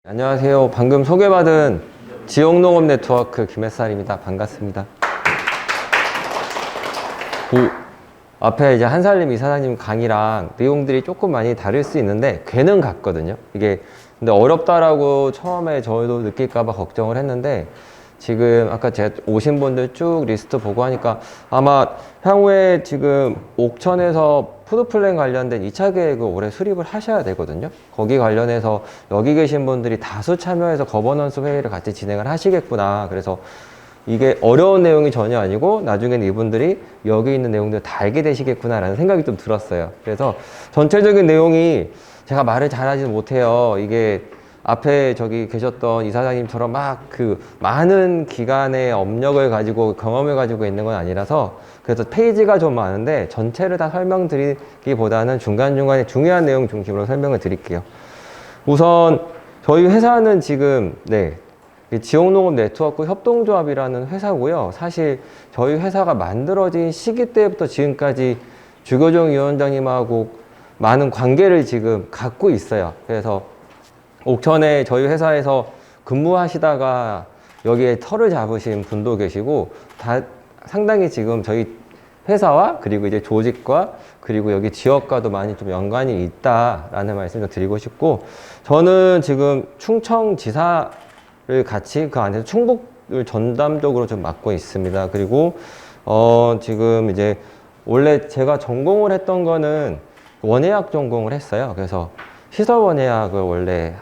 안녕하세요. 방금 소개받은 지역농업 네트워크 김햇살입니다. 반갑습니다. 앞에 이제 한살림 이사장님 강의랑 내용들이 조금 많이 다를 수 있는데 괴는 같거든요. 이게 근데 어렵다라고 처음에 저희도 느낄까봐 걱정을 했는데 지금 아까 제가 오신 분들 쭉 리스트 보고 하니까 아마 향후에 지금 옥천에서 푸드플랜 관련된 2차 계획을 올해 수립을 하셔야 되거든요. 거기 관련해서 여기 계신 분들이 다수 참여해서 거버넌스 회의를 같이 진행을 하시겠구나. 그래서 이게 어려운 내용이 전혀 아니고 나중에는 이분들이 여기 있는 내용들 다 알게 되시겠구나라는 생각이 좀 들었어요. 그래서 전체적인 내용이 제가 말을 잘하지는 못해요. 이게 앞에 저기 계셨던 이사장님처럼 막 그 많은 기간의 업력을 가지고 경험을 가지고 있는 건 아니라서 그래서 페이지가 좀 많은데 전체를 다 설명드리기보다는 중간중간에 중요한 내용 중심으로 설명을 드릴게요. 우선 저희 회사는 지금 지역농업 네트워크 협동조합이라는 회사고요. 사실 저희 회사가 만들어진 시기 때부터 지금까지 주교정 위원장님하고 많은 관계를 지금 갖고 있어요. 그래서 옥천에 저희 회사에서 근무하시다가 여기에 터를 잡으신 분도 계시고 다 상당히 지금 저희 회사와 그리고 이제 조직과 그리고 여기 지역과도 많이 좀 연관이 있다라는 말씀을 드리고 싶고, 저는 지금 충청지사를 같이 그 안에서 충북을 전담적으로 좀 맡고 있습니다. 그리고 지금 이제 원래 제가 전공을 했던 거는 원예학 전공을 했어요. 그래서 시설원예학을 원래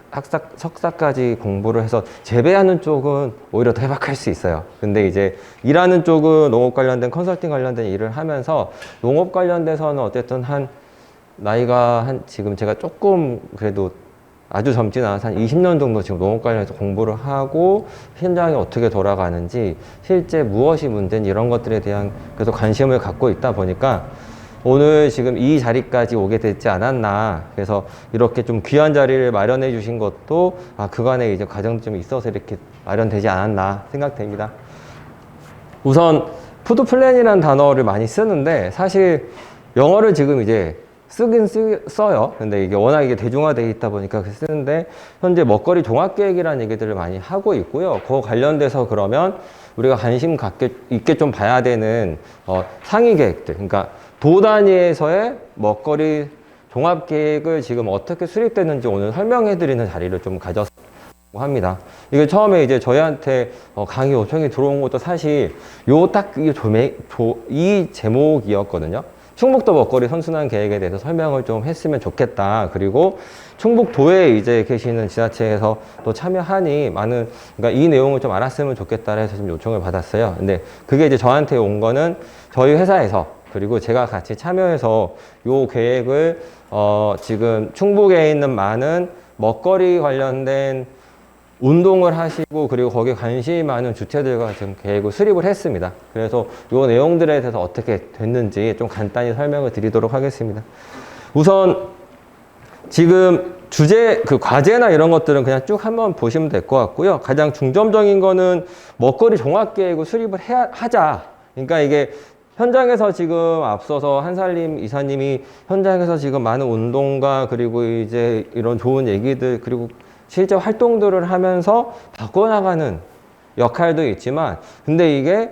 석사까지 공부를 해서 재배하는 쪽은 오히려 더 해박할 수 있어요. 근데 이제 일하는 쪽은 농업 관련된 컨설팅 관련된 일을 하면서 농업 관련돼서는 어쨌든 나이가 지금 제가 조금 그래도 아주 젊진 않아서 한 20년 정도 지금 농업 관련해서 공부를 하고 현장이 어떻게 돌아가는지 실제 무엇이 문제인지 이런 것들에 대한 그래서 관심을 갖고 있다 보니까 오늘 지금 이 자리까지 오게 됐지 않았나. 그래서 이렇게 좀 귀한 자리를 마련해 주신 것도 그간에 이제 과정도 좀 있어서 이렇게 마련되지 않았나 생각됩니다. 우선 푸드 플랜이라는 단어를 많이 쓰는데 사실 영어를 지금 이제 써요. 근데 이게 워낙 이게 대중화되어 있다 보니까 쓰는데 현재 먹거리 종합계획이라는 얘기들을 많이 하고 있고요. 그거 관련돼서 그러면 우리가 관심 있게 좀 봐야 되는 상위 계획들, 그러니까 도 단위에서의 먹거리 종합계획을 지금 어떻게 수립됐는지 오늘 설명해드리는 자리를 좀 가졌다고 합니다. 이게 처음에 이제 저희한테 강의 요청이 들어온 것도 사실 이 제목이었거든요. 충북도 먹거리 선순환 계획에 대해서 설명을 좀 했으면 좋겠다. 그리고 충북도에 이제 계시는 지자체에서 또 참여하니 그러니까 이 내용을 좀 알았으면 좋겠다 해서 좀 요청을 받았어요. 근데 그게 이제 저한테 온 거는 저희 회사에서 그리고 제가 같이 참여해서 요 계획을 지금 충북에 있는 많은 먹거리 관련된 운동을 하시고 그리고 거기에 관심이 많은 주체들과 지금 계획을 수립을 했습니다. 그래서 요 내용들에 대해서 어떻게 됐는지 좀 간단히 설명을 드리도록 하겠습니다. 우선 지금 과제나 이런 것들은 그냥 쭉 한번 보시면 될 것 같고요. 가장 중점적인 거는 먹거리 종합계획을 수립을 하자. 그러니까 이게 현장에서 지금 앞서서 한살림 이사님이 현장에서 지금 많은 운동과 그리고 이제 이런 좋은 얘기들 그리고 실제 활동들을 하면서 바꿔나가는 역할도 있지만, 근데 이게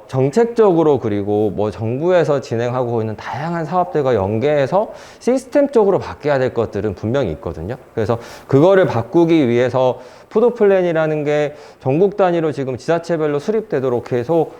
정책적으로 그리고 뭐 정부에서 진행하고 있는 다양한 사업들과 연계해서 시스템적으로 바뀌어야 될 것들은 분명히 있거든요. 그래서 그거를 바꾸기 위해서 푸드 플랜이라는 게 전국 단위로 지금 지자체별로 수립되도록 계속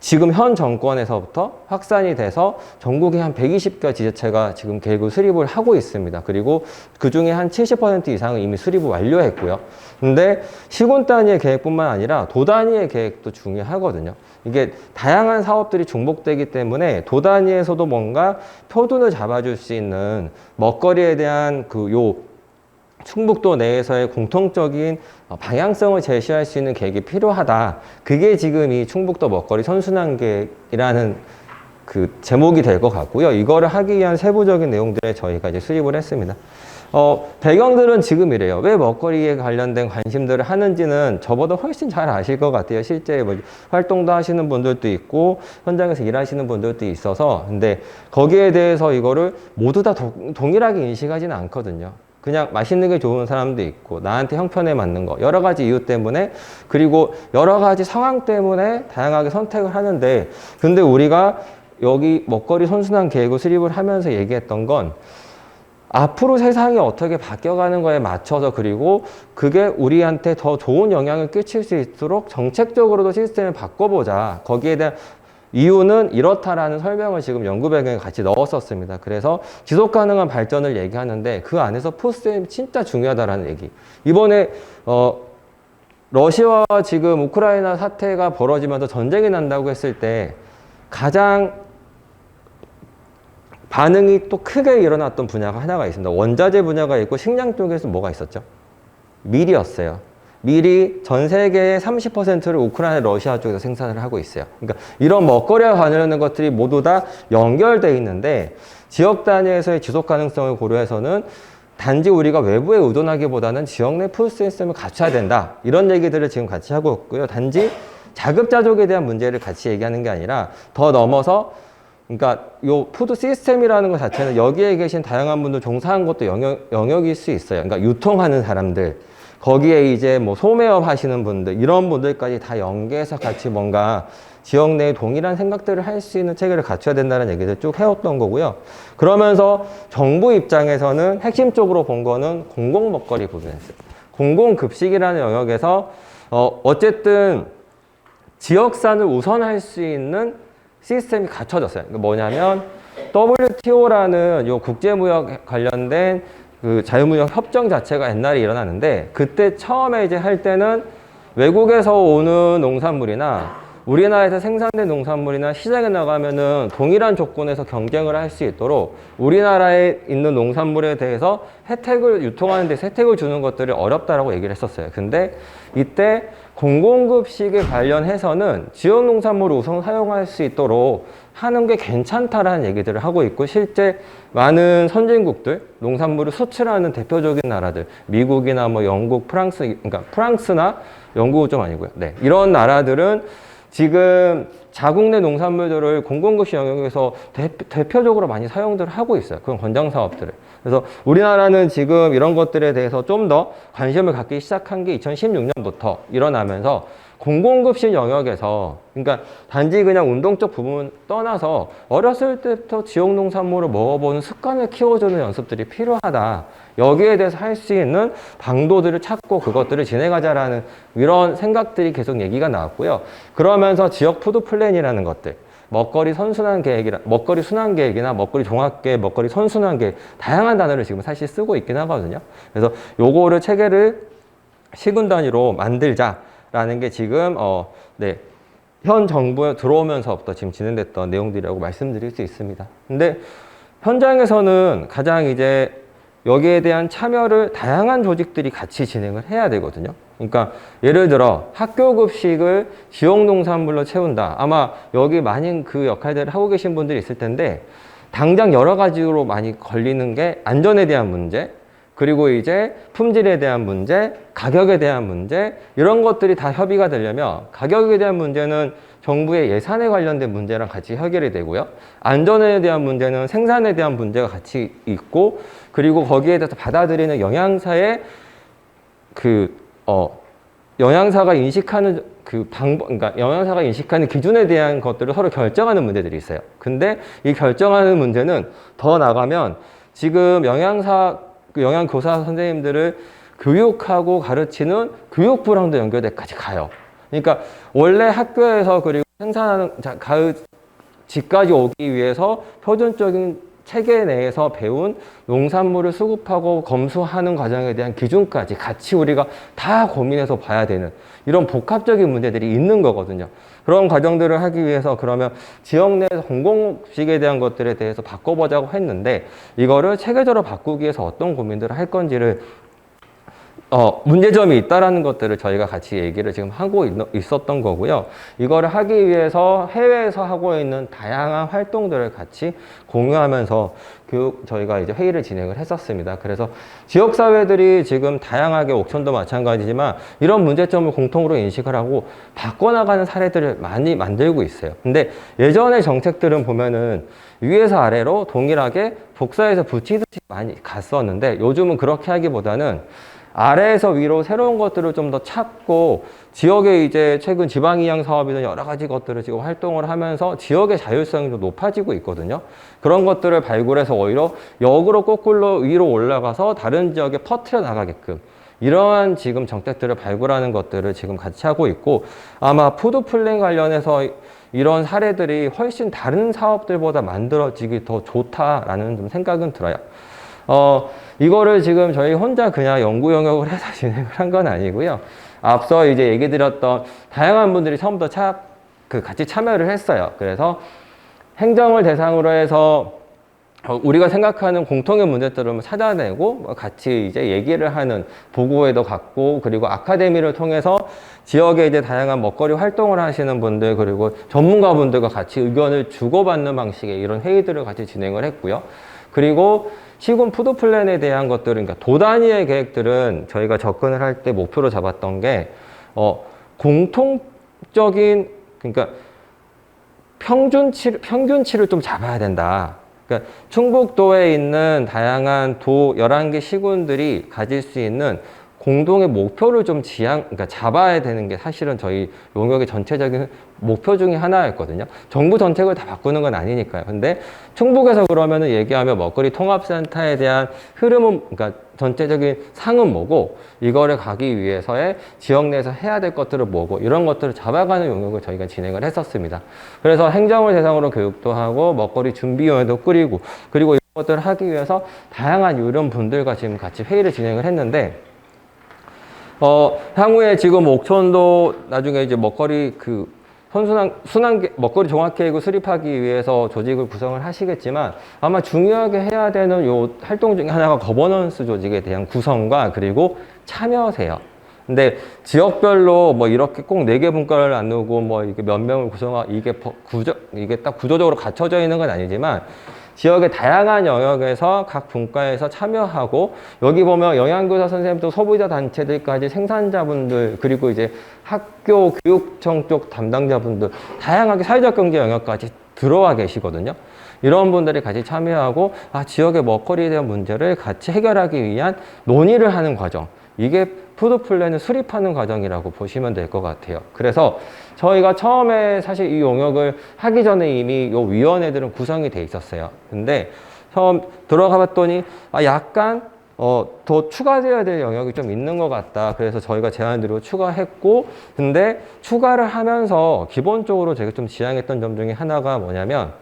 지금 현 정권에서부터 확산이 돼서 전국에 한 120개 지자체가 지금 계획을 수립을 하고 있습니다. 그리고 그 중에 한 70% 이상은 이미 수립을 완료했고요. 근데 시군 단위의 계획뿐만 아니라 도 단위의 계획도 중요하거든요. 이게 다양한 사업들이 중복되기 때문에 도 단위에서도 뭔가 표준을 잡아줄 수 있는 먹거리에 대한 충북도 내에서의 공통적인 방향성을 제시할 수 있는 계획이 필요하다. 그게 지금 이 충북도 먹거리 선순환 계획이라는 그 제목이 될 것 같고요. 이거를 하기 위한 세부적인 내용들에 저희가 이제 수립을 했습니다. 배경들은 지금 이래요. 왜 먹거리에 관련된 관심들을 하는지는 저보다 훨씬 잘 아실 것 같아요. 실제 활동도 하시는 분들도 있고 현장에서 일하시는 분들도 있어서. 근데 거기에 대해서 이거를 모두 다 동일하게 인식하지는 않거든요. 그냥 맛있는 게 좋은 사람도 있고 나한테 형편에 맞는 거 여러 가지 이유 때문에 그리고 여러 가지 상황 때문에 다양하게 선택을 하는데 근데 우리가 여기 먹거리 선순환 계획을 수립을 하면서 얘기했던 건 앞으로 세상이 어떻게 바뀌어가는 거에 맞춰서 그리고 그게 우리한테 더 좋은 영향을 끼칠 수 있도록 정책적으로도 시스템을 바꿔보자. 거기에 대한 이유는 이렇다라는 설명을 지금 연구 배경에 같이 넣었었습니다. 그래서 지속 가능한 발전을 얘기하는데 그 안에서 포스트엠이 진짜 중요하다라는 얘기. 이번에 러시아와 지금 우크라이나 사태가 벌어지면서 전쟁이 난다고 했을 때 가장 반응이 또 크게 일어났던 분야가 하나가 있습니다. 원자재 분야가 있고 식량 쪽에서 뭐가 있었죠? 밀이었어요. 밀이 전 세계의 30%를 우크라이나, 러시아 쪽에서 생산을 하고 있어요. 그러니까 이런 먹거리와 관련된 것들이 모두 다 연결되어 있는데 지역 단위에서의 지속 가능성을 고려해서는 단지 우리가 외부에 의존하기보다는 지역 내 푸드 시스템을 갖춰야 된다. 이런 얘기들을 지금 같이 하고 있고요. 단지 자급자족에 대한 문제를 같이 얘기하는 게 아니라 더 넘어서 그러니까 요 푸드 시스템이라는 것 자체는 여기에 계신 다양한 분들 종사한 것도 영역일 수 있어요. 그러니까 유통하는 사람들, 거기에 이제 뭐 소매업 하시는 분들, 이런 분들까지 다 연계해서 같이 뭔가 지역 내에 동일한 생각들을 할 수 있는 체계를 갖춰야 된다는 얘기를 쭉 해왔던 거고요. 그러면서 정부 입장에서는 핵심적으로 본 거는 공공 먹거리 부분이었어요. 공공급식이라는 영역에서 어쨌든 지역산을 우선할 수 있는 시스템이 갖춰졌어요. 그러니까 뭐냐면 WTO라는 요 국제무역 관련된 그 자유무역 협정 자체가 옛날에 일어났는데 그때 처음에 이제 할 때는 외국에서 오는 농산물이나 우리나라에서 생산된 농산물이나 시장에 나가면은 동일한 조건에서 경쟁을 할 수 있도록 우리나라에 있는 농산물에 대해서 혜택을 유통하는 데 혜택을 주는 것들이 어렵다라고 얘기를 했었어요. 근데 이때 공공급식에 관련해서는 지역 농산물을 우선 사용할 수 있도록 하는 게 괜찮다라는 얘기들을 하고 있고 실제 많은 선진국들 농산물을 수출하는 대표적인 나라들 미국이나 뭐 영국, 프랑스 그러니까 프랑스나 영국은 좀 아니고요. 네. 이런 나라들은 지금 자국 내 농산물들을 공공급식 영역에서 대표적으로 많이 사용들 하고 있어요. 그런 권장 사업들을. 그래서 우리나라는 지금 이런 것들에 대해서 좀 더 관심을 갖기 시작한 게 2016년부터 일어나면서 공공급식 영역에서 그러니까 단지 그냥 운동적 부분 떠나서 어렸을 때부터 지역 농산물을 먹어보는 습관을 키워주는 연습들이 필요하다. 여기에 대해서 할 수 있는 방도들을 찾고 그것들을 진행하자라는 이런 생각들이 계속 얘기가 나왔고요. 그러면서 지역 푸드 플랜이라는 것들, 먹거리 선순환 계획이나 먹거리 순환 계획이나 먹거리 종합 계획, 먹거리 선순환 계획 다양한 단어를 지금 사실 쓰고 있긴 하거든요. 그래서 요거를 체계를 시군 단위로 만들자라는 게 지금 현 정부에 들어오면서부터 지금 진행됐던 내용들이라고 말씀드릴 수 있습니다. 근데 현장에서는 가장 이제 여기에 대한 참여를 다양한 조직들이 같이 진행을 해야 되거든요. 그러니까 예를 들어 학교 급식을 지역 농산물로 채운다. 아마 여기 많은 그 역할들을 하고 계신 분들이 있을 텐데 당장 여러 가지로 많이 걸리는 게 안전에 대한 문제, 그리고 이제 품질에 대한 문제, 가격에 대한 문제 이런 것들이 다 협의가 되려면 가격에 대한 문제는 정부의 예산에 관련된 문제랑 같이 해결이 되고요. 안전에 대한 문제는 생산에 대한 문제가 같이 있고 그리고 거기에 대해서 받아들이는 영양사의 영양사가 인식하는 그 방법, 그러니까 영양사가 인식하는 기준에 대한 것들을 서로 결정하는 문제들이 있어요. 근데 이 결정하는 문제는 더 나가면 지금 영양교사 선생님들을 교육하고 가르치는 교육부랑도 연결돼까지 가요. 그러니까 원래 학교에서 그리고 생산하는 집까지 오기 위해서 표준적인 체계 내에서 배운 농산물을 수급하고 검수하는 과정에 대한 기준까지 같이 우리가 다 고민해서 봐야 되는 이런 복합적인 문제들이 있는 거거든요. 그런 과정들을 하기 위해서 그러면 지역 내에서 공공식에 대한 것들에 대해서 바꿔보자고 했는데 이거를 체계적으로 바꾸기 위해서 어떤 고민들을 할 건지를 문제점이 있다라는 것들을 저희가 같이 얘기를 지금 하고 있었던 거고요. 이거를 하기 위해서 해외에서 하고 있는 다양한 활동들을 같이 공유하면서 저희가 이제 회의를 진행을 했었습니다. 그래서 지역사회들이 지금 다양하게 옥천도 마찬가지지만 이런 문제점을 공통으로 인식을 하고 바꿔나가는 사례들을 많이 만들고 있어요. 근데 예전의 정책들은 보면은 위에서 아래로 동일하게 복사해서 붙이듯이 많이 갔었는데 요즘은 그렇게 하기보다는 아래에서 위로 새로운 것들을 좀 더 찾고 지역에 이제 최근 지방이양 사업이든 여러 가지 것들을 지금 활동을 하면서 지역의 자율성이 좀 높아지고 있거든요. 그런 것들을 발굴해서 오히려 역으로 거꾸로 위로 올라가서 다른 지역에 퍼뜨려 나가게끔 이러한 지금 정책들을 발굴하는 것들을 지금 같이 하고 있고 아마 푸드플랜 관련해서 이런 사례들이 훨씬 다른 사업들보다 만들어지기 더 좋다라는 좀 생각은 들어요. 이거를 지금 저희 혼자 그냥 연구 영역을 해서 진행을 한 건 아니고요. 앞서 이제 얘기 드렸던 다양한 분들이 처음부터 같이 참여를 했어요. 그래서 행정을 대상으로 해서 우리가 생각하는 공통의 문제들을 찾아내고 같이 이제 얘기를 하는 보고회도 갖고 그리고 아카데미를 통해서 지역에 이제 다양한 먹거리 활동을 하시는 분들 그리고 전문가분들과 같이 의견을 주고받는 방식의 이런 회의들을 같이 진행을 했고요. 그리고 시군 푸드 플랜에 대한 것들은 그러니까 도 단위의 계획들은 저희가 접근을 할 때 목표로 잡았던 게 공통적인 그러니까 평균치를 좀 잡아야 된다. 그러니까 충북도에 있는 다양한 도 11개 시군들이 가질 수 있는 공동의 목표를 좀 그러니까 잡아야 되는 게 사실은 저희 용역의 전체적인 목표 중에 하나였거든요. 정부 정책을 다 바꾸는 건 아니니까요. 근데 충북에서 그러면은 얘기하면 먹거리 통합센터에 대한 흐름은, 그러니까 전체적인 상은 뭐고, 이거를 가기 위해서의 지역 내에서 해야 될 것들은 뭐고, 이런 것들을 잡아가는 용역을 저희가 진행을 했었습니다. 그래서 행정을 대상으로 교육도 하고, 먹거리 준비위원회도 꾸리고, 그리고 이런 것들을 하기 위해서 다양한 이런 분들과 지금 같이 회의를 진행을 했는데, 향후에 지금 옥천도 나중에 이제 먹거리 먹거리 종합계획을 수립하기 위해서 조직을 구성을 하시겠지만 아마 중요하게 해야 되는 요 활동 중에 하나가 거버넌스 조직에 대한 구성과 그리고 참여세요. 근데 지역별로 뭐 이렇게 꼭 4개 분과를 나누고 뭐 이게 몇 명을 이게 딱 구조적으로 갖춰져 있는 건 아니지만 지역의 다양한 영역에서 각 분과에서 참여하고 여기 보면 영양교사 선생님도 소비자 단체들까지 생산자분들 그리고 이제 학교 교육청 쪽 담당자분들 다양하게 사회적 경제 영역까지 들어와 계시거든요. 이런 분들이 같이 참여하고 지역의 먹거리에 대한 문제를 같이 해결하기 위한 논의를 하는 과정, 이게 푸드플랜을 수립하는 과정이라고 보시면 될 것 같아요. 그래서 저희가 처음에 사실 이 용역을 하기 전에 이미 이 위원회들은 구성이 돼 있었어요. 근데 처음 들어가 봤더니 약간 더 추가되어야 될 영역이 좀 있는 것 같다. 그래서 저희가 제안드리고 추가했고, 근데 추가를 하면서 기본적으로 제가 좀 지향했던 점 중에 하나가 뭐냐면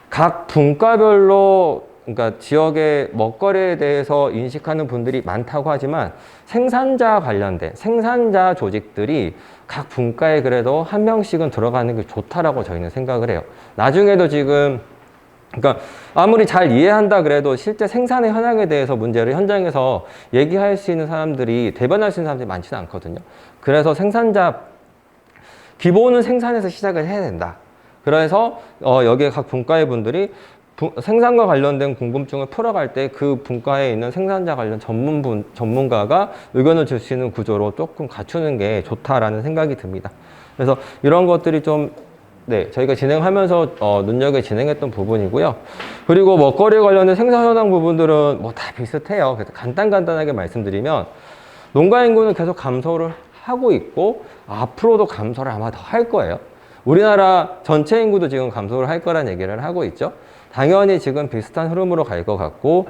각 분과별로 그러니까 지역의 먹거리에 대해서 인식하는 분들이 많다고 하지만 생산자 관련된 생산자 조직들이 각 분과에 그래도 한 명씩은 들어가는 게 좋다라고 저희는 생각을 해요. 나중에도 지금 그러니까 아무리 잘 이해한다 그래도 실제 생산의 현황에 대해서 문제를 현장에서 얘기할 수 있는 사람들이 대변할 수 있는 사람들이 많지는 않거든요. 그래서 기본은 생산에서 시작을 해야 된다. 그래서 여기에 각 분과의 분들이 생산과 관련된 궁금증을 풀어갈 때 그 분과에 있는 생산자 관련 전문가가 의견을 줄 수 있는 구조로 조금 갖추는 게 좋다라는 생각이 듭니다. 그래서 이런 것들이 좀 저희가 진행하면서 눈여겨 진행했던 부분이고요. 그리고 먹거리 관련된 생산 현황 부분들은 뭐 다 비슷해요. 그래서 간단하게 말씀드리면 농가 인구는 계속 감소를 하고 있고 앞으로도 감소를 아마 더 할 거예요. 우리나라 전체 인구도 지금 감소를 할 거란 얘기를 하고 있죠. 당연히 지금 비슷한 흐름으로 갈 것 같고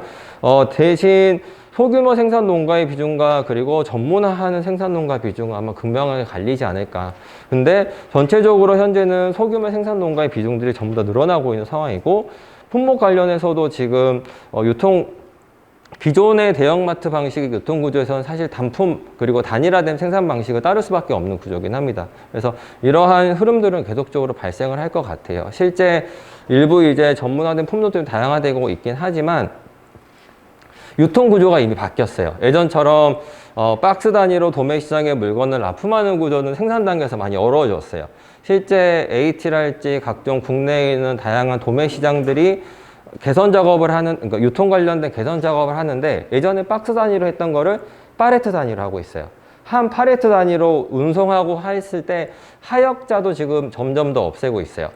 대신 소규모 생산 농가의 비중과 그리고 전문화하는 생산 농가 비중은 아마 극명하게 갈리지 않을까. 근데 전체적으로 현재는 소규모 생산 농가의 비중들이 전부 다 늘어나고 있는 상황이고 품목 관련해서도 지금 기존의 대형마트 방식의 유통구조에서는 사실 단품 그리고 단일화된 생산 방식을 따를 수밖에 없는 구조긴 합니다. 그래서 이러한 흐름들은 계속적으로 발생을 할 것 같아요. 실제 일부 이제 전문화된 품목들이 다양화되고 있긴 하지만 유통구조가 이미 바뀌었어요. 예전처럼 박스 단위로 도매 시장에 물건을 납품하는 구조는 생산 단계에서 많이 어려워졌어요. 실제 AT랄지 각종 국내에 있는 다양한 도매 시장들이 개선 작업을 하는, 그러니까 유통 관련된 개선 작업을 하는데 예전에 박스 단위로 했던 거를 팔레트 단위로 하고 있어요. 한 팔레트 단위로 운송하고 했을 때 하역자도 지금 점점 더 없애고 있어요.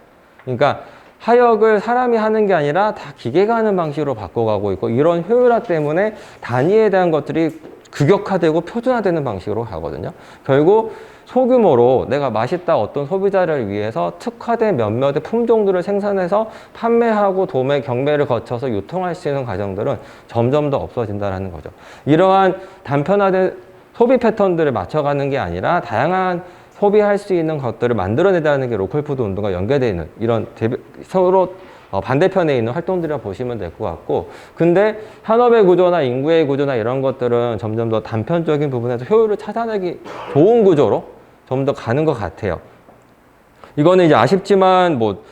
그러니까 하역을 사람이 하는 게 아니라 다 기계가 하는 방식으로 바꿔가고 있고, 이런 효율화 때문에 단위에 대한 것들이 규격화되고 표준화되는 방식으로 가거든요. 결국 소규모로 내가 맛있다 어떤 소비자를 위해서 특화된 몇몇의 품종들을 생산해서 판매하고 도매, 경매를 거쳐서 유통할 수 있는 과정들은 점점 더 없어진다는 거죠. 이러한 단편화된 소비 패턴들을 맞춰가는 게 아니라 다양한 소비할 수 있는 것들을 만들어내자는 게 로컬푸드 운동과 연계되어 있는 이런 서로 반대편에 있는 활동들이라 보시면 될 것 같고, 근데 산업의 구조나 인구의 구조나 이런 것들은 점점 더 단편적인 부분에서 효율을 찾아내기 좋은 구조로 좀 더 가는 것 같아요. 이거는 이제 아쉽지만 뭐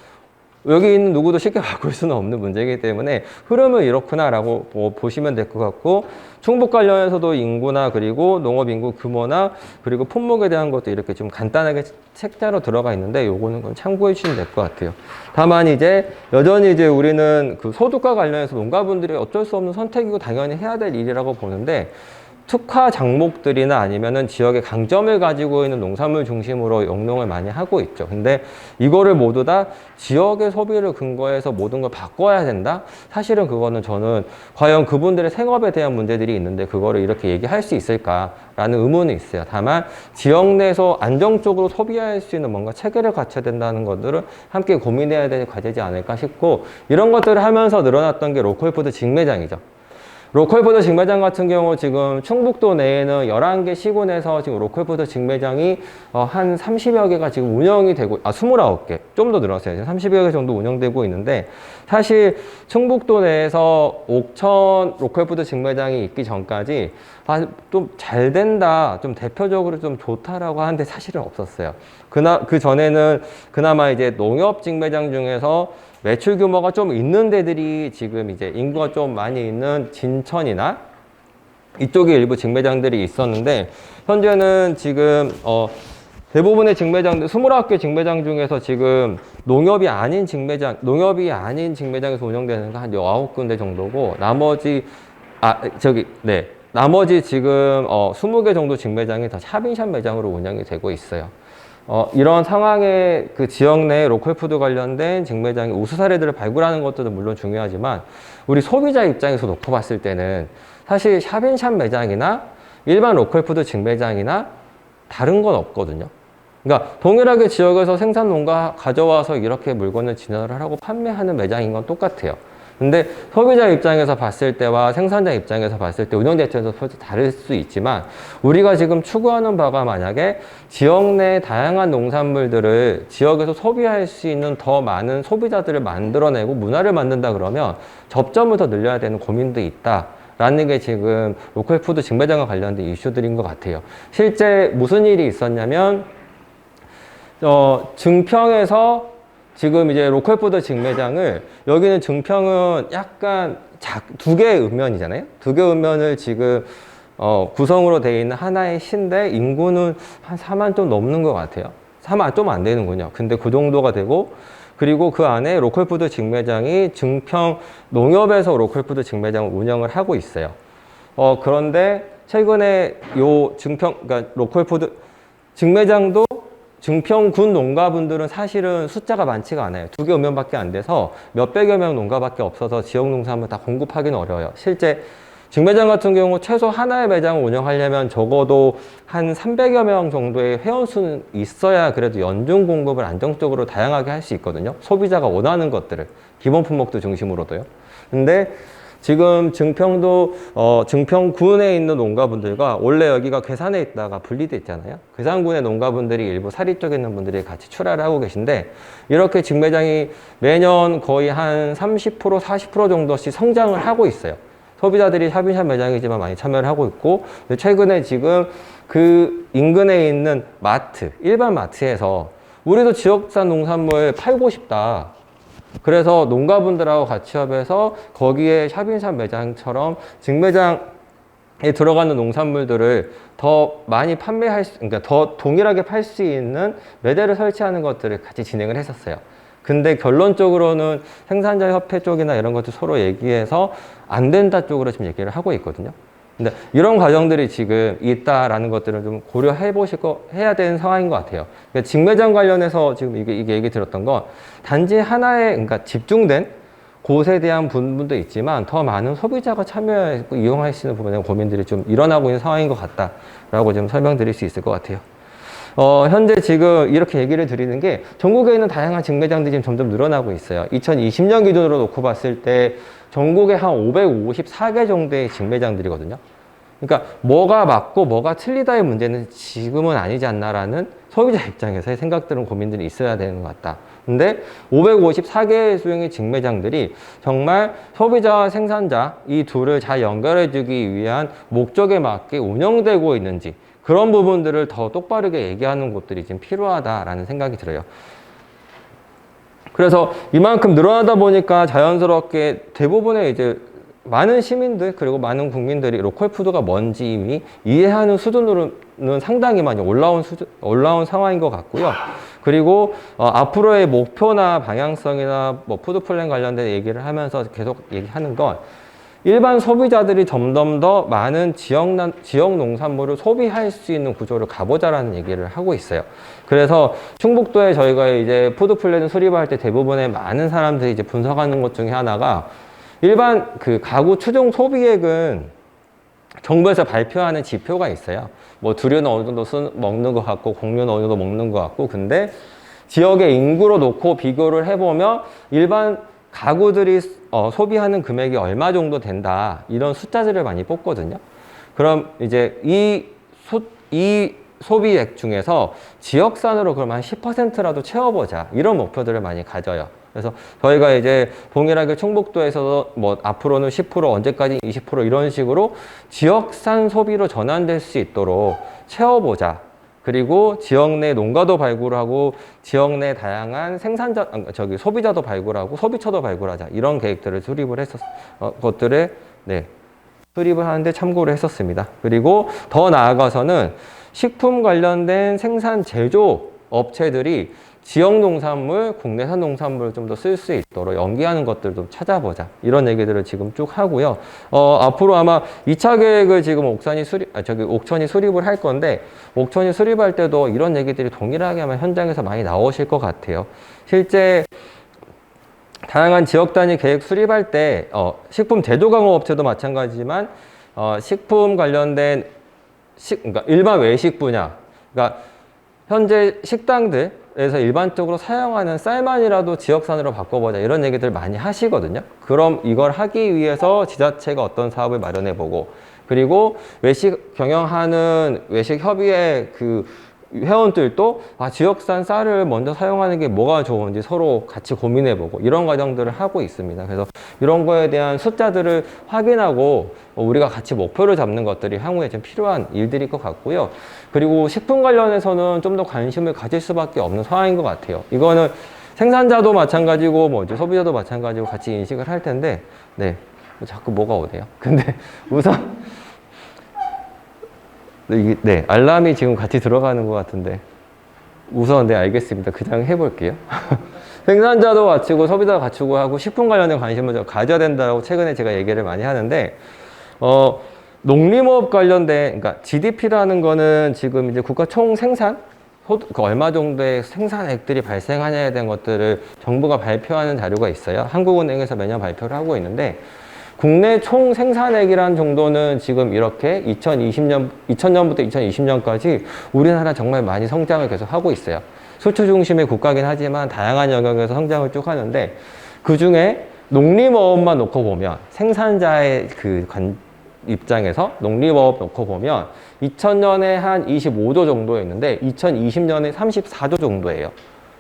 여기 있는 누구도 쉽게 바꿀 수는 없는 문제이기 때문에 흐름은 이렇구나라고 보시면 될 것 같고, 충북 관련해서도 인구나 그리고 농업 인구 규모나 그리고 품목에 대한 것도 이렇게 좀 간단하게 책자로 들어가 있는데 요거는 좀 참고해 주시면 될 것 같아요. 다만 이제 여전히 이제 우리는 그 소득과 관련해서 농가분들이 어쩔 수 없는 선택이고 당연히 해야 될 일이라고 보는데, 특화 작목들이나 아니면은 지역의 강점을 가지고 있는 농산물 중심으로 영농을 많이 하고 있죠. 근데 이거를 모두 다 지역의 소비를 근거해서 모든 걸 바꿔야 된다? 사실은 그거는 저는 과연 그분들의 생업에 대한 문제들이 있는데 그거를 이렇게 얘기할 수 있을까라는 의문이 있어요. 다만 지역 내에서 안정적으로 소비할 수 있는 뭔가 체계를 갖춰야 된다는 것들을 함께 고민해야 될 과제지 않을까 싶고, 이런 것들을 하면서 늘어났던 게 로컬푸드 직매장이죠. 로컬푸드 직매장 같은 경우 지금 충북도 내에는 11개 시군에서 지금 로컬푸드 직매장이 한 30여 개가 지금 운영이 되고, 29개, 좀 더 늘었어요. 30여 개 정도 운영되고 있는데, 사실 충북도 내에서 옥천 로컬푸드 직매장이 있기 전까지 좀 잘 된다, 좀 대표적으로 좀 좋다라고 하는데 사실은 없었어요. 그 전에는 그나마 이제 농협 직매장 중에서 매출 규모가 좀 있는 데들이 지금 이제 인구가 좀 많이 있는 진천이나 이쪽에 일부 직매장들이 있었는데, 현재는 지금 대부분의 직매장들, 29개 직매장 중에서 지금 농협이 아닌 직매장에서 운영되는 거 한 19군데 정도고, 나머지 지금 20개 정도 직매장이 다 샵인샵 매장으로 운영이 되고 있어요. 이런 상황에 그 지역 내 로컬푸드 관련된 직매장의 우수 사례들을 발굴하는 것도 물론 중요하지만, 우리 소비자 입장에서 놓고 봤을 때는 사실 샵인샵 매장이나 일반 로컬푸드 직매장이나 다른 건 없거든요. 그러니까 동일하게 지역에서 생산 농가 가져와서 이렇게 물건을 진열을 하고 판매하는 매장인 건 똑같아요. 근데 소비자 입장에서 봤을 때와 생산자 입장에서 봤을 때 운영 대처에서 다를 수 있지만, 우리가 지금 추구하는 바가 만약에 지역 내 다양한 농산물들을 지역에서 소비할 수 있는 더 많은 소비자들을 만들어내고 문화를 만든다 그러면 접점을 더 늘려야 되는 고민도 있다 라는 게 지금 로컬푸드 직매장과 관련된 이슈들인 것 같아요. 실제 무슨 일이 있었냐면, 증평에서 지금 이제 로컬푸드 직매장을, 여기는 증평은 약간 두 개의 읍면이잖아요. 두 개의 읍면을 지금 구성으로 되어 있는 하나의 시인데 인구는 한 4만 좀 넘는 것 같아요. 4만 좀 안 되는군요. 근데 그 정도가 되고, 그리고 그 안에 로컬푸드 직매장이 증평 농협에서 로컬푸드 직매장을 운영을 하고 있어요. 그런데 최근에 그러니까 로컬푸드 직매장도 증평군 농가분들은 사실은 숫자가 많지가 않아요. 2개 읍면밖에 안 돼서 몇백여 명 농가밖에 없어서 지역 농산물 다 공급하기는 어려워요. 실제 직매장 같은 경우 최소 하나의 매장을 운영하려면 적어도 한 300여 명 정도의 회원수는 있어야 그래도 연중 공급을 안정적으로 다양하게 할 수 있거든요. 소비자가 원하는 것들을, 기본 품목도 중심으로도요. 근데 지금 증평군에 있는 농가분들과, 원래 여기가 괴산에 있다가 분리돼 있잖아요. 괴산군의 농가분들이 일부 사리 쪽에 있는 분들이 같이 출하를 하고 계신데, 이렇게 직매장이 매년 거의 한 30%, 40% 정도씩 성장을 하고 있어요. 소비자들이 샵인샵 매장이지만 많이 참여를 하고 있고, 최근에 지금 그 인근에 있는 마트, 일반 마트에서 우리도 지역산 농산물 팔고 싶다. 그래서 농가분들하고 같이 협해서 거기에 샵인샵 매장처럼 직매장 들어가는 농산물들을 더 많이 그러니까 더 동일하게 팔 수 있는 매대를 설치하는 것들을 같이 진행을 했었어요. 근데 결론적으로는 생산자 협회 쪽이나 이런 것들 서로 얘기해서 안 된다 쪽으로 지금 얘기를 하고 있거든요. 근데 이런 과정들이 지금 있다라는 것들을 좀 해야 되는 상황인 것 같아요. 그러니까 직매장 관련해서 지금 이게 얘기 들었던 건 단지 하나의, 그러니까 집중된 곳에 대한 부분도 있지만 더 많은 소비자가 참여하고 이용할 수 있는 부분에 고민들이 좀 일어나고 있는 상황인 것 같다라고 좀 설명드릴 수 있을 것 같아요. 현재 지금 이렇게 얘기를 드리는 게 전국에 있는 다양한 직매장들이 지금 점점 늘어나고 있어요. 2020년 기준으로 놓고 봤을 때 전국에 한 554개 정도의 직매장들이거든요. 그러니까 뭐가 맞고 뭐가 틀리다의 문제는 지금은 아니지 않나라는 소비자 입장에서의 생각들은 고민들이 있어야 되는 것 같다. 근데 554개의 수용의 직매장들이 정말 소비자와 생산자 이 둘을 잘 연결해 주기 위한 목적에 맞게 운영되고 있는지 그런 부분들을 더 똑바르게 얘기하는 곳들이 지금 필요하다라는 생각이 들어요. 그래서 이만큼 늘어나다 보니까 자연스럽게 대부분의 이제 많은 시민들 그리고 많은 국민들이 로컬 푸드가 뭔지 이미 이해하는 수준으로는 상당히 많이 올라온 상황인 것 같고요. 그리고 앞으로의 목표나 방향성이나 뭐 푸드 플랜 관련된 얘기를 하면서 계속 얘기하는 건 일반 소비자들이 점점 더 많은 지역 농산물을 소비할 수 있는 구조를 가보자라는 얘기를 하고 있어요. 그래서 충북도에 저희가 이제 푸드 플랜을 수립할 때 대부분의 많은 사람들이 이제 분석하는 것 중에 하나가 일반 그 가구 추정 소비액은 정부에서 발표하는 지표가 있어요. 뭐 두류는 어느 정도 먹는 것 같고 곡류는 어느 정도 먹는 것 같고 근데 지역의 인구로 놓고 비교를 해보면 일반 가구들이 소비하는 금액이 얼마 정도 된다 이런 숫자들을 많이 뽑거든요. 그럼 이제 이 소비액 중에서 지역산으로 그럼 한 10%라도 채워보자 이런 목표들을 많이 가져요. 그래서 저희가 이제 동일하게 충북도에서도 뭐 앞으로는 10% 언제까지 20% 이런 식으로 지역산 소비로 전환될 수 있도록 채워보자. 그리고 지역 내 농가도 발굴하고 지역 내 다양한 소비자도 발굴하고 소비처도 발굴하자 이런 계획들을 수립을 수립을 하는데 참고를 했었습니다. 그리고 더 나아가서는 식품 관련된 생산 제조 업체들이 지역 농산물, 국내산 농산물을 좀 더 쓸 수 있도록 연계하는 것들도 찾아보자. 이런 얘기들을 지금 쭉 하고요. 앞으로 아마 2차 계획을 지금 옥천이 수립을 할 건데, 옥천이 수립할 때도 이런 얘기들이 동일하게 아마 현장에서 많이 나오실 것 같아요. 실제 다양한 지역 단위 계획 수립할 때, 식품 제조 강호 업체도 마찬가지지만, 식품 관련된 그러니까 일반 외식 분야, 그러니까 현재 식당들에서 일반적으로 사용하는 쌀만이라도 지역산으로 바꿔보자 이런 얘기들 많이 하시거든요. 그럼 이걸 하기 위해서 지자체가 어떤 사업을 마련해보고 그리고 외식 경영하는 외식협의회 그 회원들도 지역산 쌀을 먼저 사용하는 게 뭐가 좋은지 서로 같이 고민해보고 이런 과정들을 하고 있습니다. 그래서 이런 거에 대한 숫자들을 확인하고 우리가 같이 목표를 잡는 것들이 향후에 좀 필요한 일들일 것 같고요. 그리고 식품 관련해서는 좀 더 관심을 가질 수밖에 없는 상황인 것 같아요. 이거는 생산자도 마찬가지고 뭐 이제 소비자도 마찬가지고 같이 인식을 할 텐데, 네, 자꾸 뭐가 오네요. 근데 우선 네, 알람이 지금 같이 들어가는 것 같은데 우선 네, 알겠습니다. 그냥 해볼게요. 생산자도 갖추고 소비자도 갖추고 하고 식품 관련된 관심을 가져야 된다고 최근에 제가 얘기를 많이 하는데 농림업 관련된 그러니까 GDP라는 거는 지금 이제 국가 총 생산 얼마 정도의 생산액들이 발생하냐에 대한 것들을 정부가 발표하는 자료가 있어요. 한국은행에서 매년 발표를 하고 있는데 국내 총 생산액이란 정도는 지금 이렇게 2000년부터 2020년까지 우리나라 정말 많이 성장을 계속 하고 있어요. 수출 중심의 국가긴 하지만 다양한 영역에서 성장을 쭉 하는데 그 중에 농림어업만 놓고 보면 생산자의 입장에서 농림어업 놓고 보면 2000년에 한 25조 정도였는데 2020년에 34조 정도예요.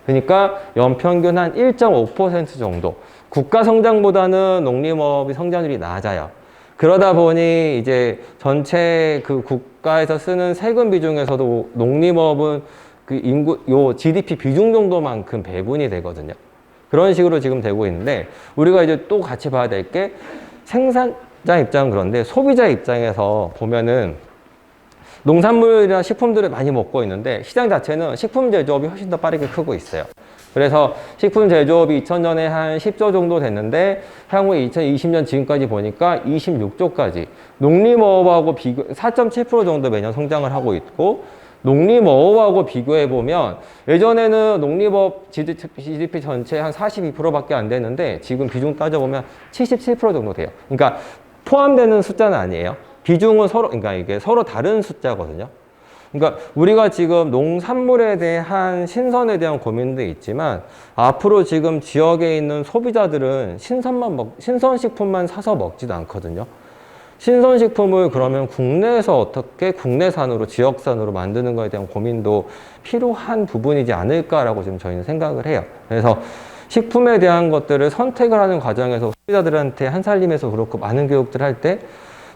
그러니까 연평균 한 1.5% 정도. 국가 성장보다는 농림업이 성장률이 낮아요. 그러다 보니 이제 전체 그 국가에서 쓰는 세금 비중에서도 농림업은 GDP 비중 정도만큼 배분이 되거든요. 그런 식으로 지금 되고 있는데 우리가 이제 또 같이 봐야 될 게 입장은 그런데 소비자 입장에서 보면은 농산물이나 식품들을 많이 먹고 있는데 시장 자체는 식품 제조업이 훨씬 더 빠르게 크고 있어요. 그래서 식품 제조업이 2000년에 한 10조 정도 됐는데 향후 2020년 지금까지 보니까 26조까지 농림어업하고 비교 4.7% 정도 매년 성장을 하고 있고 농림어업하고 비교해 보면 예전에는 농림업 GDP 전체 한 42%밖에 안 되는데 지금 비중 따져보면 77% 정도 돼요. 그러니까 포함되는 숫자는 아니에요. 비중은 서로, 그러니까 이게 서로 다른 숫자거든요. 그러니까 우리가 지금 농산물에 대한 신선에 대한 고민도 있지만 앞으로 지금 지역에 있는 소비자들은 신선식품만 사서 먹지도 않거든요. 신선식품을 그러면 국내에서 어떻게 국내산으로 지역산으로 만드는 것에 대한 고민도 필요한 부분이지 않을까라고 지금 저희는 생각을 해요. 그래서 식품에 대한 것들을 선택을 하는 과정에서 소비자들한테 한살림에서 그렇고 많은 교육들 할 때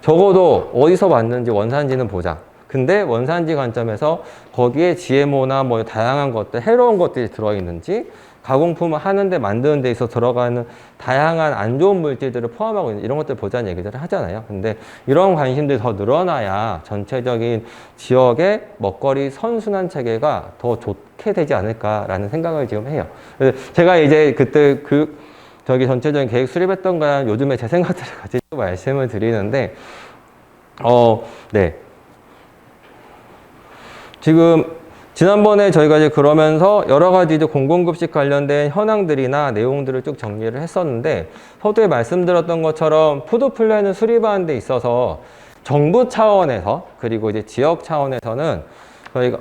적어도 어디서 왔는지 원산지는 보자. 근데 원산지 관점에서 거기에 GMO나 뭐 다양한 것들, 해로운 것들이 들어있는지 가공품을 하는데 만드는 데 있어 들어가는 다양한 안 좋은 물질들을 포함하고 있는 이런 것들 보자는 얘기들을 하잖아요. 근데 이런 관심들이 더 늘어나야 전체적인 지역의 먹거리 선순환 체계가 더 좋게 되지 않을까라는 생각을 지금 해요. 제가 이제 그때 저기 전체적인 계획 수립했던 거야 요즘에 제 생각들을 같이 말씀을 드리는데 네. 지금 지난번에 저희가 이제 그러면서 여러 가지 이제 공공급식 관련된 현황들이나 내용들을 쭉 정리를 했었는데 서두에 말씀드렸던 것처럼 푸드 플랜을 수립하는 데 있어서 정부 차원에서 그리고 이제 지역 차원에서는 저희가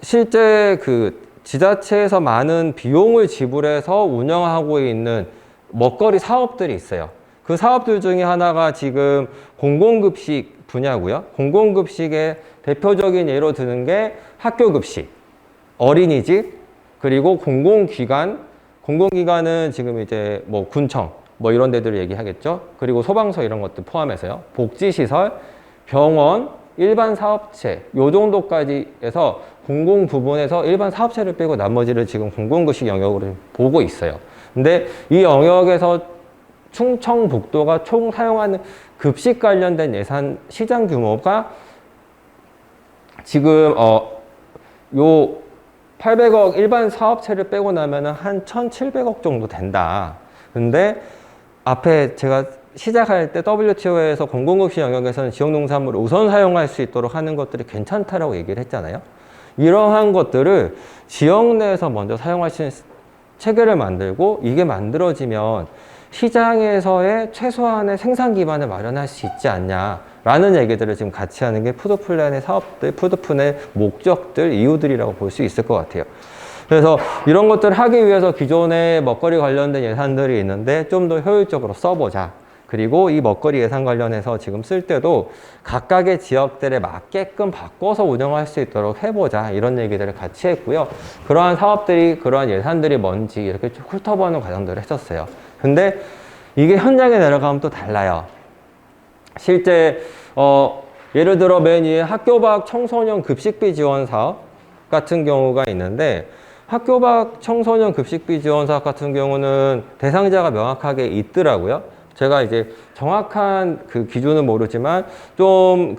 실제 그 지자체에서 많은 비용을 지불해서 운영하고 있는 먹거리 사업들이 있어요. 그 사업들 중에 하나가 지금 공공급식 분야고요. 공공급식의 대표적인 예로 드는 게 학교급식, 어린이집, 그리고 공공기관은 지금 이제 뭐 군청, 뭐 이런 데들을 얘기하겠죠. 그리고 소방서 이런 것들 포함해서요. 복지시설, 병원, 일반 사업체, 요 정도까지 해서 공공 부분에서 일반 사업체를 빼고 나머지를 지금 공공급식 영역으로 보고 있어요. 근데 이 영역에서 충청북도가 총 사용하는 급식 관련된 예산 시장 규모가 지금 요 800억 일반 사업체를 빼고 나면은 한 1,700억 정도 된다. 근데 앞에 제가 시작할 때 WTO에서 공공급식 영역에서는 지역농산물을 우선 사용할 수 있도록 하는 것들이 괜찮다라고 얘기를 했잖아요. 이러한 것들을 지역 내에서 먼저 사용할 수 있는 체계를 만들고 이게 만들어지면 시장에서의 최소한의 생산 기반을 마련할 수 있지 않냐라는 얘기들을 지금 같이 하는 게 푸드플랜의 사업들, 푸드플랜의 목적들, 이유들이라고 볼 수 있을 것 같아요. 그래서 이런 것들을 하기 위해서 기존에 먹거리 관련된 예산들이 있는데 좀 더 효율적으로 써보자. 그리고 이 먹거리 예산 관련해서 지금 쓸 때도 각각의 지역들에 맞게끔 바꿔서 운영할 수 있도록 해보자. 이런 얘기들을 같이 했고요. 그러한 사업들이, 그러한 예산들이 뭔지 이렇게 쭉 훑어보는 과정들을 했었어요. 근데 이게 현장에 내려가면 또 달라요. 실제 예를 들어 맨 위에 학교 밖 청소년 급식비 지원 사업 같은 경우가 있는데 학교 밖 청소년 급식비 지원 사업 같은 경우는 대상자가 명확하게 있더라고요. 제가 이제 정확한 그 기준은 모르지만 좀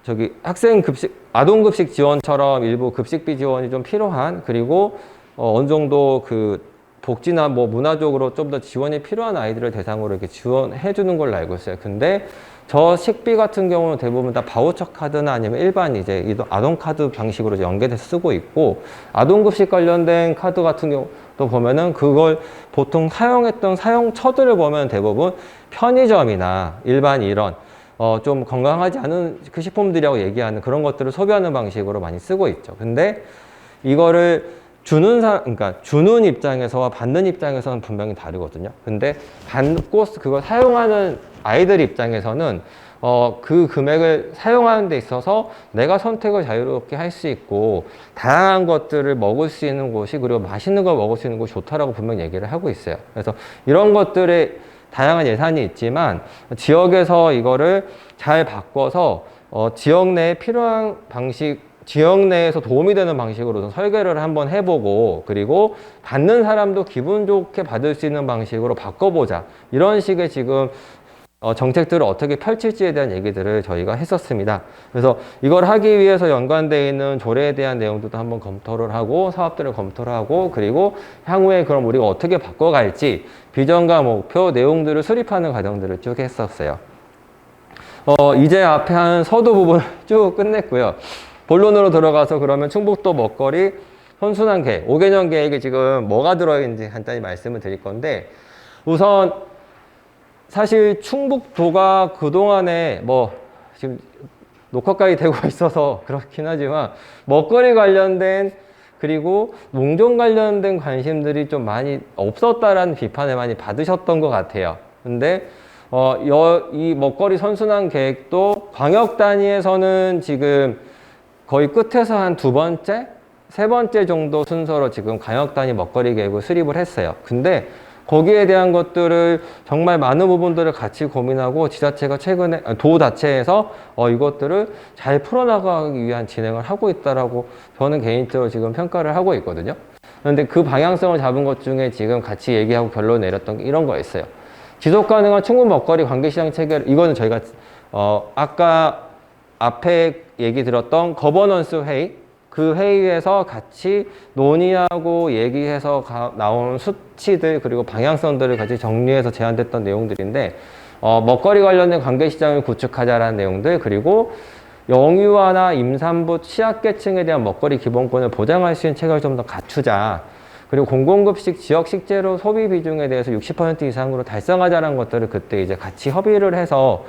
저기 학생 급식, 아동 급식 지원처럼 일부 급식비 지원이 좀 필요한 그리고 어느 정도 그 복지나 뭐 문화적으로 좀 더 지원이 필요한 아이들을 대상으로 이렇게 지원해 주는 걸로 알고 있어요. 근데 저 식비 같은 경우는 대부분 다 바우처 카드나 아니면 일반 이제 아동 카드 방식으로 연계돼서 쓰고 있고 아동급식 관련된 카드 같은 경우도 보면은 그걸 보통 사용했던 사용처들을 보면 대부분 편의점이나 일반 이런 좀 건강하지 않은 그 식품들이라고 얘기하는 그런 것들을 소비하는 방식으로 많이 쓰고 있죠. 근데 이거를 그러니까 주는 입장에서와 받는 입장에서는 분명히 다르거든요. 근데 받고 그걸 사용하는 아이들 입장에서는 그 금액을 사용하는 데 있어서 내가 선택을 자유롭게 할 수 있고 다양한 것들을 먹을 수 있는 곳이 그리고 맛있는 걸 먹을 수 있는 곳이 좋다라고 분명히 얘기를 하고 있어요. 그래서 이런 것들에 다양한 예산이 있지만 지역에서 이거를 잘 바꿔서 지역 내에 필요한 방식 지역 내에서 도움이 되는 방식으로 좀 설계를 한번 해보고, 그리고 받는 사람도 기분 좋게 받을 수 있는 방식으로 바꿔보자. 이런 식의 지금 정책들을 어떻게 펼칠지에 대한 얘기들을 저희가 했었습니다. 그래서 이걸 하기 위해서 연관되어 있는 조례에 대한 내용들도 한번 검토를 하고, 사업들을 검토를 하고, 그리고 향후에 그럼 우리가 어떻게 바꿔갈지 비전과 목표 내용들을 수립하는 과정들을 쭉 했었어요. 이제 앞에 한 서두 부분을 쭉 끝냈고요. 본론으로 들어가서 그러면 충북도 먹거리 선순환 계획, 5개년 계획에 지금 뭐가 들어있는지 간단히 말씀을 드릴 건데, 우선 사실 충북도가 그동안에 지금 녹화까지 되고 있어서 그렇긴 하지만 먹거리 관련된 그리고 농종 관련된 관심들이 좀 많이 없었다라는 비판을 많이 받으셨던 것 같아요. 근데 이 먹거리 선순환 계획도 광역 단위에서는 지금 거의 끝에서 한 2번째, 3번째 정도 순서로 지금 광역 단위 먹거리 계획을 수립을 했어요. 근데 거기에 대한 것들을 정말 많은 부분들을 같이 고민하고 지자체가 최근에 도 자체에서 이것들을 잘 풀어나가기 위한 진행을 하고 있다라고 저는 개인적으로 지금 평가를 하고 있거든요. 그런데 그 방향성을 잡은 것 중에 지금 같이 얘기하고 결론 내렸던 게 이런 거였어요. 지속 가능한 충북 먹거리 관계시장 체계, 이거는 저희가 아까 앞에 얘기 들었던 거버넌스 회의, 그 회의에서 같이 논의하고 얘기해서 나온 수치들 그리고 방향성들을 같이 정리해서 제안됐던 내용들인데, 먹거리 관련된 관계시장을 구축하자라는 내용들, 그리고 영유아나 임산부 취약계층에 대한 먹거리 기본권을 보장할 수 있는 체계를 좀 더 갖추자. 그리고 공공급식 지역 식재료 소비 비중에 대해서 60% 이상으로 달성하자는 것들을 그때 이제 같이 협의를 해서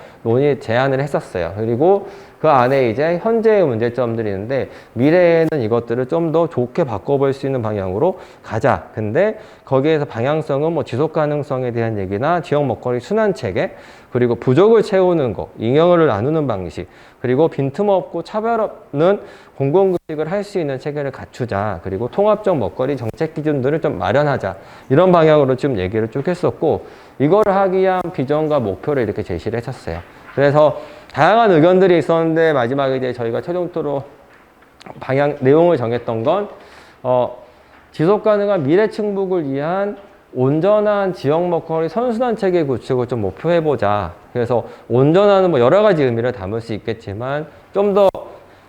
제안을 했었어요. 그리고 그 안에 이제 현재의 문제점들이 있는데 미래에는 이것들을 좀 더 좋게 바꿔볼 수 있는 방향으로 가자. 근데 거기에서 방향성은 지속 가능성에 대한 얘기나 지역 먹거리 순환 체계, 그리고 부족을 채우는 거, 잉여를 나누는 방식, 그리고 빈틈없고 차별 없는 공공급식을 할 수 있는 체계를 갖추자. 그리고 통합적 먹거리 정책 기준들을 좀 마련하자. 이런 방향으로 좀 얘기를 쭉 했었고, 이걸 하기 위한 비전과 목표를 이렇게 제시를 했었어요. 그래서 다양한 의견들이 있었는데 마지막에 이제 저희가 최종적으로 내용을 정했던 건 지속 가능한 미래 충북을 위한 온전한 지역 먹거리 선순환 체계 구축을 좀 목표해보자. 그래서 온전한은 여러 가지 의미를 담을 수 있겠지만 좀 더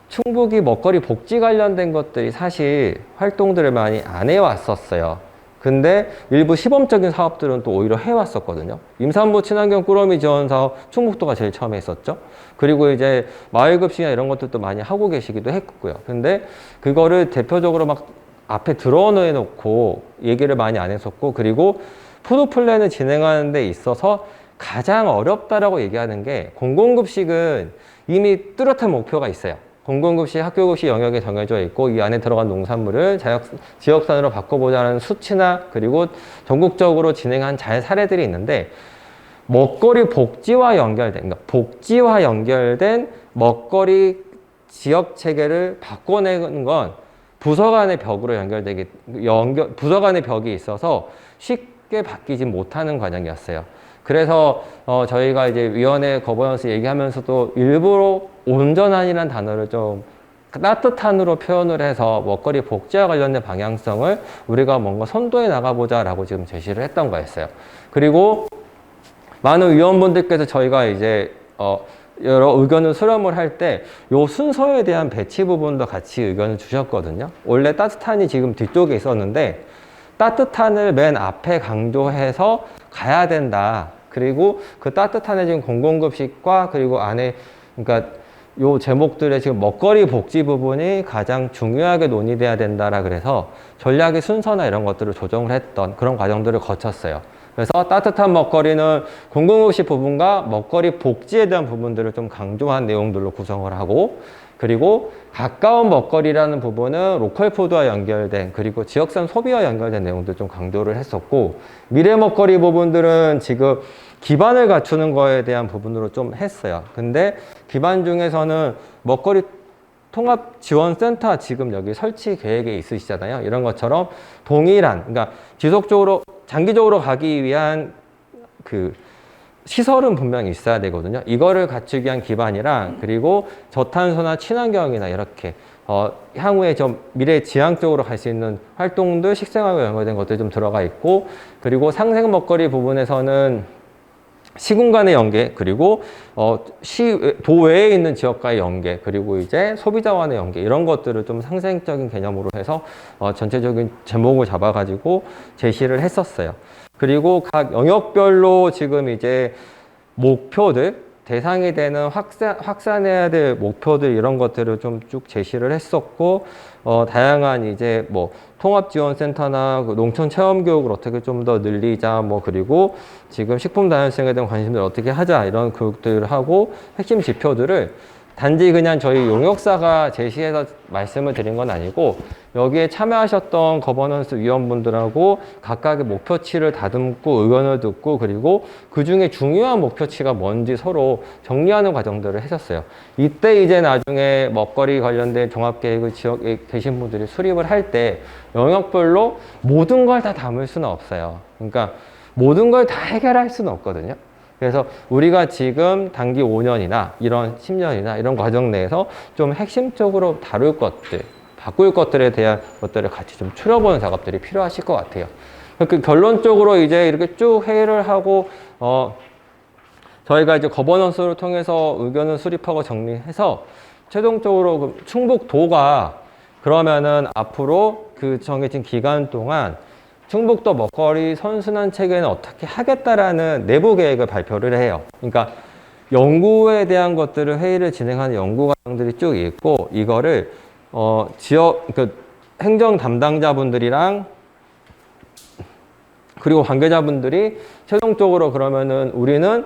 충북이 먹거리 복지 관련된 것들이 사실 활동들을 많이 안 해왔었어요. 근데 일부 시범적인 사업들은 또 오히려 해왔었거든요. 임산부 친환경 꾸러미 지원 사업 충북도가 제일 처음에 했었죠. 그리고 이제 마을급식이나 이런 것들도 많이 하고 계시기도 했고요. 근데 그거를 대표적으로 막 앞에 드러내놓고 얘기를 많이 안 했었고, 그리고 푸드 플랜을 진행하는 데 있어서 가장 어렵다라고 얘기하는 게, 공공급식은 이미 뚜렷한 목표가 있어요. 공공급식, 학교급식 영역에 정해져 있고 이 안에 들어간 농산물을 지역산으로 바꿔보자는 수치나 그리고 전국적으로 진행한 잘 사례들이 있는데, 먹거리 복지와 연결된 먹거리 지역 체계를 바꿔내는 건 부서 간의 벽으로 부서 간의 벽이 있어서 쉽게 바뀌지 못하는 과정이었어요. 그래서 저희가 이제 위원회 거버넌스 얘기하면서도 일부러 온전한이라는 단어를 좀 따뜻한으로 표현을 해서 먹거리 복지와 관련된 방향성을 우리가 뭔가 선도해 나가보자라고 지금 제시를 했던 거였어요. 그리고 많은 위원분들께서 저희가 이제 여러 의견을 수렴을 할 때 요 순서에 대한 배치 부분도 같이 의견을 주셨거든요. 원래 따뜻한이 지금 뒤쪽에 있었는데 따뜻한을 맨 앞에 강조해서 가야 된다. 그리고 그 따뜻한의 지금 공공급식과 그리고 안에, 그러니까 요 제목들의 지금 먹거리 복지 부분이 가장 중요하게 논의돼야 된다라 그래서 전략의 순서나 이런 것들을 조정을 했던 그런 과정들을 거쳤어요. 그래서 따뜻한 먹거리는 공공급식 부분과 먹거리 복지에 대한 부분들을 좀 강조한 내용들로 구성을 하고, 그리고 가까운 먹거리라는 부분은 로컬푸드와 연결된, 그리고 지역산 소비와 연결된 내용들 좀 강조를 했었고, 미래 먹거리 부분들은 지금 기반을 갖추는 거에 대한 부분으로 좀 했어요. 근데 기반 중에서는 먹거리 통합지원센터 지금 여기 설치 계획에 있으시잖아요. 이런 것처럼 동일한, 그러니까 지속적으로 장기적으로 가기 위한 그 시설은 분명히 있어야 되거든요. 이거를 갖추기 위한 기반이랑, 그리고 저탄소나 친환경이나 이렇게 향후에 좀 미래 지향적으로 갈 수 있는 활동들, 식생활과 연관된 것들이 좀 들어가 있고, 그리고 상생 먹거리 부분에서는 시군 간의 연계, 그리고 도외에 있는 지역과의 연계, 그리고 이제 소비자와의 연계, 이런 것들을 좀 상생적인 개념으로 해서 전체적인 제목을 잡아가지고 제시를 했었어요. 그리고 각 영역별로 지금 이제 목표들, 대상이 되는 확산해야 될 목표들, 이런 것들을 좀 쭉 제시를 했었고, 다양한 이제 뭐 통합지원센터나 그 농촌 체험교육을 어떻게 좀 더 늘리자, 뭐 그리고 지금 식품 다양성에 대한 관심들을 어떻게 하자, 이런 교육들을 하고, 핵심 지표들을 단지 그냥 저희 용역사가 제시해서 말씀을 드린 건 아니고, 여기에 참여하셨던 거버넌스 위원분들하고 각각의 목표치를 다듬고 의견을 듣고, 그리고 그 중에 중요한 목표치가 뭔지 서로 정리하는 과정들을 하셨어요. 이때 이제 나중에 먹거리 관련된 종합계획을 지역에 계신 분들이 수립을 할 때 영역별로 모든 걸 다 담을 수는 없어요. 그러니까 모든 걸 다 해결할 수는 없거든요. 그래서 우리가 지금 단기 5년이나 이런 10년이나 이런 과정 내에서 좀 핵심적으로 다룰 것들, 바꿀 것들에 대한 것들을 같이 좀 추려보는 작업들이 필요하실 것 같아요. 그 결론적으로 이제 이렇게 쭉 회의를 하고, 저희가 이제 거버넌스를 통해서 의견을 수립하고 정리해서 최종적으로 그 충북도가 그러면은 앞으로 그 정해진 기간 동안 충북도 먹거리 선순환 체계는 어떻게 하겠다라는 내부 계획을 발표를 해요. 그러니까 연구에 대한 것들을 회의를 진행하는 연구 과정들이 쭉 있고, 이거를 지역 그 행정 담당자분들이랑 그리고 관계자분들이 최종적으로 그러면은 우리는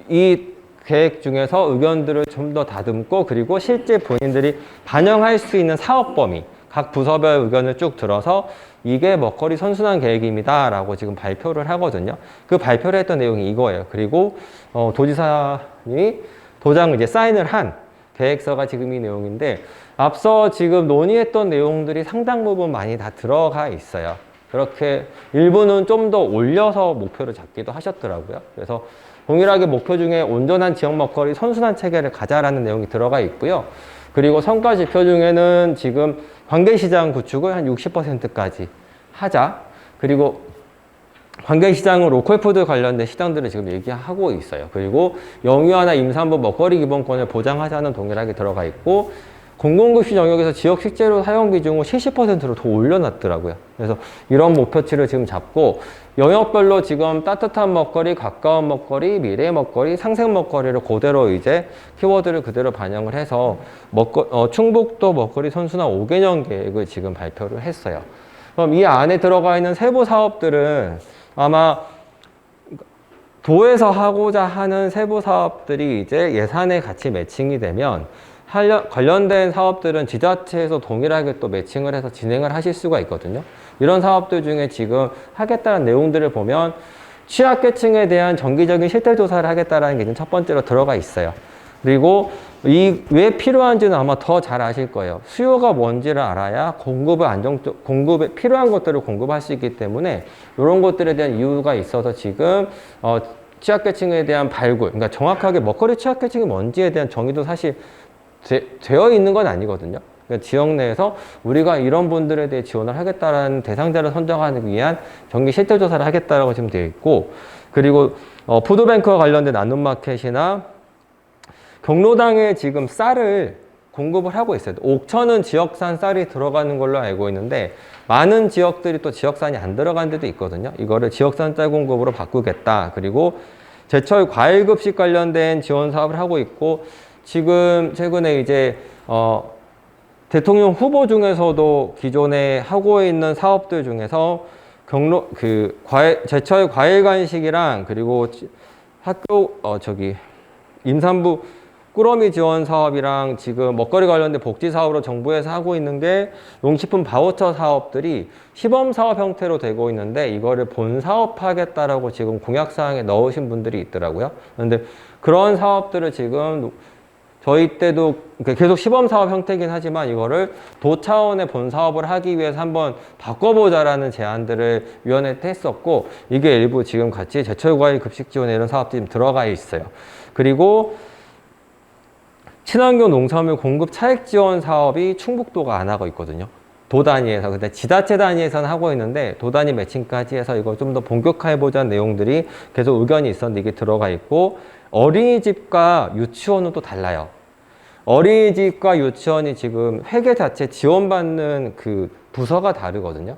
이 계획 중에서 의견들을 좀 더 다듬고, 그리고 실제 본인들이 반영할 수 있는 사업 범위, 각 부서별 의견을 쭉 들어서 이게 먹거리 선순환 계획입니다 라고 지금 발표를 하거든요. 그 발표를 했던 내용이 이거예요. 그리고 도지사님이 도장을 이제 사인을 한 계획서가 지금 이 내용인데, 앞서 지금 논의했던 내용들이 상당 부분 많이 다 들어가 있어요. 그렇게 일부는 좀 더 올려서 목표를 잡기도 하셨더라고요. 그래서 동일하게 목표 중에 온전한 지역 먹거리 선순환 체계를 가자라는 내용이 들어가 있고요. 그리고 성과 지표 중에는 지금 관계시장 구축을 한 60%까지 하자. 그리고 관계시장은 로컬푸드 관련된 시장들을 지금 얘기하고 있어요. 그리고 영유아나 임산부 먹거리 기본권을 보장하자는 동일하게 들어가 있고, 공공급식 영역에서 지역 식재료 사용 비중을 70%로 더 올려놨더라고요. 그래서 이런 목표치를 지금 잡고, 영역별로 지금 따뜻한 먹거리, 가까운 먹거리, 미래 먹거리, 상생 먹거리를 그대로 이제 키워드를 그대로 반영을 해서 충북도 먹거리 선순환 5개년 계획을 지금 발표를 했어요. 그럼 이 안에 들어가 있는 세부 사업들은 아마 도에서 하고자 하는 세부 사업들이 이제 예산에 같이 매칭이 되면 관련된 사업들은 지자체에서 동일하게 또 매칭을 해서 진행을 하실 수가 있거든요. 이런 사업들 중에 지금 하겠다는 내용들을 보면 취약계층에 대한 정기적인 실태조사를 하겠다는 게 첫 번째로 들어가 있어요. 그리고 왜 필요한지는 아마 더 잘 아실 거예요. 수요가 뭔지를 알아야 공급에 필요한 것들을 공급할 수 있기 때문에 이런 것들에 대한 이유가 있어서 지금 취약계층에 대한 발굴, 그러니까 정확하게 먹거리 취약계층이 뭔지에 대한 정의도 사실 되어 있는 건 아니거든요. 그러니까 지역 내에서 우리가 이런 분들에 대해 지원을 하겠다라는 대상자를 선정하기 위한 정기 실태 조사를 하겠다라고 지금 되어 있고, 그리고 푸드뱅크와 관련된 나눔마켓이나 경로당에 지금 쌀을 공급을 하고 있어요. 옥천은 지역산 쌀이 들어가는 걸로 알고 있는데, 많은 지역들이 또 지역산이 안 들어간 데도 있거든요. 이거를 지역산 쌀 공급으로 바꾸겠다. 그리고 제철 과일급식 관련된 지원 사업을 하고 있고, 지금 최근에 이제 대통령 후보 중에서도 기존에 하고 있는 사업들 중에서 제철 과일 간식이랑, 그리고 학교 임산부 꾸러미 지원 사업이랑 지금 먹거리 관련된 복지 사업으로 정부에서 하고 있는 게 농식품 바우처 사업들이 시범 사업 형태로 되고 있는데, 이거를 본 사업하겠다라고 지금 공약 사항에 넣으신 분들이 있더라고요. 그런데 그런 사업들을 지금 저희 때도 계속 시범 사업 형태이긴 하지만 이거를 도 차원의 본 사업을 하기 위해서 한번 바꿔보자라는 제안들을 위원회 때 했었고, 이게 일부 지금 같이 제철과일 급식 지원 이런 사업들이 들어가 있어요. 그리고 친환경 농산물 공급 차액 지원 사업이 충북도가 안 하고 있거든요. 도 단위에서. 근데 지자체 단위에서는 하고 있는데 도 단위 매칭까지 해서 이걸 좀 더 본격화해보자는 내용들이 계속 의견이 있었는데 이게 들어가 있고, 어린이집과 유치원은 또 달라요. 어린이집과 유치원이 지금 회계 자체 지원받는 그 부서가 다르거든요.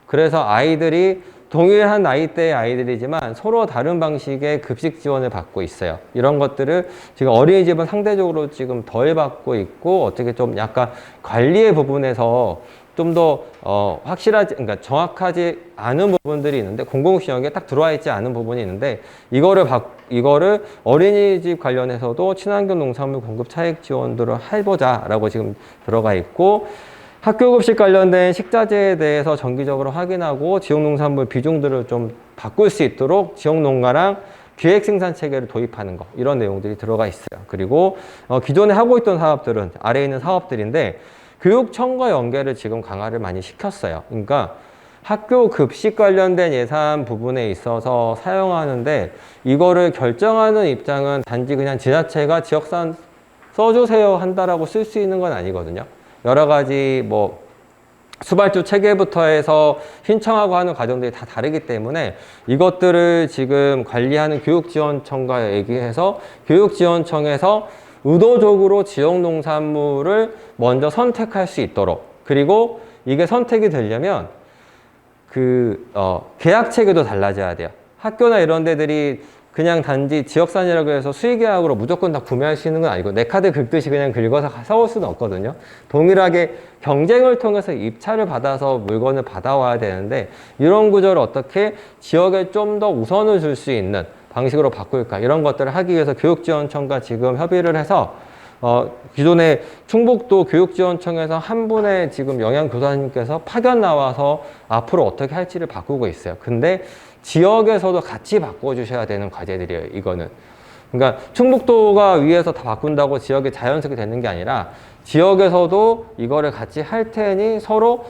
그래서 아이들이 동일한 나이대의 아이들이지만 서로 다른 방식의 급식 지원을 받고 있어요. 이런 것들을 지금 어린이집은 상대적으로 지금 덜 받고 있고, 어떻게 좀 약간 관리의 부분에서 좀 더 확실하지, 그러니까 정확하지 않은 부분들이 있는데, 공공시험에 딱 들어와 있지 않은 부분이 있는데, 이거를 어린이집 관련해서도 친환경 농산물 공급 차액 지원들을 해보자라고 지금 들어가 있고, 학교급식 관련된 식자재에 대해서 정기적으로 확인하고 지역농산물 비중들을 좀 바꿀 수 있도록 지역농가랑 기획생산 체계를 도입하는 거, 이런 내용들이 들어가 있어요. 그리고 기존에 하고 있던 사업들은 아래에 있는 사업들인데, 교육청과 연계를 지금 강화를 많이 시켰어요. 그러니까 학교 급식 관련된 예산 부분에 있어서 사용하는데, 이거를 결정하는 입장은 단지 그냥 지자체가 지역산 써주세요 한다라고 쓸 수 있는 건 아니거든요. 여러 가지 뭐 수발주 체계부터 해서 신청하고 하는 과정들이 다 다르기 때문에, 이것들을 지금 관리하는 교육지원청과 얘기해서 교육지원청에서 의도적으로 지역농산물을 먼저 선택할 수 있도록, 그리고 이게 선택이 되려면 계약 체계도 달라져야 돼요. 학교나 이런 데들이 그냥 단지 지역산이라고 해서 수의계약으로 무조건 다 구매할 수 있는 건 아니고, 내 카드 긁듯이 그냥 긁어서 사올 수는 없거든요. 동일하게 경쟁을 통해서 입찰을 받아서 물건을 받아와야 되는데, 이런 구조를 어떻게 지역에 좀 더 우선을 줄 수 있는 방식으로 바꿀까, 이런 것들을 하기 위해서 교육지원청과 지금 협의를 해서 기존에 충북도 교육지원청에서 한 분의 지금 영양교사님께서 파견 나와서 앞으로 어떻게 할지를 바꾸고 있어요. 근데 지역에서도 같이 바꿔주셔야 되는 과제들이에요, 이거는. 그러니까 충북도가 위에서 다 바꾼다고 지역이 자연스럽게 되는 게 아니라, 지역에서도 이거를 같이 할 테니 서로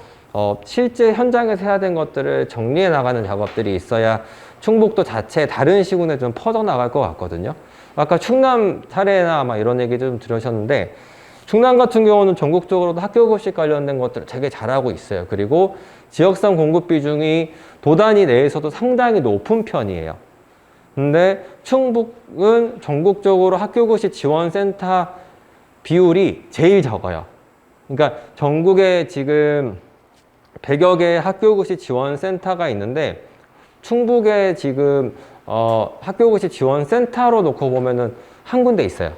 실제 현장에서 해야 되는 것들을 정리해 나가는 작업들이 있어야 충북도 자체 다른 시군에 좀 퍼져나갈 것 같거든요. 아까 충남 사례나 막 이런 얘기 좀 들으셨는데, 충남 같은 경우는 전국적으로도 학교급식 관련된 것들을 되게 잘하고 있어요. 그리고 지역산 공급 비중이 도 단위 내에서도 상당히 높은 편이에요. 근데 충북은 전국적으로 학교급식 지원센터 비율이 제일 적어요. 그러니까 전국에 지금 100여 개의 학교급식 지원센터가 있는데, 충북에 지금 학교급식 지원센터로 놓고 보면은 한 군데 있어요.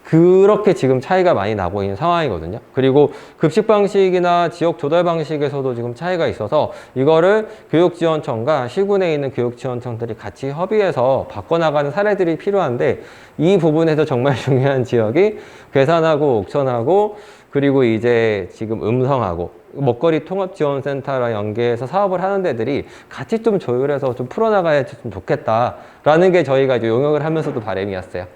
그렇게 지금 차이가 많이 나고 있는 상황이거든요. 그리고 급식 방식이나 지역 조달 방식에서도 지금 차이가 있어서, 이거를 교육지원청과 시군에 있는 교육지원청들이 같이 협의해서 바꿔나가는 사례들이 필요한데, 이 부분에서 정말 중요한 지역이 괴산하고 옥천하고, 그리고 이제 지금 음성하고 먹거리 통합지원센터랑 연계해서 사업을 하는 데들이 같이 좀 조율해서 좀 풀어나가야 좀 좋겠다라는 게 저희가 이제 용역을 하면서도 바람이었어요.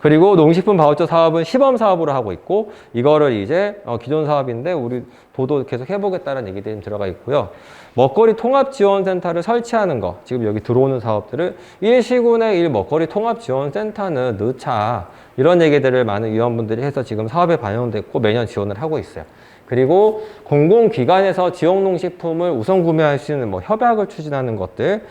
그리고 농식품 바우처 사업은 시범 사업으로 하고 있고, 이거를 이제 기존 사업인데 우리 도도 계속 해보겠다는 얘기들이 좀 들어가 있고요. 먹거리 통합지원센터를 설치하는 거, 지금 여기 들어오는 사업들을 1시군의 1 먹거리 통합지원센터는 넣자, 이런 얘기들을 많은 위원분들이 해서 지금 사업에 반영됐고 매년 지원을 하고 있어요. 그리고 공공기관에서 지역농식품을 우선 구매할 수 있는 뭐 협약을 추진하는 것들,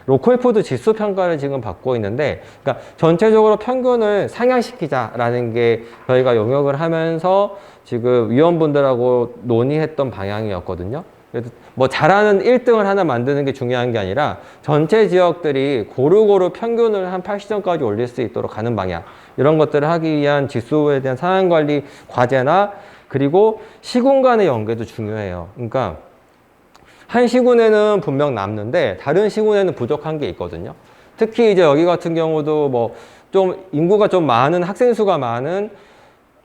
로컬푸드 지수 평가를 지금 받고 있는데, 그러니까 전체적으로 평균을 상향시키자라는 게 저희가 용역을 하면서 지금 위원분들하고 논의했던 방향이었거든요. 그래서 뭐 잘하는 1등을 하나 만드는 게 중요한 게 아니라, 전체 지역들이 고루고루 평균을 한 80점까지 올릴 수 있도록 가는 방향, 이런 것들을 하기 위한 지수에 대한 상황관리 과제나, 그리고 시군 간의 연계도 중요해요. 그러니까 한 시군에는 분명 남는데 다른 시군에는 부족한 게 있거든요. 특히 이제 여기 같은 경우도 뭐 좀 인구가 좀 많은, 학생 수가 많은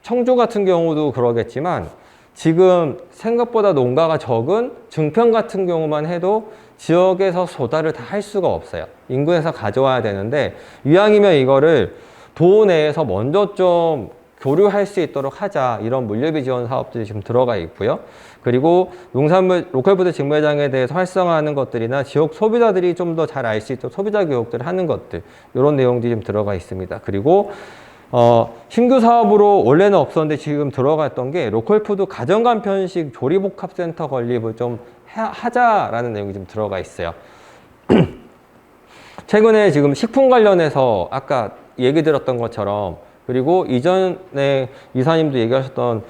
청주 같은 경우도 그러겠지만, 지금 생각보다 농가가 적은 증평 같은 경우만 해도 지역에서 조달을 다 할 수가 없어요. 인근에서 가져와야 되는데, 이왕이면 이거를 도 내에서 먼저 좀 교류할 수 있도록 하자, 이런 물류비 지원 사업들이 지금 들어가 있고요. 그리고 농산물 로컬푸드 직매장에 대해서 활성화하는 것들이나 지역 소비자들이 좀 더 잘 알 수 있도록 소비자 교육들을 하는 것들, 이런 내용들이 좀 들어가 있습니다. 그리고 신규 사업으로 원래는 없었는데 지금 들어갔던 게 로컬푸드 가정간편식 조리복합센터 건립을 좀 하자라는 내용이 좀 들어가 있어요. 최근에 지금 식품 관련해서 아까 얘기 들었던 것처럼, 그리고 이전에 이사님도 얘기하셨던,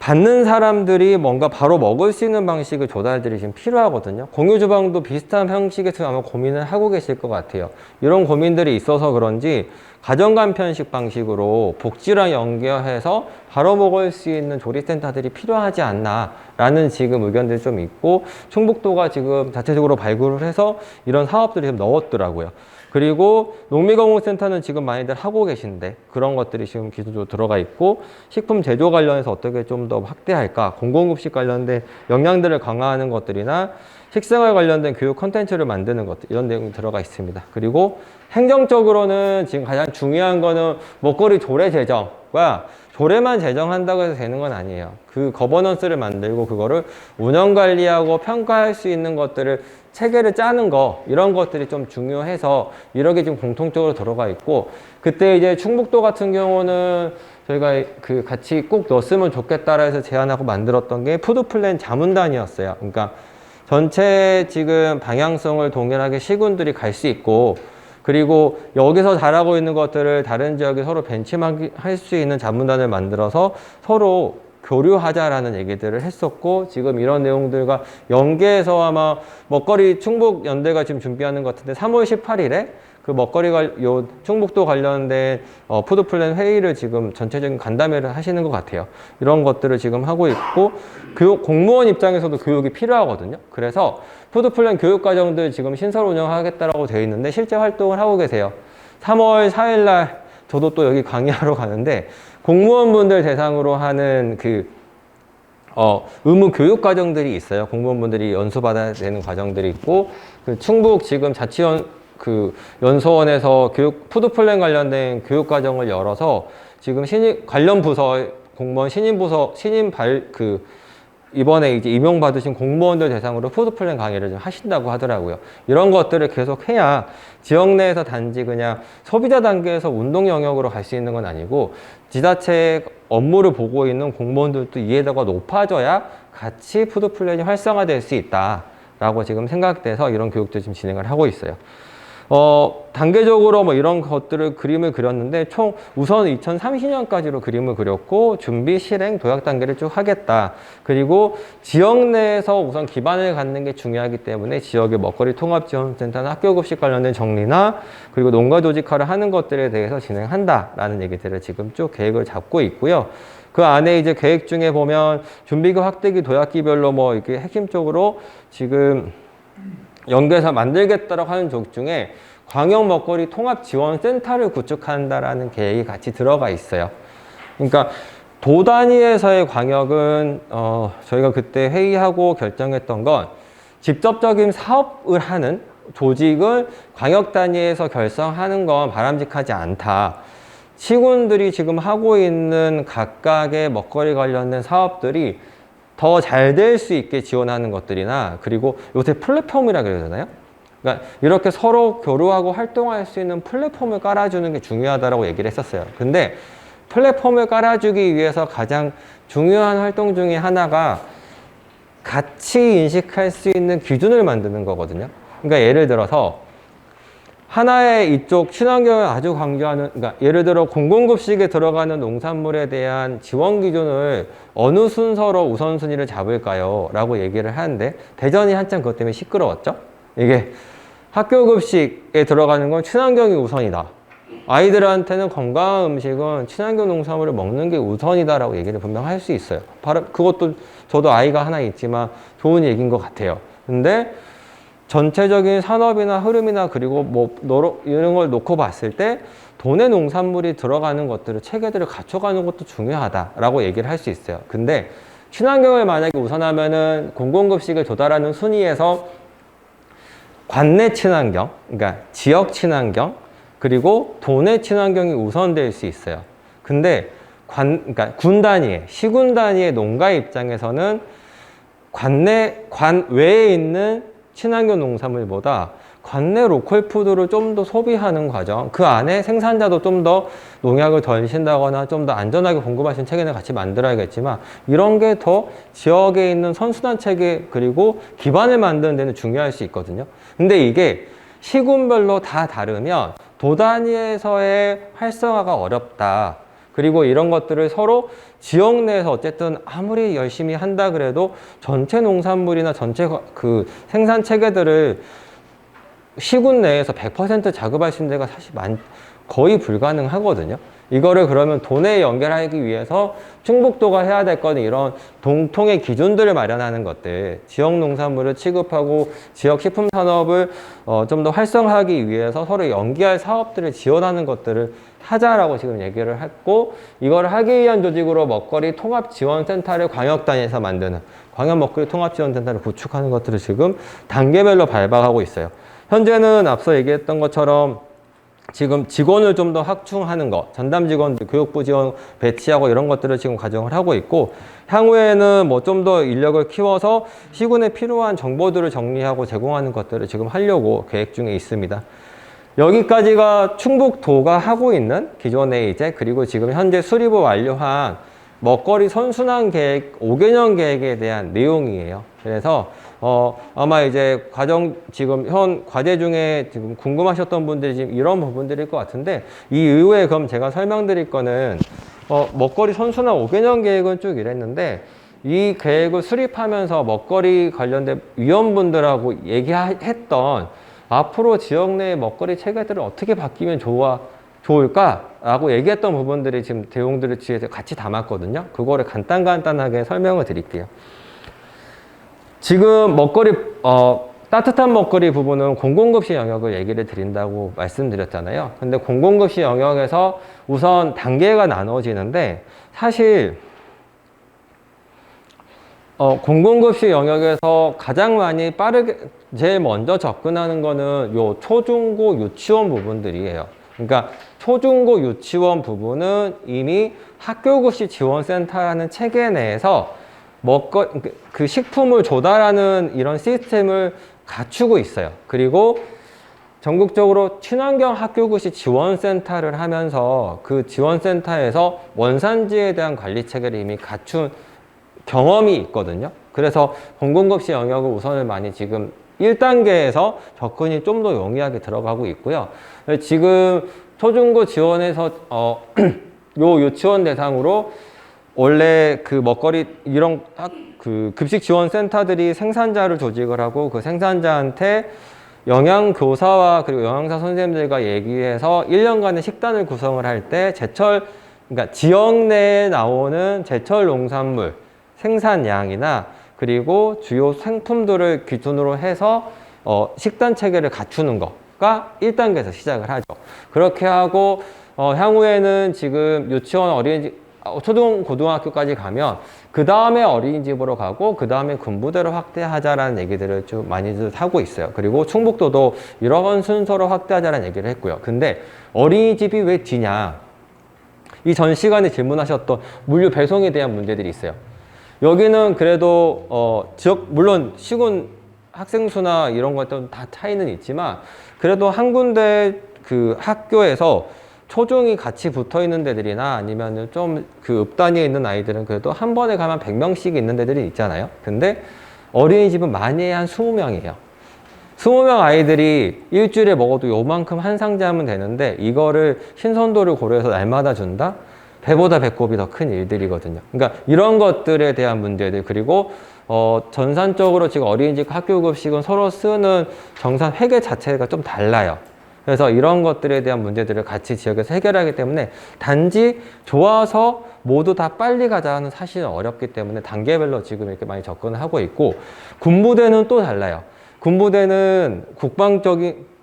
받는 사람들이 뭔가 바로 먹을 수 있는 방식의 조달들이 지금 필요하거든요. 공유주방도 비슷한 형식에서 아마 고민을 하고 계실 것 같아요. 이런 고민들이 있어서 그런지 가정간편식 방식으로 복지랑 연결해서 바로 먹을 수 있는 조리센터들이 필요하지 않나라는 지금 의견들이 좀 있고, 충북도가 지금 자체적으로 발굴을 해서 이런 사업들이 좀 넣었더라고요. 그리고 농미공급센터는 지금 많이들 하고 계신데 그런 것들이 지금 기술적으로 들어가 있고, 식품 제조 관련해서 어떻게 좀 더 확대할까, 공공급식 관련된 역량들을 강화하는 것들이나 식생활 관련된 교육 콘텐츠를 만드는 것들, 이런 내용이 들어가 있습니다. 그리고 행정적으로는 지금 가장 중요한 거는 먹거리 조례 제정과, 조례만 제정한다고 해서 되는 건 아니에요. 그 거버넌스를 만들고 그거를 운영 관리하고 평가할 수 있는 것들을 체계를 짜는 거, 이런 것들이 좀 중요해서 이렇게 좀 공통적으로 들어가 있고, 그때 이제 충북도 같은 경우는 저희가 그 같이 꼭 넣었으면 좋겠다라 해서 제안하고 만들었던 게 푸드플랜 자문단이었어요. 그러니까 전체 지금 방향성을 동일하게 시군들이 갈 수 있고, 그리고 여기서 잘하고 있는 것들을 다른 지역에 서로 벤치마킹 할 수 있는 자문단을 만들어서 서로 교류하자라는 얘기들을 했었고, 지금 이런 내용들과 연계해서 아마 먹거리 충북연대가 지금 준비하는 것 같은데 3월 18일에 그 먹거리 충북도 관련된 푸드플랜 회의를 지금 전체적인 간담회를 하시는 것 같아요. 이런 것들을 지금 하고 있고, 공무원 입장에서도 교육이 필요하거든요. 그래서 푸드플랜 교육과정들 지금 신설 운영하겠다라고 되어 있는데 실제 활동을 하고 계세요. 3월 4일 날 저도 또 여기 강의하러 가는데, 공무원분들 대상으로 하는 의무 교육 과정들이 있어요. 공무원분들이 연수받아야 되는 과정들이 있고, 충북 지금 연수원에서 푸드플랜 관련된 교육 과정을 열어서 지금 관련 부서 공무원 이번에 이제 임용받으신 공무원들 대상으로 푸드플랜 강의를 좀 하신다고 하더라고요. 이런 것들을 계속 해야 지역 내에서 단지 그냥 소비자 단계에서 운동 영역으로 갈 수 있는 건 아니고, 지자체 업무를 보고 있는 공무원들도 이해도가 높아져야 같이 푸드플랜이 활성화될 수 있다라고 지금 생각돼서 이런 교육도 지금 진행을 하고 있어요. 단계적으로 뭐 이런 것들을 그림을 그렸는데, 총 우선 2030년까지로 그림을 그렸고, 준비, 실행, 도약 단계를 쭉 하겠다. 그리고 지역 내에서 우선 기반을 갖는 게 중요하기 때문에 지역의 먹거리 통합지원센터나 학교급식 관련된 정리나, 그리고 농가 조직화를 하는 것들에 대해서 진행한다라는 얘기들을 지금 쭉 계획을 잡고 있고요. 그 안에 이제 계획 중에 보면 준비기, 확대기, 도약기별로 뭐 이렇게 핵심적으로 지금 연계해서 만들겠다라고 하는 쪽 중에 광역 먹거리 통합 지원 센터를 구축한다라는 계획이 같이 들어가 있어요. 그러니까 도 단위에서의 광역은 저희가 그때 회의하고 결정했던 건, 직접적인 사업을 하는 조직을 광역 단위에서 결성하는 건 바람직하지 않다. 시군들이 지금 하고 있는 각각의 먹거리 관련된 사업들이 더 잘 될 수 있게 지원하는 것들이나, 그리고 요새 플랫폼이라 그러잖아요. 그러니까 이렇게 서로 교류하고 활동할 수 있는 플랫폼을 깔아주는 게 중요하다고 얘기를 했었어요. 근데 플랫폼을 깔아주기 위해서 가장 중요한 활동 중에 하나가 같이 인식할 수 있는 기준을 만드는 거거든요. 그러니까 예를 들어서 하나의 이쪽 친환경을 아주 강조하는, 그러니까 예를 들어 공공급식에 들어가는 농산물에 대한 지원 기준을 어느 순서로 우선순위를 잡을까요? 라고 얘기를 하는데, 대전이 한참 그것 때문에 시끄러웠죠? 이게 학교급식에 들어가는 건 친환경이 우선이다. 아이들한테는 건강한 음식은 친환경 농산물을 먹는 게 우선이다라고 얘기를 분명 할 수 있어요. 바로 그것도 저도 아이가 하나 있지만 좋은 얘기인 것 같아요. 근데 전체적인 산업이나 흐름이나 그리고 뭐 이런 걸 놓고 봤을 때 도내 농산물이 들어가는 것들을 체계들을 갖춰가는 것도 중요하다라고 얘기를 할 수 있어요. 근데 친환경을 만약에 우선하면은 공공급식을 조달하는 순위에서 관내 친환경, 그러니까 지역 친환경, 그리고 도내 친환경이 우선될 수 있어요. 근데 그러니까 군 단위의, 시군 단위의 농가 입장에서는 관 외에 있는 친환경 농산물보다 관내 로컬 푸드를 좀 더 소비하는 과정, 그 안에 생산자도 좀 더 농약을 덜 신다거나 좀 더 안전하게 공급하시는 체계를 같이 만들어야겠지만, 이런 게 더 지역에 있는 선순환 체계 그리고 기반을 만드는 데는 중요할 수 있거든요. 근데 이게 시군별로 다 다르면 도 단위에서의 활성화가 어렵다. 그리고 이런 것들을 서로 지역 내에서 어쨌든 아무리 열심히 한다 그래도 전체 농산물이나 전체 그 생산 체계들을 시군 내에서 100% 작업할 수 있는 데가 사실 거의 불가능하거든요. 이거를 그러면 도내에 연결하기 위해서 충북도가 해야 될 거는 이런 동통의 기준들을 마련하는 것들, 지역 농산물을 취급하고 지역 식품 산업을 좀 더 활성화하기 위해서 서로 연계할 사업들을 지원하는 것들을 하자라고 지금 얘기를 했고, 이걸 하기 위한 조직으로 먹거리 통합지원센터를 광역 단위에서 만드는 광역 먹거리 통합지원센터를 구축하는 것들을 지금 단계별로 발박하고 있어요. 현재는 앞서 얘기했던 것처럼 지금 직원을 좀 더 확충하는 것, 전담 직원들, 교육부 지원 배치하고 이런 것들을 지금 가정을 하고 있고, 향후에는 뭐 좀 더 인력을 키워서 시군에 필요한 정보들을 정리하고 제공하는 것들을 지금 하려고 계획 중에 있습니다. 여기까지가 충북도가 하고 있는 기존에 이제, 그리고 지금 현재 수립을 완료한 먹거리 선순환 계획, 5개년 계획에 대한 내용이에요. 그래서 아마 이제 지금 현 과제 중에 지금 궁금하셨던 분들이 지금 이런 부분들일 것 같은데, 이 이후에 그럼 제가 설명드릴 거는 먹거리 선순환 5개년 계획은 쭉 이랬는데, 이 계획을 수립하면서 먹거리 관련된 위원분들하고 얘기했던 앞으로 지역 내의 먹거리 체계들을 어떻게 바뀌면 좋을까라고 얘기했던 부분들이 지금 내용들을 뒤에 같이 담았거든요. 그거를 간단하게 설명을 드릴게요. 지금 먹거리, 따뜻한 먹거리 부분은 공공급식 영역을 얘기를 드린다고 말씀드렸잖아요. 근데 공공급식 영역에서 우선 단계가 나눠지는데, 사실 공공급식 영역에서 가장 많이 제일 먼저 접근하는 거는 요 초중고 유치원 부분들이에요. 그러니까 초중고 유치원 부분은 이미 학교급식 지원센터라는 체계 내에서 그 식품을 조달하는 이런 시스템을 갖추고 있어요. 그리고 전국적으로 친환경 학교급식 지원센터를 하면서 그 지원센터에서 원산지에 대한 관리 체계를 이미 갖춘 경험이 있거든요. 그래서 공공급식 영역을 우선을 많이 지금 1단계에서 접근이 좀 더 용이하게 들어가고 있고요. 지금 초중고 지원에서 요 유치원 대상으로 원래 그 먹거리 이런 그 급식 지원 센터들이 생산자를 조직을 하고, 그 생산자한테 영양교사와 그리고 영양사 선생님들과 얘기해서 1년간의 식단을 구성을 할 때 그러니까 지역 내에 나오는 제철 농산물 생산량이나 그리고 주요 상품들을 기준으로 해서 식단 체계를 갖추는 거가 1단계에서 시작을 하죠. 그렇게 하고 향후에는 지금 유치원, 어린이집, 초등 고등학교까지 가면 그 다음에 어린이집으로 가고 그 다음에 군부대로 확대하자라는 얘기들을 좀 많이들 하고 있어요. 그리고 충북도도 이런 순서로 확대하자라는 얘기를 했고요. 근데 어린이집이 왜 뒤냐, 이 전 시간에 질문하셨던 물류 배송에 대한 문제들이 있어요. 여기는 그래도 물론 시군 학생 수나 이런 것들은 다 차이는 있지만, 그래도 한 군데 그 학교에서 초중이 같이 붙어 있는 데들이나 아니면 좀 그 읍 단위에 있는 아이들은 그래도 한 번에 가면 100명씩 있는 데들이 있잖아요. 근데 어린이집은 많이 한 20명이에요. 20명 아이들이 일주일에 먹어도 요만큼 한 상자 하면 되는데, 이거를 신선도를 고려해서 날마다 준다? 배보다 배꼽이 더 큰 일들이거든요. 그러니까 이런 것들에 대한 문제들, 그리고 전산적으로 지금 어린이집 학교급식은 서로 쓰는 정산 회계 자체가 좀 달라요. 그래서 이런 것들에 대한 문제들을 같이 지역에서 해결하기 때문에 단지 좋아서 모두 다 빨리 가자는 사실은 어렵기 때문에 단계별로 지금 이렇게 많이 접근을 하고 있고, 군부대는 또 달라요. 군부대는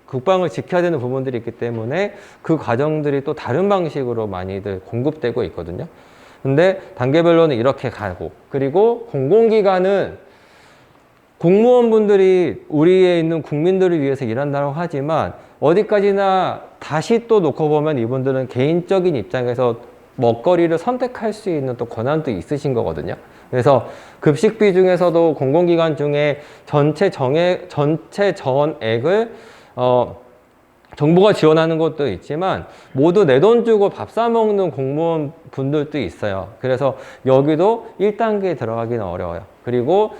국방을 지켜야 되는 부분들이 있기 때문에 그 과정들이 또 다른 방식으로 많이들 공급되고 있거든요. 근데 단계별로는 이렇게 가고, 그리고 공공기관은 공무원분들이 우리에 있는 국민들을 위해서 일한다고 하지만, 어디까지나 다시 또 놓고 보면 이분들은 개인적인 입장에서 먹거리를 선택할 수 있는 또 권한도 있으신 거거든요. 그래서 급식비 중에서도 공공기관 중에 전체 전액을 정부가 지원하는 것도 있지만 모두 내 돈 주고 밥 사 먹는 공무원 분들도 있어요. 그래서 여기도 1단계에 들어가기는 어려워요. 그리고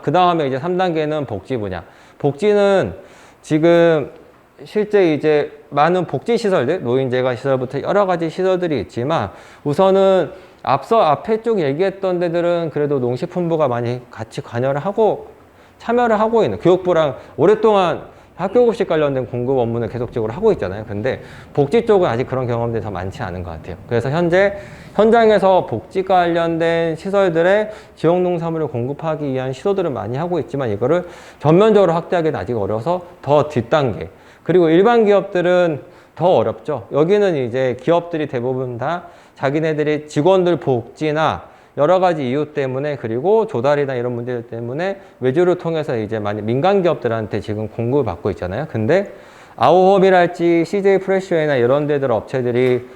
그 다음에 이제 3단계는 복지 분야. 복지는 지금 실제 이제 많은 복지 시설들, 노인재가 시설부터 여러 가지 시설들이 있지만 우선은 앞서 앞에 쭉 얘기했던 데들은 그래도 농식품부가 많이 같이 관여를 하고 참여를 하고 있는, 교육부랑 오랫동안 학교급식 관련된 공급 업무는 계속적으로 하고 있잖아요. 근데 복지 쪽은 아직 그런 경험들이 더 많지 않은 것 같아요. 그래서 현재 현장에서 복지 관련된 시설들의 지역농산물을 공급하기 위한 시도들을 많이 하고 있지만 이거를 전면적으로 확대하기는 아직 어려서 더 뒷단계. 그리고 일반 기업들은 더 어렵죠. 여기는 이제 기업들이 대부분 다 자기네들이 직원들 복지나 여러 가지 이유 때문에 그리고 조달이나 이런 문제들 때문에 외주를 통해서 이제 많이 민간 기업들한테 지금 공급을 받고 있잖아요. 근데 아우홈이랄지 CJ 프레시웨이나 이런 데들 업체들이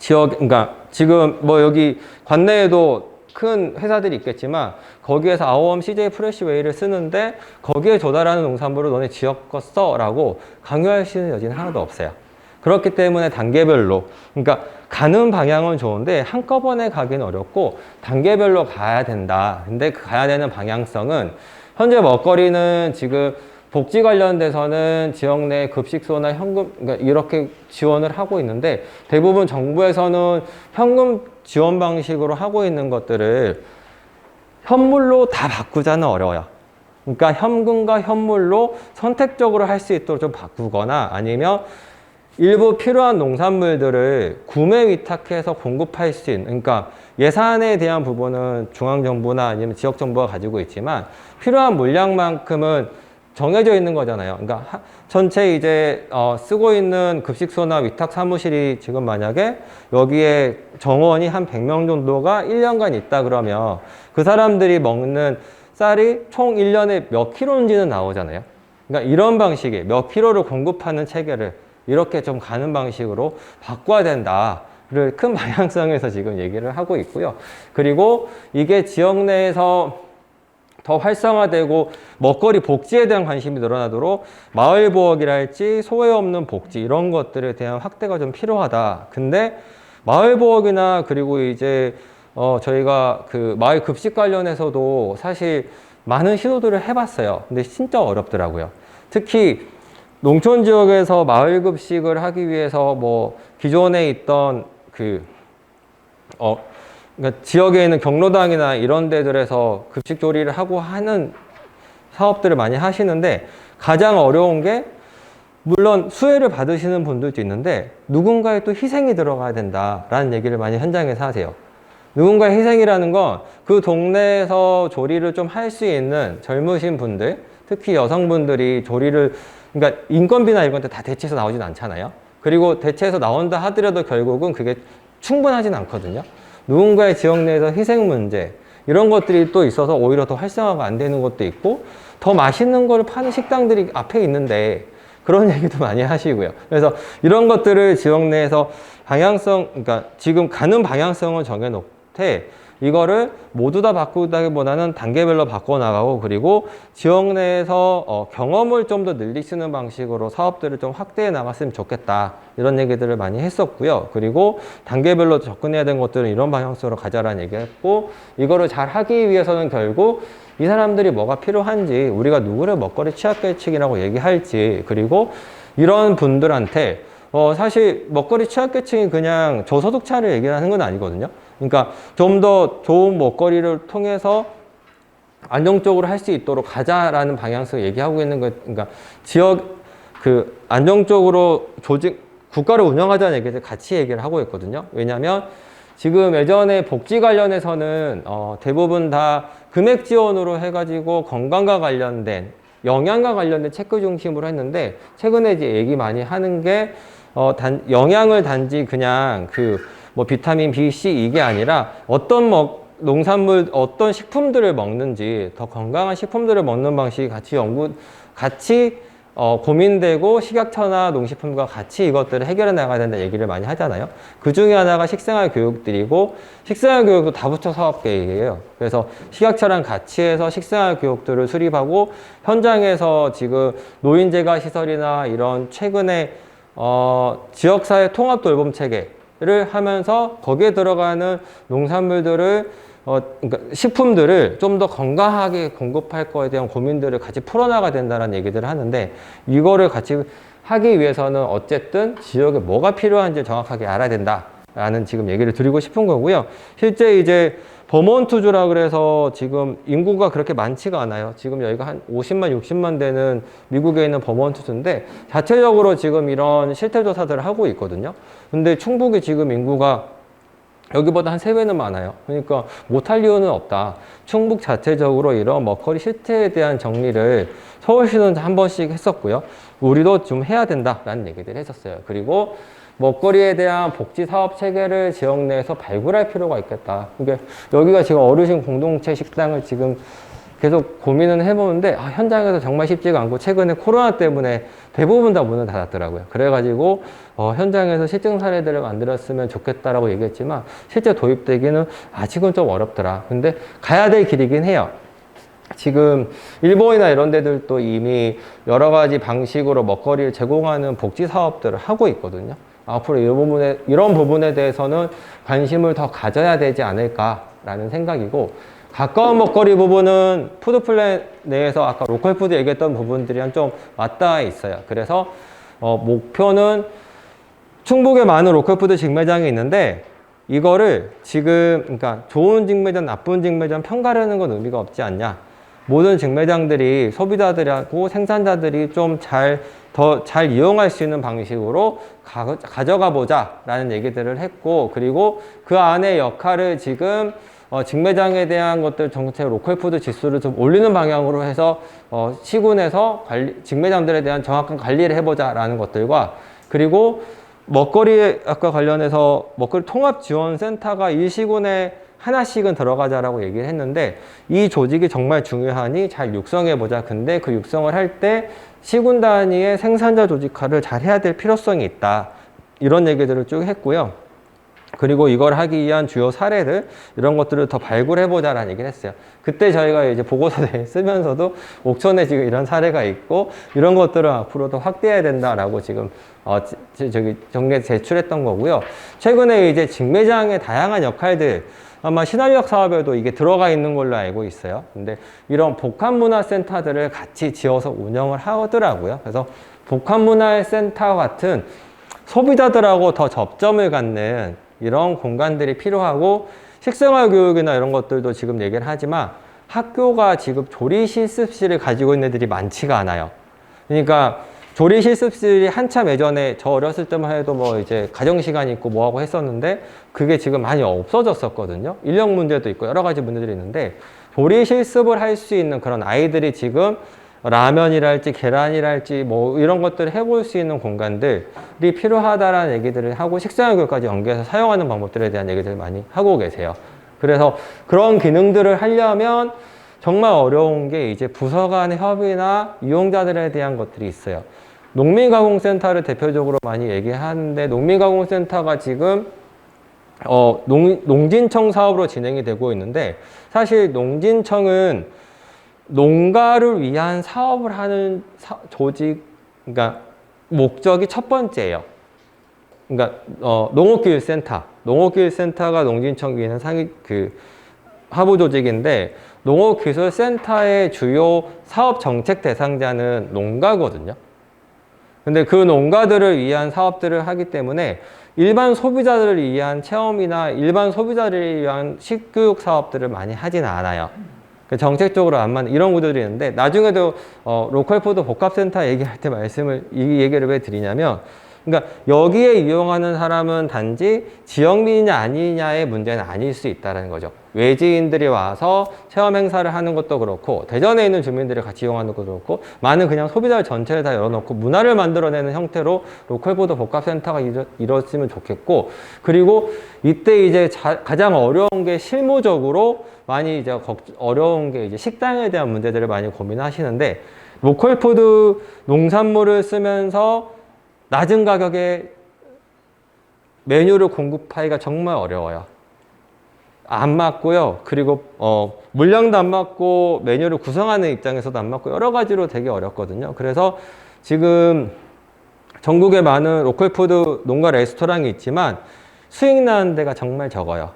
그러니까 지금 뭐 여기 관내에도 큰 회사들이 있겠지만 거기에서 아우홈 CJ 프레시웨이를 쓰는데 거기에 조달하는 농산물을 너네 지역 거 써라고 강요할 수 있는 여지는 하나도 없어요. 그렇기 때문에 단계별로, 그러니까 가는 방향은 좋은데 한꺼번에 가기는 어렵고 단계별로 가야 된다. 근데 그 가야 되는 방향성은 현재 먹거리는 지금 복지 관련돼서는 지역 내 급식소나 현금, 그러니까 이렇게 지원을 하고 있는데 대부분 정부에서는 현금 지원 방식으로 하고 있는 것들을 현물로 다 바꾸자는 어려워요. 그러니까 현금과 현물로 선택적으로 할 수 있도록 좀 바꾸거나 아니면 일부 필요한 농산물들을 구매 위탁해서 공급할 수 있는, 그러니까 예산에 대한 부분은 중앙정부나 아니면 지역정부가 가지고 있지만 필요한 물량만큼은 정해져 있는 거잖아요. 그러니까 전체 이제 쓰고 있는 급식소나 위탁 사무실이 지금 만약에 여기에 정원이 한 100명 정도가 1년간 있다 그러면 그 사람들이 먹는 쌀이 총 1년에 몇 킬로인지는 나오잖아요. 그러니까 이런 방식의 몇 킬로를 공급하는 체계를 이렇게 좀 가는 방식으로 바꿔야 된다를 큰 방향성에서 지금 얘기를 하고 있고요. 그리고 이게 지역 내에서 더 활성화되고 먹거리 복지에 대한 관심이 늘어나도록 마을보험이랄지 소외 없는 복지 이런 것들에 대한 확대가 좀 필요하다. 근데 마을보험이나 그리고 이제 저희가 그 마을 급식 관련해서도 사실 많은 시도들을 해봤어요. 근데 진짜 어렵더라고요. 특히 농촌 지역에서 마을 급식을 하기 위해서 뭐 기존에 있던 그러니까 지역에 있는 경로당이나 이런 데들에서 급식 조리를 하고 하는 사업들을 많이 하시는데 가장 어려운 게 물론 수혜를 받으시는 분들도 있는데 누군가의 또 희생이 들어가야 된다라는 얘기를 많이 현장에서 하세요. 누군가의 희생이라는 건 그 동네에서 조리를 좀 할 수 있는 젊으신 분들, 특히 여성분들이 조리를, 그러니까 인건비나 이런 데 다 대체해서 나오진 않잖아요. 그리고 대체해서 나온다 하더라도 결국은 그게 충분하진 않거든요. 누군가의 지역 내에서 희생 문제 이런 것들이 또 있어서 오히려 더 활성화가 안 되는 것도 있고 더 맛있는 걸 파는 식당들이 앞에 있는데 그런 얘기도 많이 하시고요. 그래서 이런 것들을 지역 내에서 방향성, 그러니까 지금 가는 방향성을 정해놓되 이거를 모두 다 바꾸다기보다는 단계별로 바꿔나가고 그리고 지역 내에서 경험을 좀 더 늘리시는 방식으로 사업들을 좀 확대해 나갔으면 좋겠다. 이런 얘기들을 많이 했었고요. 그리고 단계별로 접근해야 되는 것들은 이런 방향성으로 가자라는 얘기했고 이거를 잘 하기 위해서는 결국 이 사람들이 뭐가 필요한지 우리가 누구를 먹거리 취약계층이라고 얘기할지 그리고 이런 분들한테 사실 먹거리 취약계층이 그냥 저소득자를 얘기하는 건 아니거든요. 그러니까 좀 더 좋은 먹거리를 통해서 안정적으로 할 수 있도록 가자라는 방향성을 얘기하고 있는 거, 그러니까 지역 안정적으로 국가를 운영하자는 얘기를 같이 얘기를 하고 있거든요. 왜냐하면 지금 예전에 복지 관련해서는 대부분 다 금액 지원으로 해가지고 건강과 관련된 영양과 관련된 체크 중심으로 했는데 최근에 이제 얘기 많이 하는 게 영양을 단지 그냥 뭐 비타민 B, C 이게 아니라 어떤 농산물, 어떤 식품들을 먹는지 더 건강한 식품들을 먹는 방식이 같이 고민되고 식약처나 농식품과 같이 이것들을 해결해 나가야 된다 얘기를 많이 하잖아요. 그 중에 하나가 식생활 교육들이고 식생활 교육도 다부처 사업 계획이에요. 그래서 식약처랑 같이 해서 식생활 교육들을 수립하고 현장에서 지금 노인재가 시설이나 이런 최근에 지역사회 통합 돌봄 체계를 하면서 거기에 들어가는 농산물들을 그러니까 식품들을 좀 더 건강하게 공급할 거에 대한 고민들을 같이 풀어나가야 된다는 얘기들을 하는데 이거를 같이 하기 위해서는 어쨌든 지역에 뭐가 필요한지 정확하게 알아야 된다라는 지금 얘기를 드리고 싶은 거고요. 실제 이제 버몬트주라 그래서 지금 인구가 그렇게 많지가 않아요. 지금 여기가 한 50만, 60만 되는 미국에 있는 버몬트주인데 자체적으로 지금 이런 실태조사들을 하고 있거든요. 근데 충북이 지금 인구가 여기보다 한 3배는 많아요. 그러니까 못할 이유는 없다. 충북 자체적으로 이런 먹거리 실태에 대한 정리를 서울시는 한 번씩 했었고요. 우리도 좀 해야 된다라는 얘기들을 했었어요. 그리고 먹거리에 대한 복지 사업 체계를 지역 내에서 발굴할 필요가 있겠다. 그러니까 여기가 지금 어르신 공동체 식당을 지금 계속 고민은 해보는데 현장에서 정말 쉽지가 않고 최근에 코로나 때문에 대부분 다 문을 닫았더라고요. 그래가지고 현장에서 실증 사례들을 만들었으면 좋겠다라고 얘기했지만 실제 도입되기는 아직은 좀 어렵더라. 근데 가야 될 길이긴 해요. 지금 일본이나 이런 데들도 이미 여러 가지 방식으로 먹거리를 제공하는 복지 사업들을 하고 있거든요. 앞으로 이런 부분에 대해서는 관심을 더 가져야 되지 않을까라는 생각이고 가까운 먹거리 부분은 푸드플랜 내에서 아까 로컬푸드 얘기했던 부분들이랑 좀 맞닿아 있어요. 그래서 목표는 충북에 많은 로컬푸드 직매장이 있는데 이거를 지금 그러니까 좋은 직매장, 나쁜 직매장 평가하는 건 의미가 없지 않냐. 모든 직매장들이 소비자들하고 생산자들이 좀 더 잘 이용할 수 있는 방식으로 가져가 보자라는 얘기들을 했고 그리고 그 안에 역할을 지금 직매장에 대한 것들 전체 로컬푸드 지수를 좀 올리는 방향으로 해서 시군에서 직매장들에 대한 정확한 관리를 해보자라는 것들과 그리고 먹거리 아까 관련해서 먹거리 통합지원센터가 이 시군에 하나씩은 들어가자라고 얘기를 했는데 이 조직이 정말 중요하니 잘 육성해보자. 근데 그 육성을 할 때 시군 단위의 생산자 조직화를 잘 해야 될 필요성이 있다. 이런 얘기들을 쭉 했고요. 그리고 이걸 하기 위한 주요 사례들 이런 것들을 더 발굴해보자라는 얘기를 했어요. 그때 저희가 이제 보고서에 쓰면서도 옥천에 지금 이런 사례가 있고 이런 것들을 앞으로 더 확대해야 된다라고 지금 정리해 제출했던 거고요. 최근에 이제 직매장의 다양한 역할들 아마 신한력 사업에도 이게 들어가 있는 걸로 알고 있어요. 근데 이런 복합문화센터들을 같이 지어서 운영을 하더라고요. 그래서 복합문화센터 같은 소비자들하고 더 접점을 갖는 이런 공간들이 필요하고 식생활 교육이나 이런 것들도 지금 얘기를 하지만 학교가 지금 조리 실습실을 가지고 있는 애들이 많지가 않아요. 그러니까 조리 실습실이 한참 예전에 저 어렸을 때만 해도 뭐 이제 가정시간 있고 뭐하고 했었는데 그게 지금 많이 없어졌었거든요. 인력 문제도 있고 여러 가지 문제들이 있는데 조리 실습을 할 수 있는 그런 아이들이 지금 라면이랄지 계란이랄지 뭐 이런 것들을 해볼 수 있는 공간들이 필요하다라는 얘기들을 하고 식생활 교육까지 연계해서 사용하는 방법들에 대한 얘기들을 많이 하고 계세요. 그래서 그런 기능들을 하려면 정말 어려운 게 이제 부서 간의 협의나 이용자들에 대한 것들이 있어요. 농민가공센터를 대표적으로 많이 얘기하는데 농민가공센터가 지금 농진청 사업으로 진행이 되고 있는데 사실 농진청은 농가를 위한 사업을 하는 조직, 그러니까 목적이 첫 번째예요. 그러니까 농업기술센터가 농진청에는 하부 조직인데 농업기술센터의 주요 사업 정책 대상자는 농가거든요. 근데 그 농가들을 위한 사업들을 하기 때문에 일반 소비자들을 위한 체험이나 일반 소비자를 위한 식교육 사업들을 많이 하지는 않아요. 정책적으로 안 맞는 이런 구조들이 있는데 나중에도 로컬푸드 복합센터 얘기할 때 이 얘기를 왜 드리냐면 그러니까 여기에 이용하는 사람은 단지 지역민이냐 아니냐의 문제는 아닐 수 있다는 거죠. 외지인들이 와서 체험 행사를 하는 것도 그렇고 대전에 있는 주민들이 같이 이용하는 것도 그렇고 많은 그냥 소비자 전체를 다 열어놓고 문화를 만들어내는 형태로 로컬푸드 복합센터가 이뤘으면 좋겠고 그리고 이때 이제 가장 어려운 게 실무적으로 많이 이제 어려운 게 이제 식당에 대한 문제들을 많이 고민하시는데 로컬푸드 농산물을 쓰면서 낮은 가격에 메뉴를 공급하기가 정말 어려워요. 안 맞고요. 그리고 물량도 안 맞고 메뉴를 구성하는 입장에서도 안 맞고 여러 가지로 되게 어렵거든요. 그래서 지금 전국에 많은 로컬푸드 농가 레스토랑이 있지만 수익 나는 데가 정말 적어요.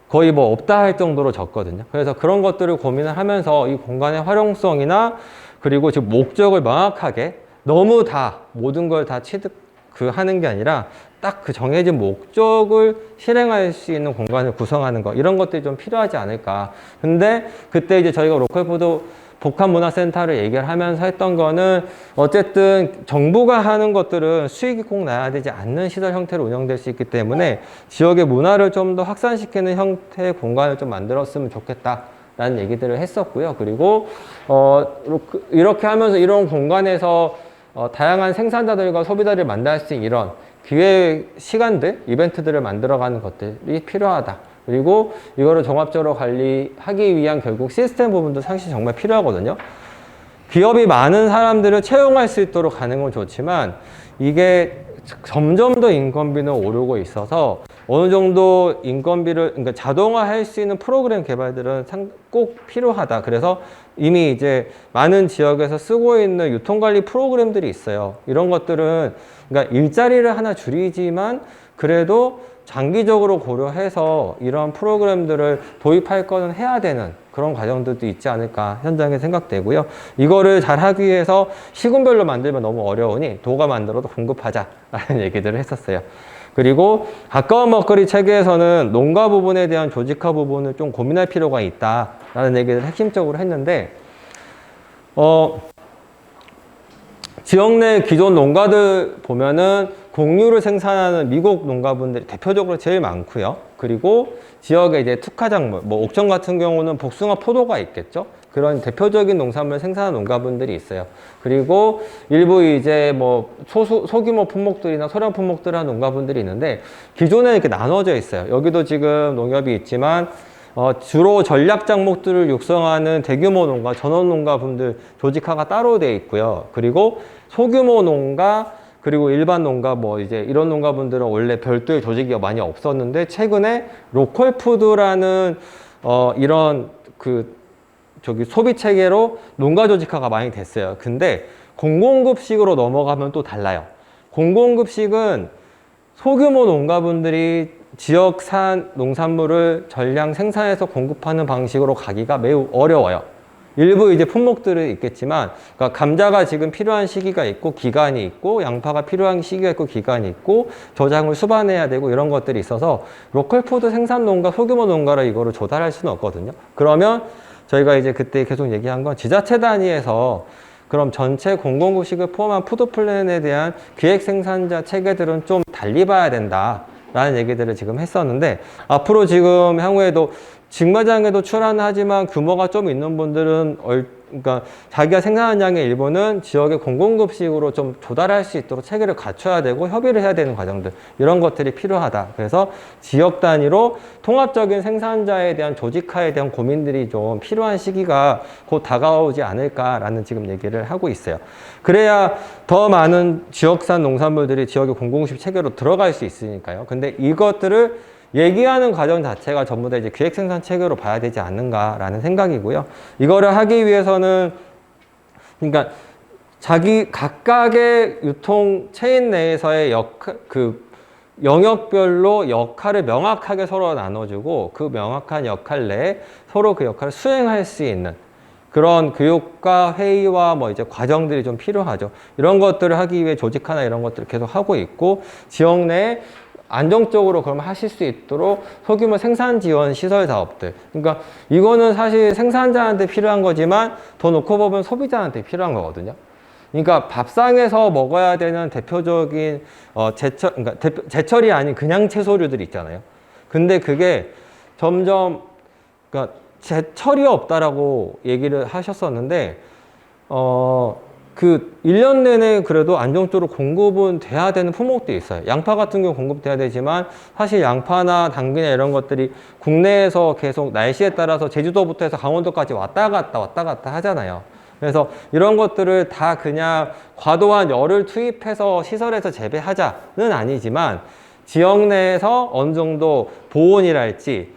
거의 뭐 없다 할 정도로 적거든요. 그래서 그런 것들을 고민을 하면서 이 공간의 활용성이나 그리고 지금 목적을 명확하게 너무 다 모든 걸 다 하는 게 아니라 딱 그 정해진 목적을 실행할 수 있는 공간을 구성하는 거, 이런 것들이 좀 필요하지 않을까. 근데 그때 이제 저희가 로컬푸드 복합문화센터를 얘기를 하면서 했던 거는 어쨌든 정부가 하는 것들은 수익이 꼭 나야 되지 않는 시설 형태로 운영될 수 있기 때문에 지역의 문화를 좀 더 확산시키는 형태의 공간을 좀 만들었으면 좋겠다 라는 얘기들을 했었고요. 그리고 이렇게 하면서 이런 공간에서 다양한 생산자들과 소비자를 만날 수 있는 이런 기회 시간들, 이벤트들을 만들어가는 것들이 필요하다. 그리고 이거를 종합적으로 관리하기 위한 결국 시스템 부분도 사실 정말 필요하거든요. 기업이 많은 사람들을 채용할 수 있도록 가는 건 좋지만 이게 점점 더 인건비는 오르고 있어서 어느 정도 인건비를, 그러니까 자동화할 수 있는 프로그램 개발들은 꼭 필요하다. 그래서 이미 이제 많은 지역에서 쓰고 있는 유통관리 프로그램들이 있어요. 이런 것들은 그러니까 일자리를 하나 줄이지만 그래도 장기적으로 고려해서 이런 프로그램들을 도입할 거는 해야 되는 그런 과정들도 있지 않을까 현장에 생각되고요. 이거를 잘 하기 위해서 시군별로 만들면 너무 어려우니 도가 만들어도 공급하자라는 얘기들을 했었어요. 그리고 가까운 먹거리 체계에서는 농가 부분에 대한 조직화 부분을 좀 고민할 필요가 있다라는 얘기를 핵심적으로 했는데 지역 내 기존 농가들 보면은 곡류를 생산하는 미국 농가분들이 대표적으로 제일 많고요. 그리고 지역에 이제 특화작물, 뭐 옥천 같은 경우는 복숭아, 포도가 있겠죠. 그런 대표적인 농산물 생산하는 농가분들이 있어요. 그리고 일부 이제 뭐 소규모 품목들이나 소량 품목들 하는 농가분들이 있는데 기존에 이렇게 나눠져 있어요. 여기도 지금 농협이 있지만 주로 전략 작목들을 육성하는 대규모 농가, 전원 농가분들 조직화가 따로 돼 있고요. 그리고 소규모 농가, 그리고 일반 농가, 뭐 이제 이런 농가분들은 원래 별도의 조직이 많이 없었는데 최근에 로컬푸드라는 이런 소비 체계로 농가 조직화가 많이 됐어요. 근데 공공급식으로 넘어가면 또 달라요. 공공급식은 소규모 농가분들이 지역산 농산물을 전량 생산해서 공급하는 방식으로 가기가 매우 어려워요. 일부 이제 품목들은 있겠지만, 그러니까 감자가 지금 필요한 시기가 있고 기간이 있고, 양파가 필요한 시기가 있고 기간이 있고, 저장을 수반해야 되고 이런 것들이 있어서 로컬푸드 생산 농가, 소규모 농가로 이거를 조달할 수는 없거든요. 그러면 저희가 이제 그때 계속 얘기한 건 지자체 단위에서 그럼 전체 공공급식을 포함한 푸드플랜에 대한 기획 생산자 체계들은 좀 달리 봐야 된다 라는 얘기들을 지금 했었는데, 앞으로 지금 향후에도 직매장에도 출하하지만 규모가 좀 있는 분들은 그러니까 자기가 생산한 양의 일부는 지역의 공공급식으로 좀 조달할 수 있도록 체계를 갖춰야 되고 협의를 해야 되는 과정들, 이런 것들이 필요하다. 그래서 지역 단위로 통합적인 생산자에 대한 조직화에 대한 고민들이 좀 필요한 시기가 곧 다가오지 않을까라는 지금 얘기를 하고 있어요. 그래야 더 많은 지역산 농산물들이 지역의 공공급식 체계로 들어갈 수 있으니까요. 근데 이것들을 얘기하는 과정 자체가 전부 다 이제 기획 생산 체계로 봐야 되지 않는가라는 생각이고요. 이거를 하기 위해서는 그러니까 자기 각각의 유통 체인 내에서의 영역별로 역할을 명확하게 서로 나눠주고 그 명확한 역할 내에 서로 그 역할을 수행할 수 있는 그런 교육과 회의와 뭐 이제 과정들이 좀 필요하죠. 이런 것들을 하기 위해 조직화나 이런 것들을 계속 하고 있고, 지역 내에 안정적으로 그럼 하실 수 있도록 소규모 생산 지원 시설 사업들. 그러니까 이거는 사실 생산자한테 필요한 거지만 더 놓고 보면 소비자한테 필요한 거거든요. 그러니까 밥상에서 먹어야 되는 대표적인 그러니까 제철이 아닌 그냥 채소류들 있잖아요. 근데 그게 점점 그러니까 제철이 없다라고 얘기를 하셨었는데 1년 내내 그래도 안정적으로 공급은 돼야 되는 품목도 있어요. 양파 같은 경우 공급돼야 되지만 사실 양파나 당근이나 이런 것들이 국내에서 계속 날씨에 따라서 제주도부터 해서 강원도까지 왔다 갔다 하잖아요. 그래서 이런 것들을 다 그냥 과도한 열을 투입해서 시설에서 재배하자는 아니지만 지역 내에서 어느 정도 보온이랄지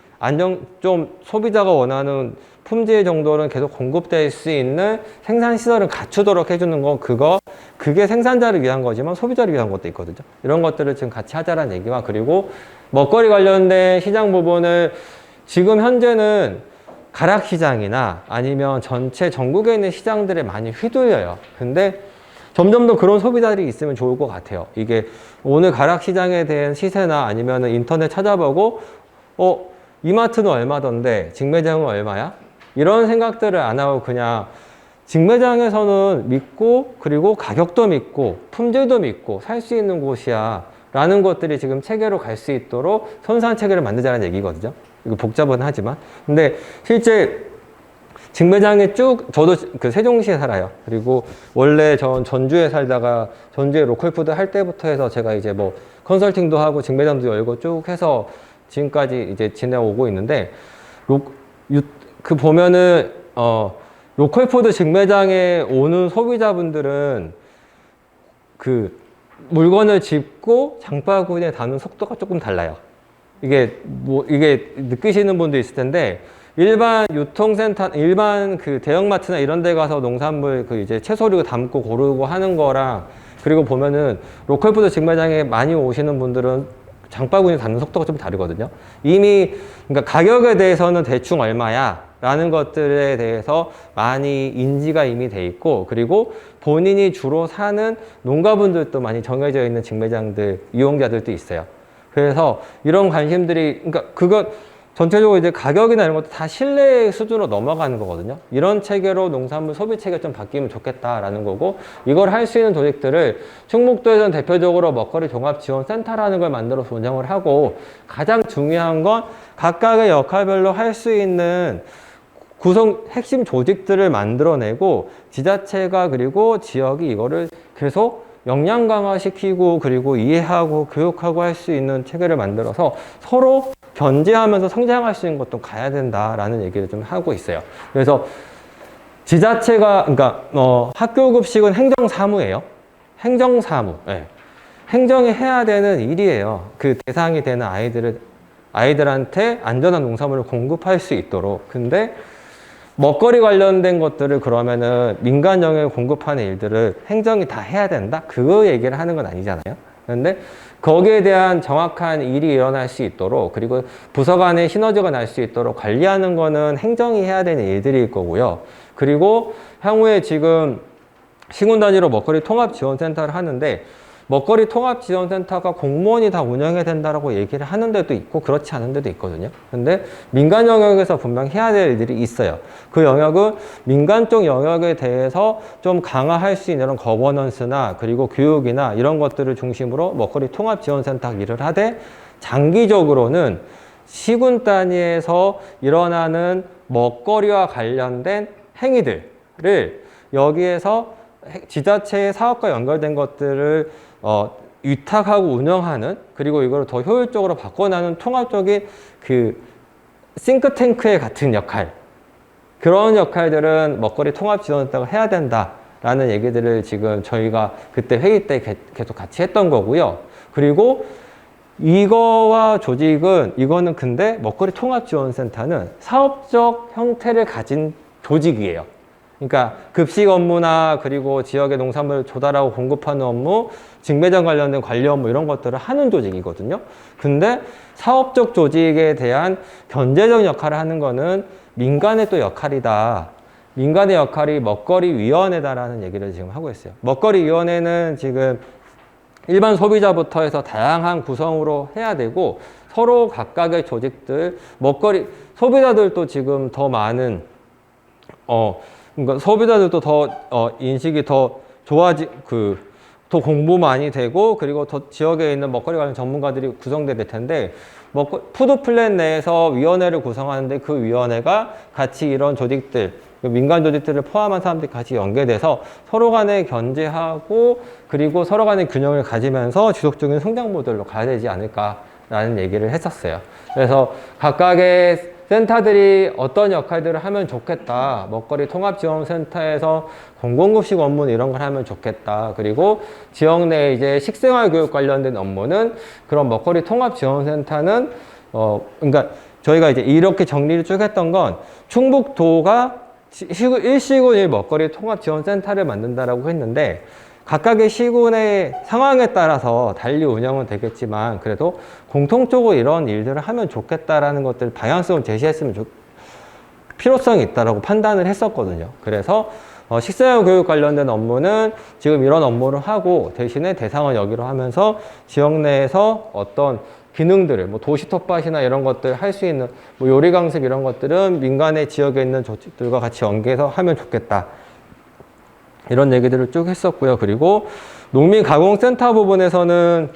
좀 소비자가 원하는 품질 정도는 계속 공급될 수 있는 생산 시설을 갖추도록 해주는 건 그게 생산자를 위한 거지만 소비자를 위한 것도 있거든요. 이런 것들을 지금 같이 하자라는 얘기와, 그리고 먹거리 관련된 시장 부분을 지금 현재는 가락시장이나 아니면 전체 전국에 있는 시장들에 많이 휘둘려요. 근데 점점 더 그런 소비자들이 있으면 좋을 것 같아요. 이게 오늘 가락시장에 대한 시세나 아니면 인터넷 찾아보고 이마트는 얼마던데 직매장은 얼마야? 이런 생각들을 안 하고 그냥 직매장에서는 믿고, 그리고 가격도 믿고 품질도 믿고 살 수 있는 곳이야 라는 것들이 지금 체계로 갈 수 있도록 선산 체계를 만들자는 얘기거든요. 이거 복잡은 하지만, 근데 실제 직매장에 저도 그 세종시에 살아요. 그리고 원래 전 전주에 살다가 전주에 로컬푸드 할 때부터 해서 제가 이제 뭐 컨설팅도 하고 직매장도 열고 쭉 해서 지금까지 이제 지내오고 있는데, 그 보면은 로컬푸드 직매장에 오는 소비자분들은 그 물건을 짚고 장바구니에 담는 속도가 조금 달라요. 이게 느끼시는 분도 있을 텐데, 일반 유통센터, 일반 그 대형마트나 이런 데 가서 농산물 이제 채소류 담고 고르고 하는 거랑, 그리고 보면은 로컬푸드 직매장에 많이 오시는 분들은 장바구니 담는 속도가 좀 다르거든요. 이미, 그러니까 가격에 대해서는 대충 얼마야 라는 것들에 대해서 많이 인지가 이미 돼 있고, 그리고 본인이 주로 사는 농가분들도 많이 정해져 있는 직매장들, 이용자들도 있어요. 그래서 이런 관심들이, 그러니까 전체적으로 이제 가격이나 이런 것도 다 신뢰 수준으로 넘어가는 거거든요. 이런 체계로 농산물 소비 체계가 좀 바뀌면 좋겠다라는 거고, 이걸 할 수 있는 조직들을 충북도에서는 대표적으로 먹거리 종합지원센터라는 걸 만들어서 운영을 하고, 가장 중요한 건 각각의 역할별로 할 수 있는 핵심 조직들을 만들어내고, 지자체가 그리고 지역이 이거를 계속 역량 강화시키고, 그리고 이해하고 교육하고 할 수 있는 체계를 만들어서 서로 견제하면서 성장할 수 있는 것도 가야 된다라는 얘기를 좀 하고 있어요. 그래서 지자체가, 학교 급식은 행정사무예요. 행정사무. 네. 행정이 해야 되는 일이에요. 그 대상이 되는 아이들한테 안전한 농산물을 공급할 수 있도록. 근데 먹거리 관련된 것들을 그러면은 민간 영역에 공급하는 일들을 행정이 다 해야 된다? 그거 얘기를 하는 건 아니잖아요. 그런데 거기에 대한 정확한 일이 일어날 수 있도록, 그리고 부서 간의 시너지가 날 수 있도록 관리하는 거는 행정이 해야 되는 일들일 거고요. 그리고 향후에 지금 시군 단위로 먹거리 통합지원센터를 하는데, 먹거리 통합지원센터가 공무원이 다 운영해야 된다라고 얘기를 하는 데도 있고 그렇지 않은 데도 있거든요. 근데 민간 영역에서 분명 해야 될 일들이 있어요. 그 영역은 민간 쪽 영역에 대해서 좀 강화할 수 있는 이런 거버넌스나 그리고 교육이나 이런 것들을 중심으로 먹거리 통합지원센터 일을 하되, 장기적으로는 시군 단위에서 일어나는 먹거리와 관련된 행위들을 여기에서 지자체의 사업과 연결된 것들을 위탁하고 운영하는, 그리고 이걸 더 효율적으로 바꿔나가는 통합적인 싱크탱크의 같은 역할, 그런 역할들은 먹거리 통합지원센터가 해야 된다라는 얘기들을 지금 저희가 그때 회의 때 계속 같이 했던 거고요. 그리고 이거와 이거는 근데 먹거리 통합지원센터는 사업적 형태를 가진 조직이에요. 그러니까 급식 업무나 그리고 지역의 농산물을 조달하고 공급하는 업무, 직매장 관련된 관리 업무 이런 것들을 하는 조직이거든요. 근데 사업적 조직에 대한 견제적 역할을 하는 거는 민간의 또 역할이다. 민간의 역할이 먹거리위원회다라는 얘기를 지금 하고 있어요. 먹거리위원회는 지금 일반 소비자부터 해서 다양한 구성으로 해야 되고, 서로 각각의 조직들, 소비자들도 지금 더 많은, 그러니까 소비자들도 더 인식이 더 더 공부 많이 되고, 그리고 더 지역에 있는 먹거리 관련 전문가들이 구성될 텐데, 푸드 플랜 내에서 위원회를 구성하는데, 그 위원회가 같이 이런 조직들, 민간 조직들을 포함한 사람들이 같이 연계돼서 서로 간에 견제하고, 그리고 서로 간의 균형을 가지면서 지속적인 성장 모델로 가야 되지 않을까라는 얘기를 했었어요. 그래서 각각의 센터들이 어떤 역할들을 하면 좋겠다. 먹거리 통합지원센터에서 공공급식 업무는 이런 걸 하면 좋겠다. 그리고 지역 내 이제 식생활 교육 관련된 업무는 그런 먹거리 통합지원센터는 그러니까 저희가 이제 이렇게 정리를 쭉 했던 건 충북도가 일시군 1 먹거리 통합지원센터를 만든다라고 했는데 각각의 시군의 상황에 따라서 달리 운영은 되겠지만 그래도 공통적으로 이런 일들을 하면 좋겠다라는 것들 방향성을 제시했으면 필요성이 있다라고 판단을 했었거든요. 그래서 식생활 교육 관련된 업무는 지금 이런 업무를 하고 대신에 대상을 여기로 하면서 지역 내에서 어떤 기능들을 뭐 도시 텃밭이나 이런 것들 할 수 있는 뭐 요리 강습 이런 것들은 민간의 지역에 있는 조직들과 같이 연계해서 하면 좋겠다. 이런 얘기들을 쭉 했었고요. 그리고 농민가공센터 부분에서는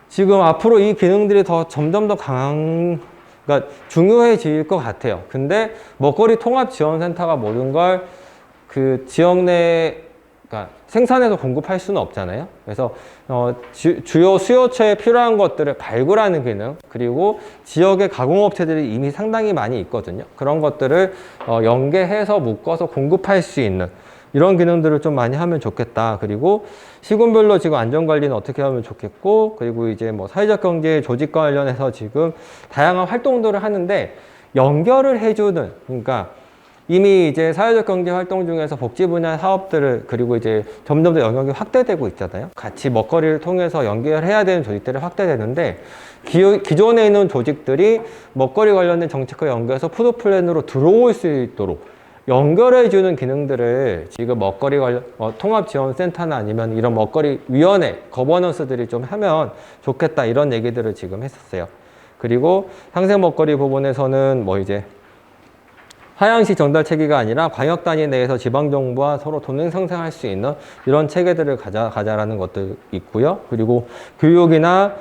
지금 앞으로 이 기능들이 점점 더 그러니까 중요해질 것 같아요. 근데 먹거리 통합지원센터가 모든 걸 그 지역 내 그러니까 생산해서 공급할 수는 없잖아요. 그래서 주요 수요처에 필요한 것들을 발굴하는 기능, 그리고 지역의 가공업체들이 이미 상당히 많이 있거든요. 그런 것들을 연계해서 묶어서 공급할 수 있는 이런 기능들을 좀 많이 하면 좋겠다. 그리고 시군별로 지금 안전관리는 어떻게 하면 좋겠고, 그리고 이제 뭐 사회적 경제 조직 관련해서 지금 다양한 활동들을 하는데 연결을 해주는, 그러니까 이미 이제 사회적 경제 활동 중에서 복지 분야 사업들을, 그리고 이제 점점 더 영역이 확대되고 있잖아요. 같이 먹거리를 통해서 연결해야 되는 조직들이 확대되는데, 기존에 있는 조직들이 먹거리 관련된 정책과 연계해서 푸드 플랜으로 들어올 수 있도록 연결해주는 기능들을 지금 먹거리 관련 통합지원센터나 아니면 이런 먹거리 위원회, 거버넌스들이 좀 하면 좋겠다, 이런 얘기들을 지금 했었어요. 그리고 상생 먹거리 부분에서는 뭐 이제 하향시 전달 체계가 아니라 광역 단위 내에서 지방 정부와 서로 동행 상생할 수 있는 이런 체계들을 가자라는 것도 있고요. 그리고 교육이나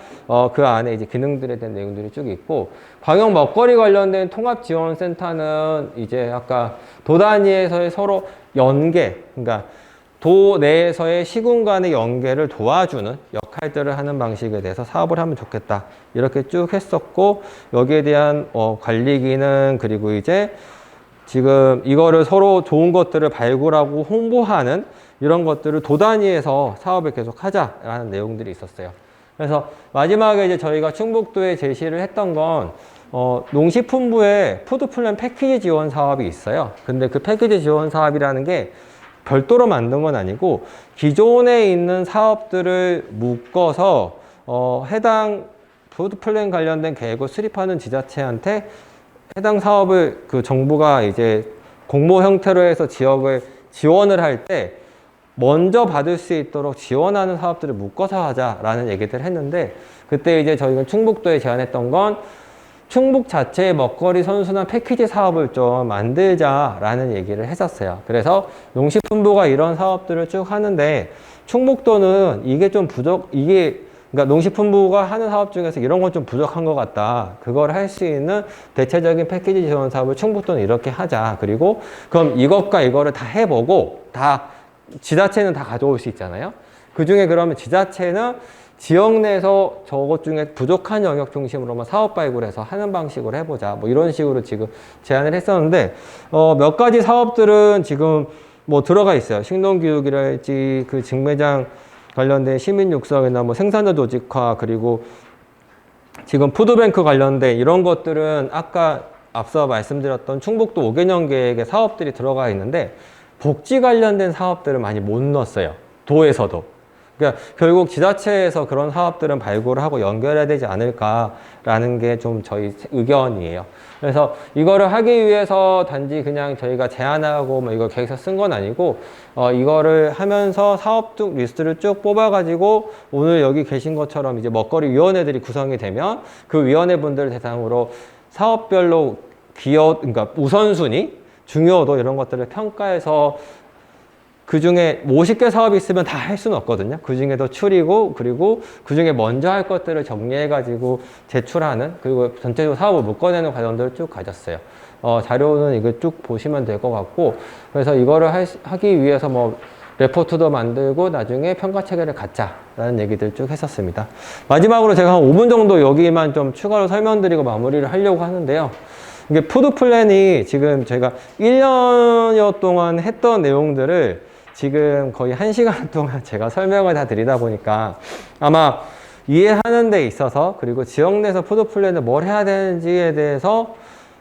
그 안에 이제 기능들에 대한 내용들이 쭉 있고, 광역 먹거리 관련된 통합지원센터는 이제 아까 도 단위에서의 서로 연계, 그러니까 도 내에서의 시군 간의 연계를 도와주는 역할들을 하는 방식에 대해서 사업을 하면 좋겠다, 이렇게 쭉 했었고, 여기에 대한 관리 기능, 그리고 이제 지금 이거를 서로 좋은 것들을 발굴하고 홍보하는 이런 것들을 도 단위에서 사업을 계속 하자라는 내용들이 있었어요. 그래서 마지막에 이제 저희가 충북도에 제시를 했던 건 농식품부에 푸드플랜 패키지 지원 사업이 있어요. 근데 그 패키지 지원 사업이라는 게 별도로 만든 건 아니고 기존에 있는 사업들을 묶어서 해당 푸드플랜 관련된 계획을 수립하는 지자체한테 해당 사업을 그 정부가 이제 공모 형태로 해서 지역을 지원을 할 때 먼저 받을 수 있도록 지원하는 사업들을 묶어서 하자라는 얘기들을 했는데, 그때 이제 저희가 충북도에 제안했던 건 충북 자체의 먹거리 선순환 패키지 사업을 좀 만들자라는 얘기를 했었어요. 그래서 농식품부가 이런 사업들을 쭉 하는데 충북도는 이게 좀 그러니까 농식품부가 하는 사업 중에서 이런 건 좀 부족한 것 같다. 그걸 할 수 있는 대체적인 패키지 지원 사업을 충북도는 이렇게 하자. 그리고 그럼 이것과 이거를 다 해보고 지자체는 다 가져올 수 있잖아요. 그 중에 그러면 지자체는 지역 내에서 저것 중에 부족한 영역 중심으로만 사업 발굴해서 하는 방식으로 해보자. 뭐 이런 식으로 지금 제안을 했었는데, 몇 가지 사업들은 지금 뭐 들어가 있어요. 식농교육이랄지 그 직매장 관련된 시민 육성이나 뭐 생산자 조직화, 그리고 지금 푸드뱅크 관련된 이런 것들은 아까 앞서 말씀드렸던 충북도 5개년 계획의 사업들이 들어가 있는데 복지 관련된 사업들을 많이 못 넣었어요. 도에서도. 그러니까 결국 지자체에서 그런 사업들은 발굴을 하고 연결해야 되지 않을까라는 게 좀 저희 의견이에요. 그래서 이거를 하기 위해서 단지 그냥 저희가 제안하고 뭐 이거 계획서 쓴 건 아니고, 이거를 하면서 사업 쪽 리스트를 쭉 뽑아가지고 오늘 여기 계신 것처럼 이제 먹거리 위원회들이 구성이 되면 그 위원회 분들 대상으로 사업별로 그러니까 우선순위, 중요도 이런 것들을 평가해서 그 중에 50개 사업이 있으면 다 할 수는 없거든요. 그 중에도 추리고, 그리고 그 중에 먼저 할 것들을 정리해가지고 제출하는, 그리고 전체적으로 사업을 묶어내는 과정들을 쭉 가졌어요. 자료는 이거 쭉 보시면 될 것 같고, 그래서 이거를 하기 위해서 뭐 레포트도 만들고 나중에 평가 체계를 갖자라는 얘기들 쭉 했었습니다. 마지막으로 제가 한 5분 정도 여기만 좀 추가로 설명드리고 마무리를 하려고 하는데요. 이게 푸드 플랜이 지금 저희가 1년여 동안 했던 내용들을 지금 거의 1시간 동안 제가 설명을 다 드리다 보니까 아마 이해하는 데 있어서 그리고 지역 내에서 푸드 플랜을 뭘 해야 되는지에 대해서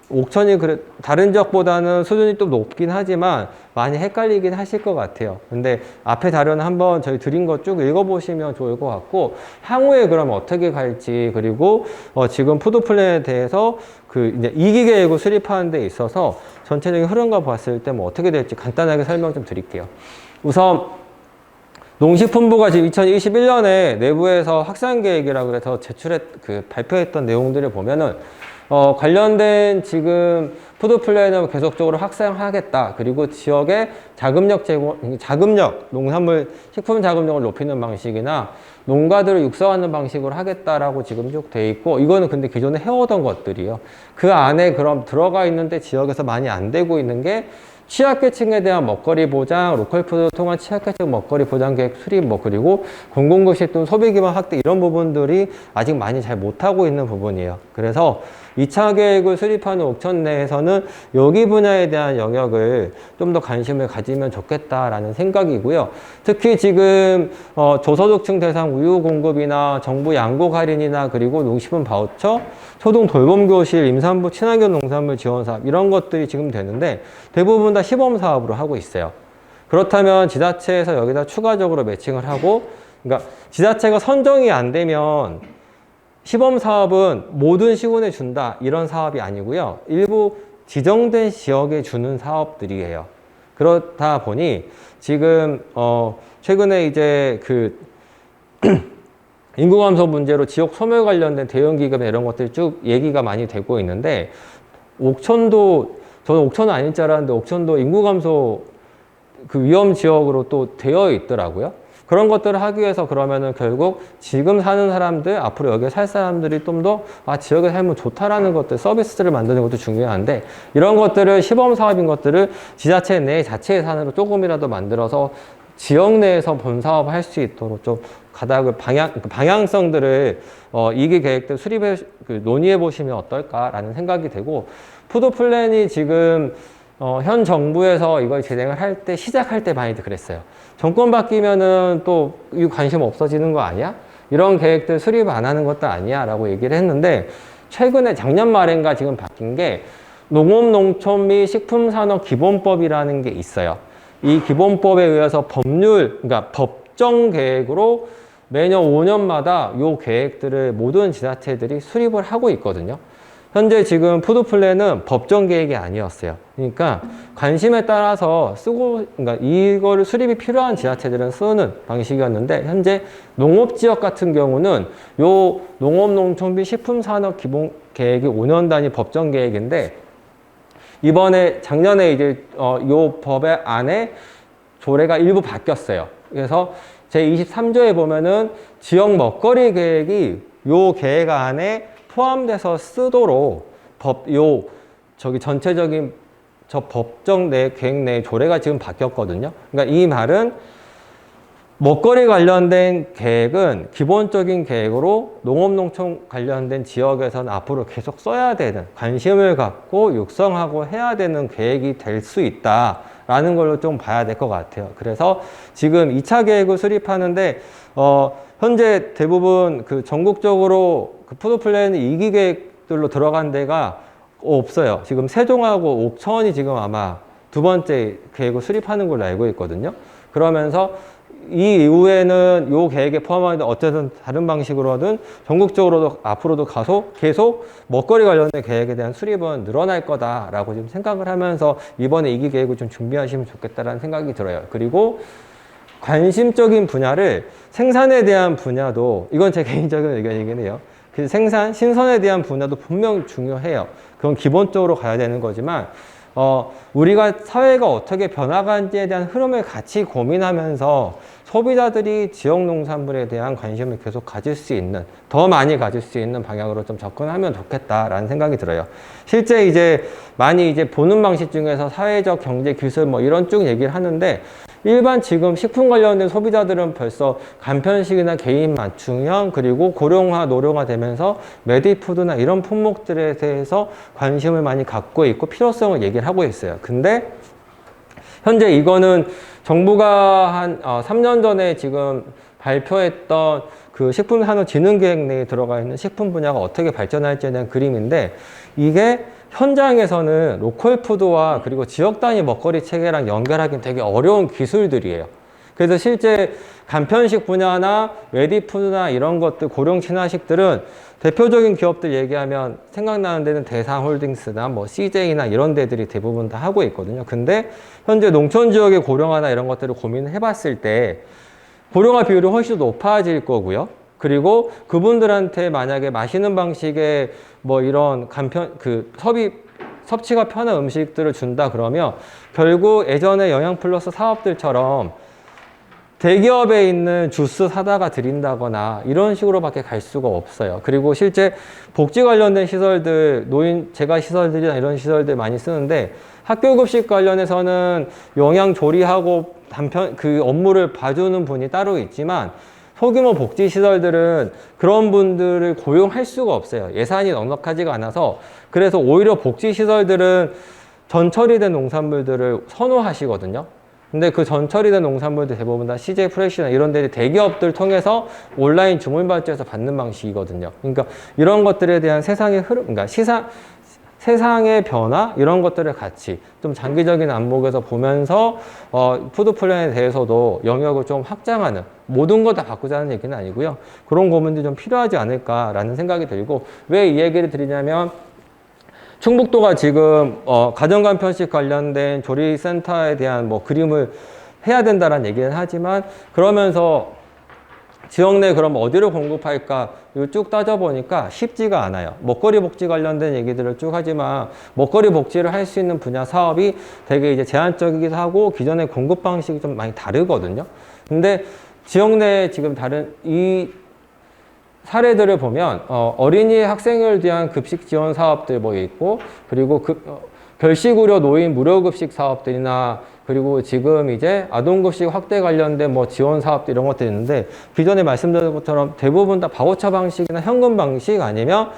옥천이 다른 지역보다는 수준이 좀 높긴 하지만 많이 헷갈리긴 하실 것 같아요. 근데 앞에 자료는 한번 저희 드린 거 쭉 읽어보시면 좋을 것 같고 향후에 그러면 어떻게 갈지 그리고 지금 푸드 플랜에 대해서 그 이제 2기 계획을 수립하는 데 있어서 전체적인 흐름과 봤을 때 뭐 어떻게 될지 간단하게 설명 좀 드릴게요. 우선 농식품부가 지금 2021년에 내부에서 확산 계획이라고 해서 발표했던 내용들을 보면은 관련된 지금 푸드 플랜을 계속적으로 확산하겠다. 그리고 지역의 자금력, 농산물, 식품 자금력을 높이는 방식이나 농가들을 육성하는 방식으로 하겠다라고 지금 쭉 돼 있고, 이거는 근데 기존에 해오던 것들이에요. 그 안에 그럼 들어가 있는데 지역에서 많이 안 되고 있는 게 취약계층에 대한 먹거리 보장, 로컬푸드를 통한 취약계층 먹거리 보장 계획 수립, 그리고 공공급식 또는 소비기반 확대 이런 부분들이 아직 많이 잘 못하고 있는 부분이에요. 그래서 2차 계획을 수립하는 옥천 내에서는 여기 분야에 대한 영역을 좀 더 관심을 가지면 좋겠다라는 생각이고요. 특히 지금 저소득층 대상 우유 공급이나 정부 양곡 할인이나 그리고 농식품 바우처, 초등 돌봄교실, 임산부 친환경 농산물 지원 사업 이런 것들이 지금 되는데 대부분 다 시범 사업으로 하고 있어요. 그렇다면 지자체에서 여기다 추가적으로 매칭을 하고, 그러니까 지자체가 선정이 안 되면 시범 사업은 모든 시군에 준다 이런 사업이 아니고요. 일부 지정된 지역에 주는 사업들이에요. 그렇다 보니 지금 최근에 이제 그 인구 감소 문제로 지역 소멸 관련된 대응 기금이나 이런 것들이 쭉 얘기가 많이 되고 있는데 옥천도 저는 옥천은 아닐 줄 알았는데 옥천도 인구 감소 그 위험 지역으로 또 되어 있더라고요. 그런 것들을 하기 위해서 그러면은 결국 지금 사는 사람들, 앞으로 여기에 살 사람들이 좀 더 지역에 살면 좋다라는 것들, 서비스를 만드는 것도 중요한데 이런 것들을 시범 사업인 것들을 지자체 내 자체 예산으로 조금이라도 만들어서 지역 내에서 본 사업을 할 수 있도록 좀 가닥을 방향성들을 2기 계획 때 논의해 보시면 어떨까라는 생각이 되고, 푸드 플랜이 지금 현 정부에서 이걸 진행을 할 때, 시작할 때 많이들 그랬어요. 정권 바뀌면은 또 이 관심 없어지는 거 아니야? 이런 계획들 수립 안 하는 것도 아니야? 라고 얘기를 했는데, 최근에 작년 말인가 지금 바뀐 게 농업, 농촌 및 식품산업 기본법이라는 게 있어요. 이 기본법에 의해서 그러니까 법정 계획으로 매년 5년마다 요 계획들을 모든 지자체들이 수립을 하고 있거든요. 현재 지금 푸드 플랜은 법정 계획이 아니었어요. 그러니까 관심에 따라서 그러니까 이거를 수립이 필요한 지자체들은 쓰는 방식이었는데, 현재 농업지역 같은 경우는 요 농업농촌비 식품산업 기본 계획이 5년 단위 법정 계획인데, 작년에 이제 요 법의 안에 조례가 일부 바뀌었어요. 그래서 제23조에 보면은 지역 먹거리 계획이 요 계획 안에 포함돼서 쓰도록 전체적인 법정 계획 내 조례가 지금 바뀌었거든요. 그러니까 이 말은 먹거리 관련된 계획은 기본적인 계획으로 농업농촌 관련된 지역에서는 앞으로 계속 써야 되는, 관심을 갖고 육성하고 해야 되는 계획이 될 수 있다라는 걸로 좀 봐야 될 것 같아요. 그래서 지금 2차 계획을 수립하는데 현재 대부분 전국적으로 푸드 플랜 2기 계획들로 들어간 데가 없어요. 지금 세종하고 옥천이 지금 아마 두 번째 계획을 수립하는 걸로 알고 있거든요. 그러면서 이 이후에는 요 계획에 포함하는데 어쨌든 다른 방식으로든 전국적으로도 앞으로도 계속 먹거리 관련된 계획에 대한 수립은 늘어날 거다라고 지금 생각을 하면서 이번에 2기 계획을 좀 준비하시면 좋겠다라는 생각이 들어요. 그리고 관심적인 분야를 생산에 대한 분야도, 이건 제 개인적인 의견이긴 해요. 그 신선에 대한 분야도 분명 중요해요. 그건 기본적으로 가야 되는 거지만 우리가 사회가 어떻게 변화가는지에 대한 흐름을 같이 고민하면서 소비자들이 지역 농산물에 대한 관심을 계속 가질 수 있는, 더 많이 가질 수 있는 방향으로 좀 접근하면 좋겠다라는 생각이 들어요. 실제 많이 보는 방식 중에서 사회적, 경제, 기술 이런 쭉 얘기를 하는데, 일반 지금 식품 관련된 소비자들은 벌써 간편식이나 개인 맞춤형 그리고 고령화, 노령화 되면서 메디푸드나 이런 품목들에 대해서 관심을 많이 갖고 있고 필요성을 얘기를 하고 있어요. 근데 현재 이거는 정부가 한 3년 전에 지금 발표했던 그 식품산업진흥계획 내에 들어가 있는 식품 분야가 어떻게 발전할지에 대한 그림인데, 이게 현장에서는 로컬푸드와 그리고 지역 단위 먹거리 체계랑 연결하기는 되게 어려운 기술들이에요. 그래서 실제 간편식 분야나 웨디푸드나 이런 것들, 고령 친화식들은 대표적인 기업들 얘기하면 생각나는 데는 대상홀딩스나 뭐 CJ나 이런 데들이 대부분 다 하고 있거든요. 근데 현재 농촌 지역의 고령화나 이런 것들을 고민을 해봤을 때 고령화 비율이 훨씬 더 높아질 거고요. 그리고 그분들한테 만약에 마시는 방식의 뭐 이런 섭취가 편한 음식들을 준다 그러면 결국 예전에 영양 플러스 사업들처럼 대기업에 있는 주스 사다가 드린다거나 이런 식으로밖에 갈 수가 없어요. 그리고 실제 복지 관련된 시설들, 노인 재가 시설들이나 이런 시설들 많이 쓰는데, 학교 급식 관련해서는 영양 조리하고 그 업무를 봐주는 분이 따로 있지만 소규모 복지 시설들은 그런 분들을 고용할 수가 없어요. 예산이 넉넉하지가 않아서. 그래서 오히려 복지 시설들은 전처리된 농산물들을 선호하시거든요. 근데 그 전처리된 농산물들 대부분 다 CJ 프레시나 이런 데 대기업들 통해서 온라인 주문 발주해서 받는 방식이거든요. 그러니까 이런 것들에 대한 세상의 흐름, 그러니까 세상의 변화 이런 것들을 같이 좀 장기적인 안목에서 보면서 푸드 플랜에 대해서도 영역을 좀 확장하는, 모든 거 다 바꾸자는 얘기는 아니고요. 그런 고민도 좀 필요하지 않을까라는 생각이 들고, 왜 이 얘기를 드리냐면 충북도가 지금 가정간편식 관련된 조리센터에 대한 뭐 그림을 해야 된다라는 얘기는 하지만, 그러면서 지역 내 그럼 어디로 공급할까 이거 쭉 따져보니까 쉽지가 않아요. 먹거리 복지 관련된 얘기들을 쭉 하지만 먹거리 복지를 할 수 있는 분야 사업이 되게 이제 제한적이기도 하고 기존의 공급 방식이 좀 많이 다르거든요. 근데 지역 내에 지금 다른 이 사례들을 보면 어린이 학생을 위한 급식 지원 사업들 뭐 있고, 그리고 결식우려 노인 무료급식 사업들이나, 그리고 지금 이제 아동급식 확대 관련된 뭐 지원 사업들 이런 것들이 있는데, 기존에 말씀드린 것처럼 대부분 다 바우처 방식이나 현금 방식 아니면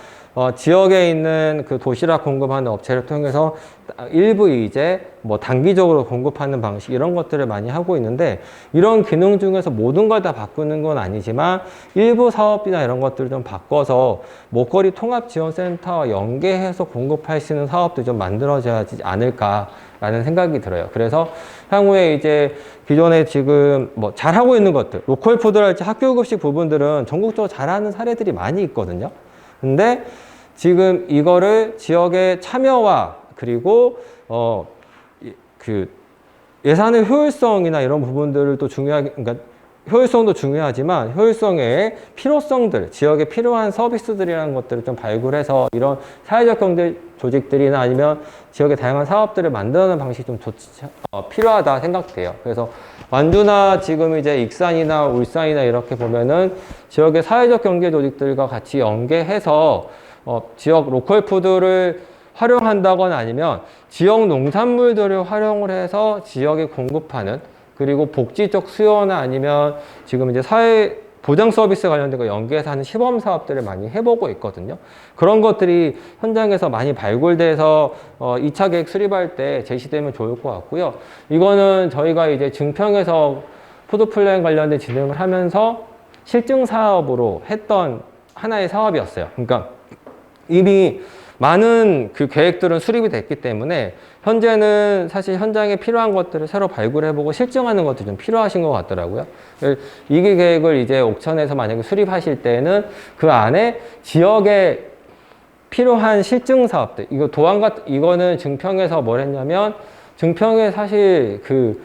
지역에 있는 그 도시락 공급하는 업체를 통해서 일부 이제 뭐 단기적으로 공급하는 방식 이런 것들을 많이 하고 있는데, 이런 기능 중에서 모든 걸 다 바꾸는 건 아니지만 일부 사업이나 이런 것들을 좀 바꿔서 먹거리 통합지원센터와 연계해서 공급할 수 있는 사업도 좀 만들어져야 하지 않을까라는 생각이 들어요. 그래서 향후에 이제 기존에 지금 뭐 잘하고 있는 것들, 로컬푸드랄지 학교급식 부분들은 전국적으로 잘하는 사례들이 많이 있거든요. 근데 지금 이거를 지역의 참여와 그리고 그 예산의 효율성이나 이런 부분들을 또 중요하게, 그러니까 효율성도 중요하지만 효율성의 필요성들, 지역에 필요한 서비스들이라는 것들을 좀 발굴해서 이런 사회적 경제 조직들이나 아니면 지역의 다양한 사업들을 만드는 방식이 좀 필요하다 생각돼요. 그래서 완주나 지금 이제 익산이나 울산이나 이렇게 보면은 지역의 사회적 경제 조직들과 같이 연계해서 지역 로컬 푸드를 활용한다거나 아니면 지역 농산물들을 활용을 해서 지역에 공급하는, 그리고 복지적 수요나 아니면 지금 이제 사회 보장 서비스 관련된 거 연계해서 하는 시범 사업들을 많이 해보고 있거든요. 그런 것들이 현장에서 많이 발굴돼서 2차 계획 수립할 때 제시되면 좋을 것 같고요. 이거는 저희가 이제 증평에서 푸드 플랜 관련된 진행을 하면서 실증 사업으로 했던 하나의 사업이었어요. 그러니까 이미 많은 그 계획들은 수립이 됐기 때문에 현재는 사실 현장에 필요한 것들을 새로 발굴해보고 실증하는 것도 좀 필요하신 것 같더라고요. 이 계획을 이제 옥천에서 만약에 수립하실 때는 그 안에 지역에 필요한 실증 사업들, 이거는 증평에서 뭘 했냐면, 증평에 사실 그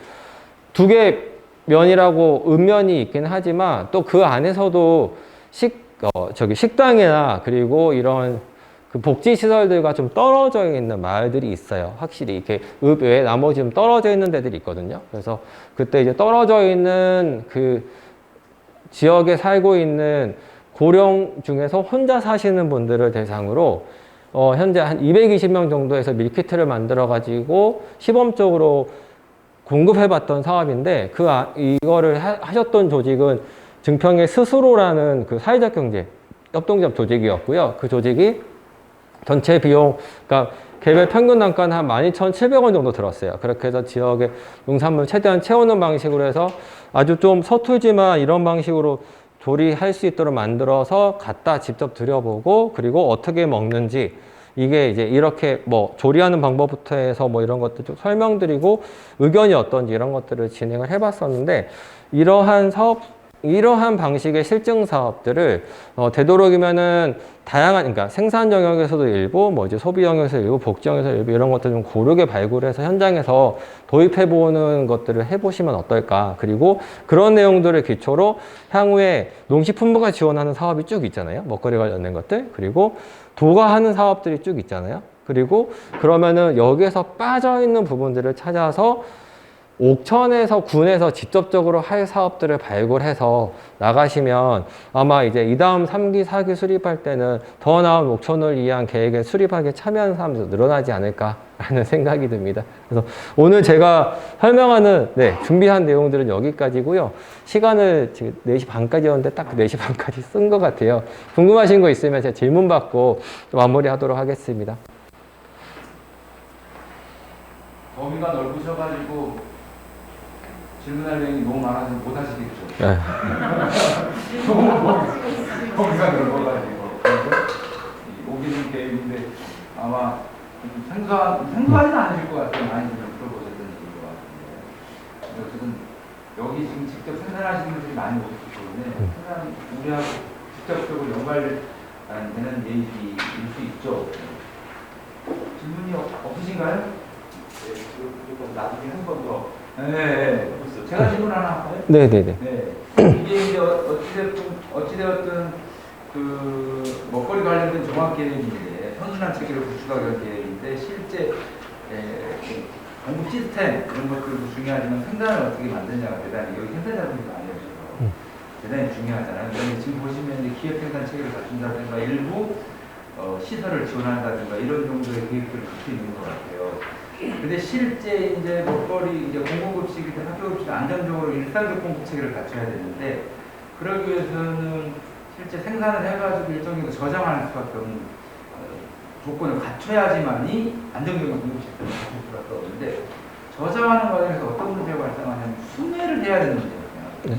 두 개 면이라고 읍면이 있긴 하지만 또 그 안에서도 식당이나 그리고 이런 그 복지시설들과 좀 떨어져 있는 마을들이 있어요. 확실히 이렇게 읍 외에 나머지 좀 떨어져 있는 데들이 있거든요. 그래서 그때 이제 떨어져 있는 그 지역에 살고 있는 고령 중에서 혼자 사시는 분들을 대상으로 현재 한 220명 정도에서 밀키트를 만들어 가지고 시범적으로 공급해봤던 사업인데 이거를 하셨던 조직은 증평의 스스로라는 그 사회적 경제 협동조합 조직이었고요. 그 조직이 전체 비용, 그러니까 개별 평균 단가는 한 12,700원 정도 들었어요. 그렇게 해서 지역의 농산물 최대한 채우는 방식으로 해서 아주 좀 서툴지만 이런 방식으로 조리할 수 있도록 만들어서 갖다 직접 들여보고 그리고 어떻게 먹는지 이게 이제 이렇게 뭐 조리하는 방법부터 해서 뭐 이런 것들 좀 설명드리고 의견이 어떤지 이런 것들을 진행을 해봤었는데 이러한 방식의 실증 사업들을 되도록이면은 다양한, 그러니까 생산 영역에서도 일부, 뭐 이제 소비 영역에서 일부, 복지 영역에서 일부 이런 것들 좀 고르게 발굴해서 현장에서 도입해보는 것들을 해보시면 어떨까. 그리고 그런 내용들을 기초로 향후에 농식품부가 지원하는 사업이 쭉 있잖아요. 먹거리 관련된 것들. 그리고 도가 하는 사업들이 쭉 있잖아요. 그리고 그러면은 여기에서 빠져있는 부분들을 찾아서 옥천에서 군에서 직접적으로 할 사업들을 발굴해서 나가시면 아마 이제 이 다음 3기, 4기 수립할 때는 더 나은 옥천을 위한 계획에 수립하기에 참여하는 사람들도 늘어나지 않을까라는 생각이 듭니다. 그래서 오늘 제가 설명하는 준비한 내용들은 여기까지고요. 시간을 지금 4시 반까지였는데 딱 4시 반까지 쓴 것 같아요. 궁금하신 거 있으면 제가 질문 받고 마무리하도록 하겠습니다. 범위가 넓으셔가지고 질문할 내용이 너무 많아서 못 하시겠죠. 네. 너무 범위가 넓어가지고 오기는 계획인데 아마 생소하지는 않으실 것 같아요. 많이 좀 들어보셨던 얘기인 것 같은데 어쨌든 여기 지금 직접 생산하시는 분들이 많이 오셨기 때문에 생산 우리하고 직접적으로 연관되는 얘기일 수 있죠. 질문이 없으신가요? 네, 그럼 나중에 한 번 더. 네, 제가 질문 하나 할까요? 네네네. 네. 이게 이제 어찌되었든 그 먹거리 관련된 종합 계획인데 선순환 체계를 구축하기 계획인데 실제 공급 시스템 이런 것들도 중요하지만 생산을 어떻게 만드냐가 대단히 여기 생산자분들이 많이 오셔서 대단히 중요하잖아요. 그런데 지금 보시면 이제 기업 생산 체계를 갖춘다든가 일부 시설을 지원한다든가 이런 정도의 계획들을 갖고 있는 것 같아요. 근데 실제 이제 먹거리 이제 공공급식이든 학교급식 안정적으로 일상교통급 체계를 갖춰야 되는데 그러기 위해서는 실제 생산을 해가지고 일정 정도 저장할 수밖에 없는 조건을 갖춰야지만이 안정적인 공급 시스템을 갖출 수밖에 없는데 저장하는 과정에서 어떤 문제가 발생하냐면 수매를 해야 되는 문제가 생겨요.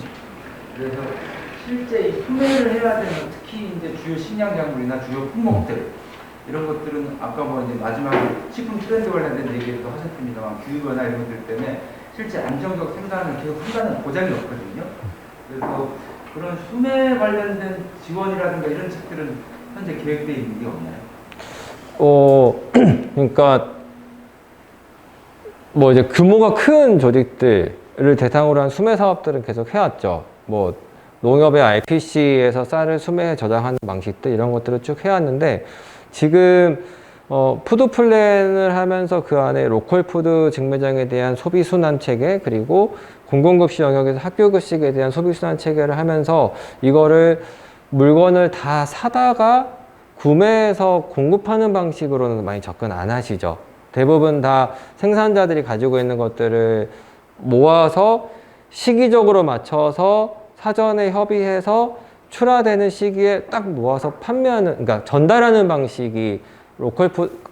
그래서 실제 이 수매를 해야 되는 특히 이제 주요 식량작물이나 주요 품목들 이런 것들은 아까 뭐 이제 마지막에 식품 트렌드 관련된 얘기도 하셨습니다만 기후변화 이런 것들 때문에 실제 안정적 생산을 계속 한다는 보장이 없거든요. 그래서 그런 수매 관련된 지원이라든가 이런 책들은 현재 계획되어 있는 게 없나요? 그러니까 뭐 이제 규모가 큰 조직들을 대상으로 한 수매 사업들은 계속 해왔죠. 뭐 농협의 RPC에서 쌀을 수매해 저장하는 방식들 이런 것들을 쭉 해왔는데 지금 푸드 플랜을 하면서 그 안에 로컬 푸드 직매장에 대한 소비 순환 체계 그리고 공공급식 영역에서 학교급식에 대한 소비 순환 체계를 하면서 이거를 물건을 다 사다가 구매해서 공급하는 방식으로는 많이 접근 안 하시죠. 대부분 다 생산자들이 가지고 있는 것들을 모아서 시기적으로 맞춰서 사전에 협의해서 출하되는 시기에 딱 모아서 판매하는, 그러니까 전달하는 방식이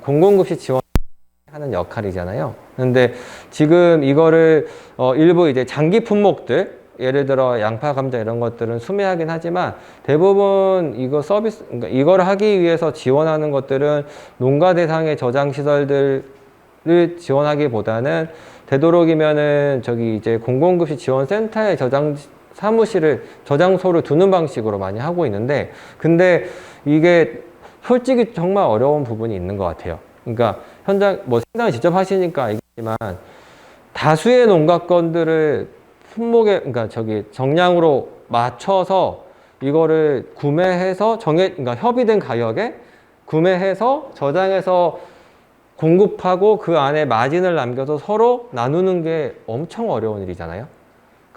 공공급식 지원하는 역할이잖아요. 근데 지금 이거를 일부 이제 장기 품목들, 예를 들어 양파, 감자 이런 것들은 수매하긴 하지만 대부분 이거 서비스, 그러니까 이걸 하기 위해서 지원하는 것들은 농가 대상의 저장 시설들을 지원하기보다는 되도록이면은 저기 이제 공공급식 지원센터의 저장소를 두는 방식으로 많이 하고 있는데, 근데 이게 솔직히 정말 어려운 부분이 있는 것 같아요. 그러니까 뭐 생산을 직접 하시니까 알겠지만 다수의 농가건들을 품목에, 그러니까 정량으로 맞춰서 이거를 구매해서 그러니까 협의된 가격에 구매해서 저장해서 공급하고 그 안에 마진을 남겨서 서로 나누는 게 엄청 어려운 일이잖아요.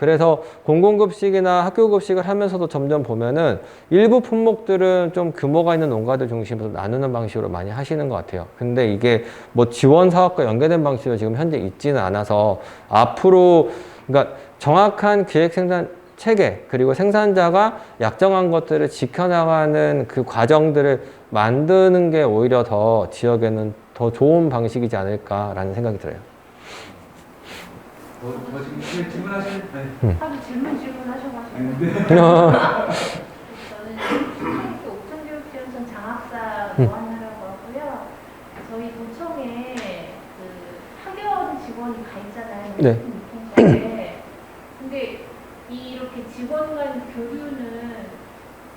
그래서 공공급식이나 학교급식을 하면서도 점점 보면은 일부 품목들은 좀 규모가 있는 농가들 중심으로 나누는 방식으로 많이 하시는 것 같아요. 근데 이게 뭐 지원 사업과 연계된 방식으로 지금 현재 있지는 않아서 앞으로 그러니까 정확한 기획 생산 체계 그리고 생산자가 약정한 것들을 지켜나가는 그 과정들을 만드는 게 오히려 더 지역에는 더 좋은 방식이지 않을까라는 생각이 들어요. 지금 질문하실? 네. 하도 질문하셔가지고 네. 저는 초등학교 옥천교육지원청 장학사 보완하려고 하고요. 저희 도청에 그 학연 직원이 가 있잖아요. 네. 유통사에. 근데 이렇게 직원 간 교류는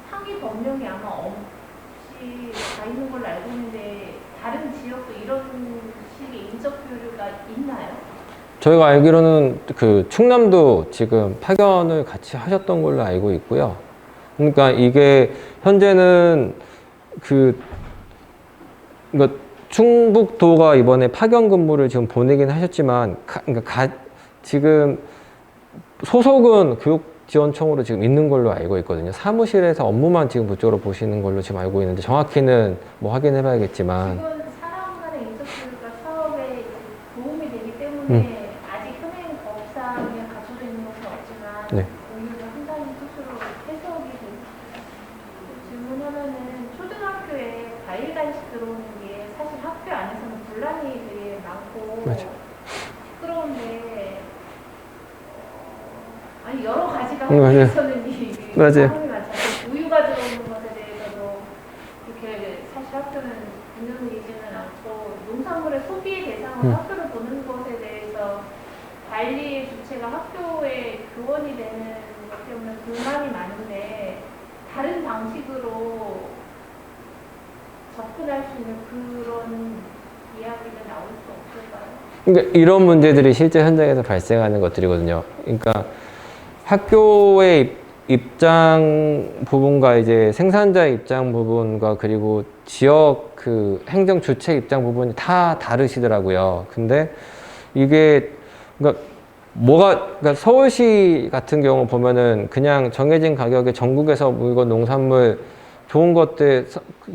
상위 법령이 아마 없이 가 있는 걸로 알고 있는데 다른 지역도 이런 식의 인적 교류가 있나요? 저희가 알기로는 그 충남도 지금 파견을 같이 하셨던 걸로 알고 있고요. 그러니까 이게 현재는 그러니까 충북도가 이번에 파견 근무를 지금 보내긴 하셨지만 그러니까 지금 소속은 교육지원청으로 지금 있는 걸로 알고 있거든요. 사무실에서 업무만 지금 그쪽으로 보시는 걸로 지금 알고 있는데 정확히는 뭐 확인해 봐야겠지만 지금 사람 간의 인적 교류가 사업에 도움이 되기 때문에 아직 현행 법상에 갖춰져 있는 것은 없지만 네. 오히려 한다는 뜻으로 해석이 됩니다. 질문 하나는 초등학교에 과일 간식 들어오는 게 사실 학교 안에서는 분란이 되게 많고 맞아. 시끄러운데 아니 여러 가지가 맞아요. 학교에서는 이 맞아요. 상황이 많잖아요. 우유가 들어오는 것에 대해서도 이렇게 사실 학교는 분명히 되지는 않고 농산물의 소비의 대상을 학교를 보는 것에 대해서 관리의 주체가 학교의 교원이 되는 것 때문에 불만이 많은데 다른 방식으로 접근할 수 있는 그런 이야기가 나올 수 없을까요? 그러니까 이런 문제들이 실제 현장에서 발생하는 것들이거든요. 그러니까 학교의 입장 부분과 이제 생산자 입장 부분과 그리고 지역 그 행정 주체 입장 부분이 다 다르시더라고요. 근데 이게 그러니까 그러니까 서울시 같은 경우 보면은 그냥 정해진 가격에 전국에서 물건 농산물 좋은 것들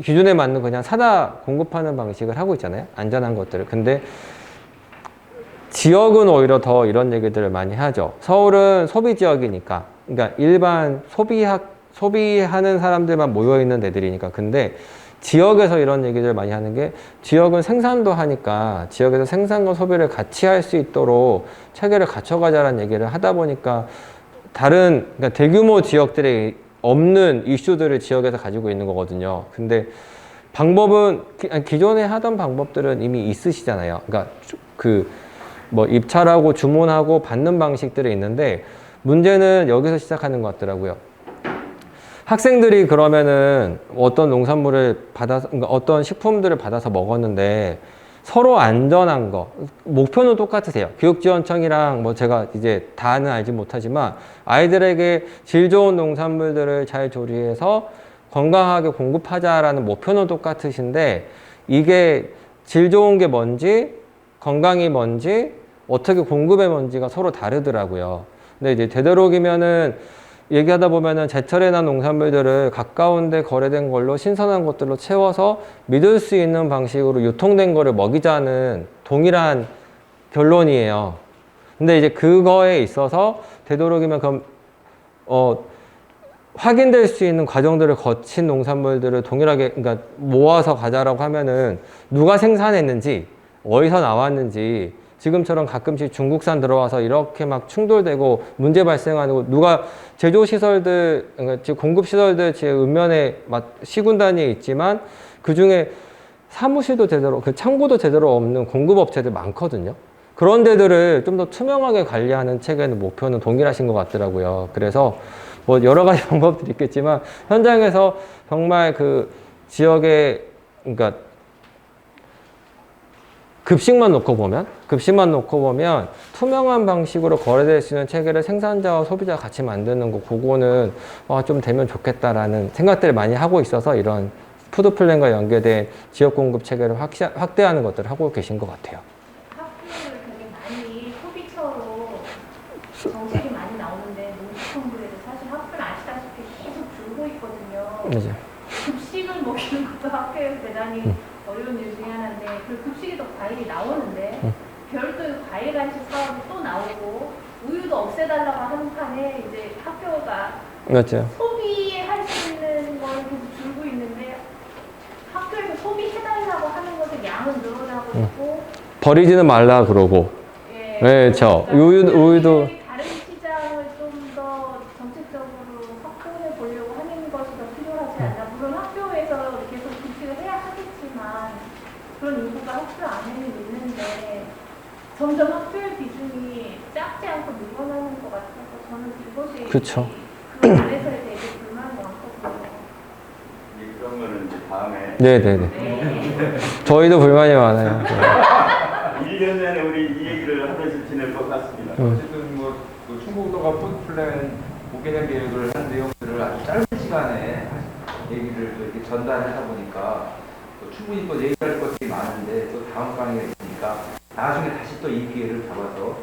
기준에 맞는 그냥 사다 공급하는 방식을 하고 있잖아요. 안전한 것들을. 근데 지역은 오히려 더 이런 얘기들을 많이 하죠. 서울은 소비 지역이니까. 그러니까 일반 소비하는 사람들만 모여있는 데들이니까. 근데 지역에서 이런 얘기를 많이 하는 게 지역은 생산도 하니까 지역에서 생산과 소비를 같이 할 수 있도록 체계를 갖춰가자라는 얘기를 하다 보니까 다른 그러니까 대규모 지역들에 없는 이슈들을 지역에서 가지고 있는 거거든요. 근데 방법은 기존에 하던 방법들은 이미 있으시잖아요. 그러니까 뭐 입찰하고 주문하고 받는 방식들이 있는데 문제는 여기서 시작하는 것 같더라고요. 학생들이 그러면은 어떤 농산물을 받아서 그러니까 어떤 식품들을 받아서 먹었는데 서로 안전한 거 목표는 똑같으세요. 교육지원청이랑 뭐 제가 이제 다는 알지 못하지만 아이들에게 질 좋은 농산물들을 잘 조리해서 건강하게 공급하자라는 목표는 똑같으신데 이게 질 좋은 게 뭔지 건강이 뭔지 어떻게 공급해 뭔지가 서로 다르더라고요. 근데 이제 되도록이면은 얘기하다 보면은 제철에 난 농산물들을 가까운데 거래된 걸로 신선한 것들로 채워서 믿을 수 있는 방식으로 유통된 거를 먹이자는 동일한 결론이에요. 근데 이제 그거에 있어서 되도록이면 그럼 확인될 수 있는 과정들을 거친 농산물들을 동일하게 그러니까 모아서 가자라고 하면은 누가 생산했는지 어디서 나왔는지 지금처럼 가끔씩 중국산 들어와서 이렇게 막 충돌되고 문제 발생하고 누가 제조시설들, 그러니까 지금 공급시설들 제 읍면에 시군단위에 있지만 그 중에 사무실도 제대로, 그 창고도 제대로 없는 공급업체들 많거든요. 그런 데들을 좀 더 투명하게 관리하는 체계는 목표는 동일하신 것 같더라고요. 그래서 뭐 여러 가지 방법들이 있겠지만 현장에서 정말 그 지역에, 그러니까 급식만 놓고 보면 투명한 방식으로 거래될 수 있는 체계를 생산자와 소비자가 같이 만드는 거 그거는 좀 되면 좋겠다라는 생각들을 많이 하고 있어서 이런 푸드 플랜과 연계된 지역 공급 체계를 확대하는 것들을 하고 계신 것 같아요. 학교를 되게 많이 소비처로 정책이 많이 나오는 맞아요. 급식을 먹이는 것도 학교에서 대단히 어려운 일 중에 하나인데 그 급식에도 과일이 나오는데 별도의 과일 간식 사업이 또 나오고 우유도 없애달라고 하는 판에 이제 학교가 맞죠. 소비할 수 있는 걸 계속 줄고 있는데 학교에서 소비해달라고 하는 것의 양은 늘어나고 있고 버리지는 말라 그러고. 예, 네, 저 우유도 다른 시장을 좀 더 정책적으로 확보해 보려고 하는 것이 더 필요하지 않나. 물론 학교에서 계속 급식을 해야 하겠지만 그런 요구가 학교 안에는 있는데 점점 학교의 비중이 작지 않고 늘어나는 것 같아서 저는 그것이 그쵸. 그 안에서의 되게 불만이 많거든요. 그런 거는 이제 다음에 네네네. 네. 저희도 불만이 많아요. 1년 전에 우리 이 얘기를 하면서 지낼 것 같습니다. 어쨌든 그 충북도가 푸드플랜 5개년 계획을 한 내용들을 아주 짧은 시간에 얘기를 또 이렇게 전달하다 보니까 또 충분히 또 얘기할 것들이 많은데 또 다음 강의가 있으니까 나중에 다시 또 이 기회를 잡아서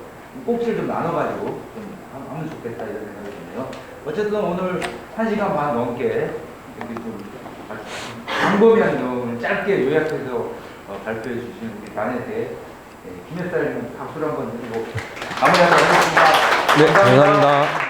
꼭지를 좀 나눠가지고 좀 하면 좋겠다 이런 생각이 드네요. 어쨌든 오늘 1시간 반 넘게 이렇게 좀 광범위한 내용을 짧게 요약해서 발표해 주신 우리 만혜대 김혜살님 박수를 한번 드리고 마무리하도록 하겠습니다. 네, 감사합니다.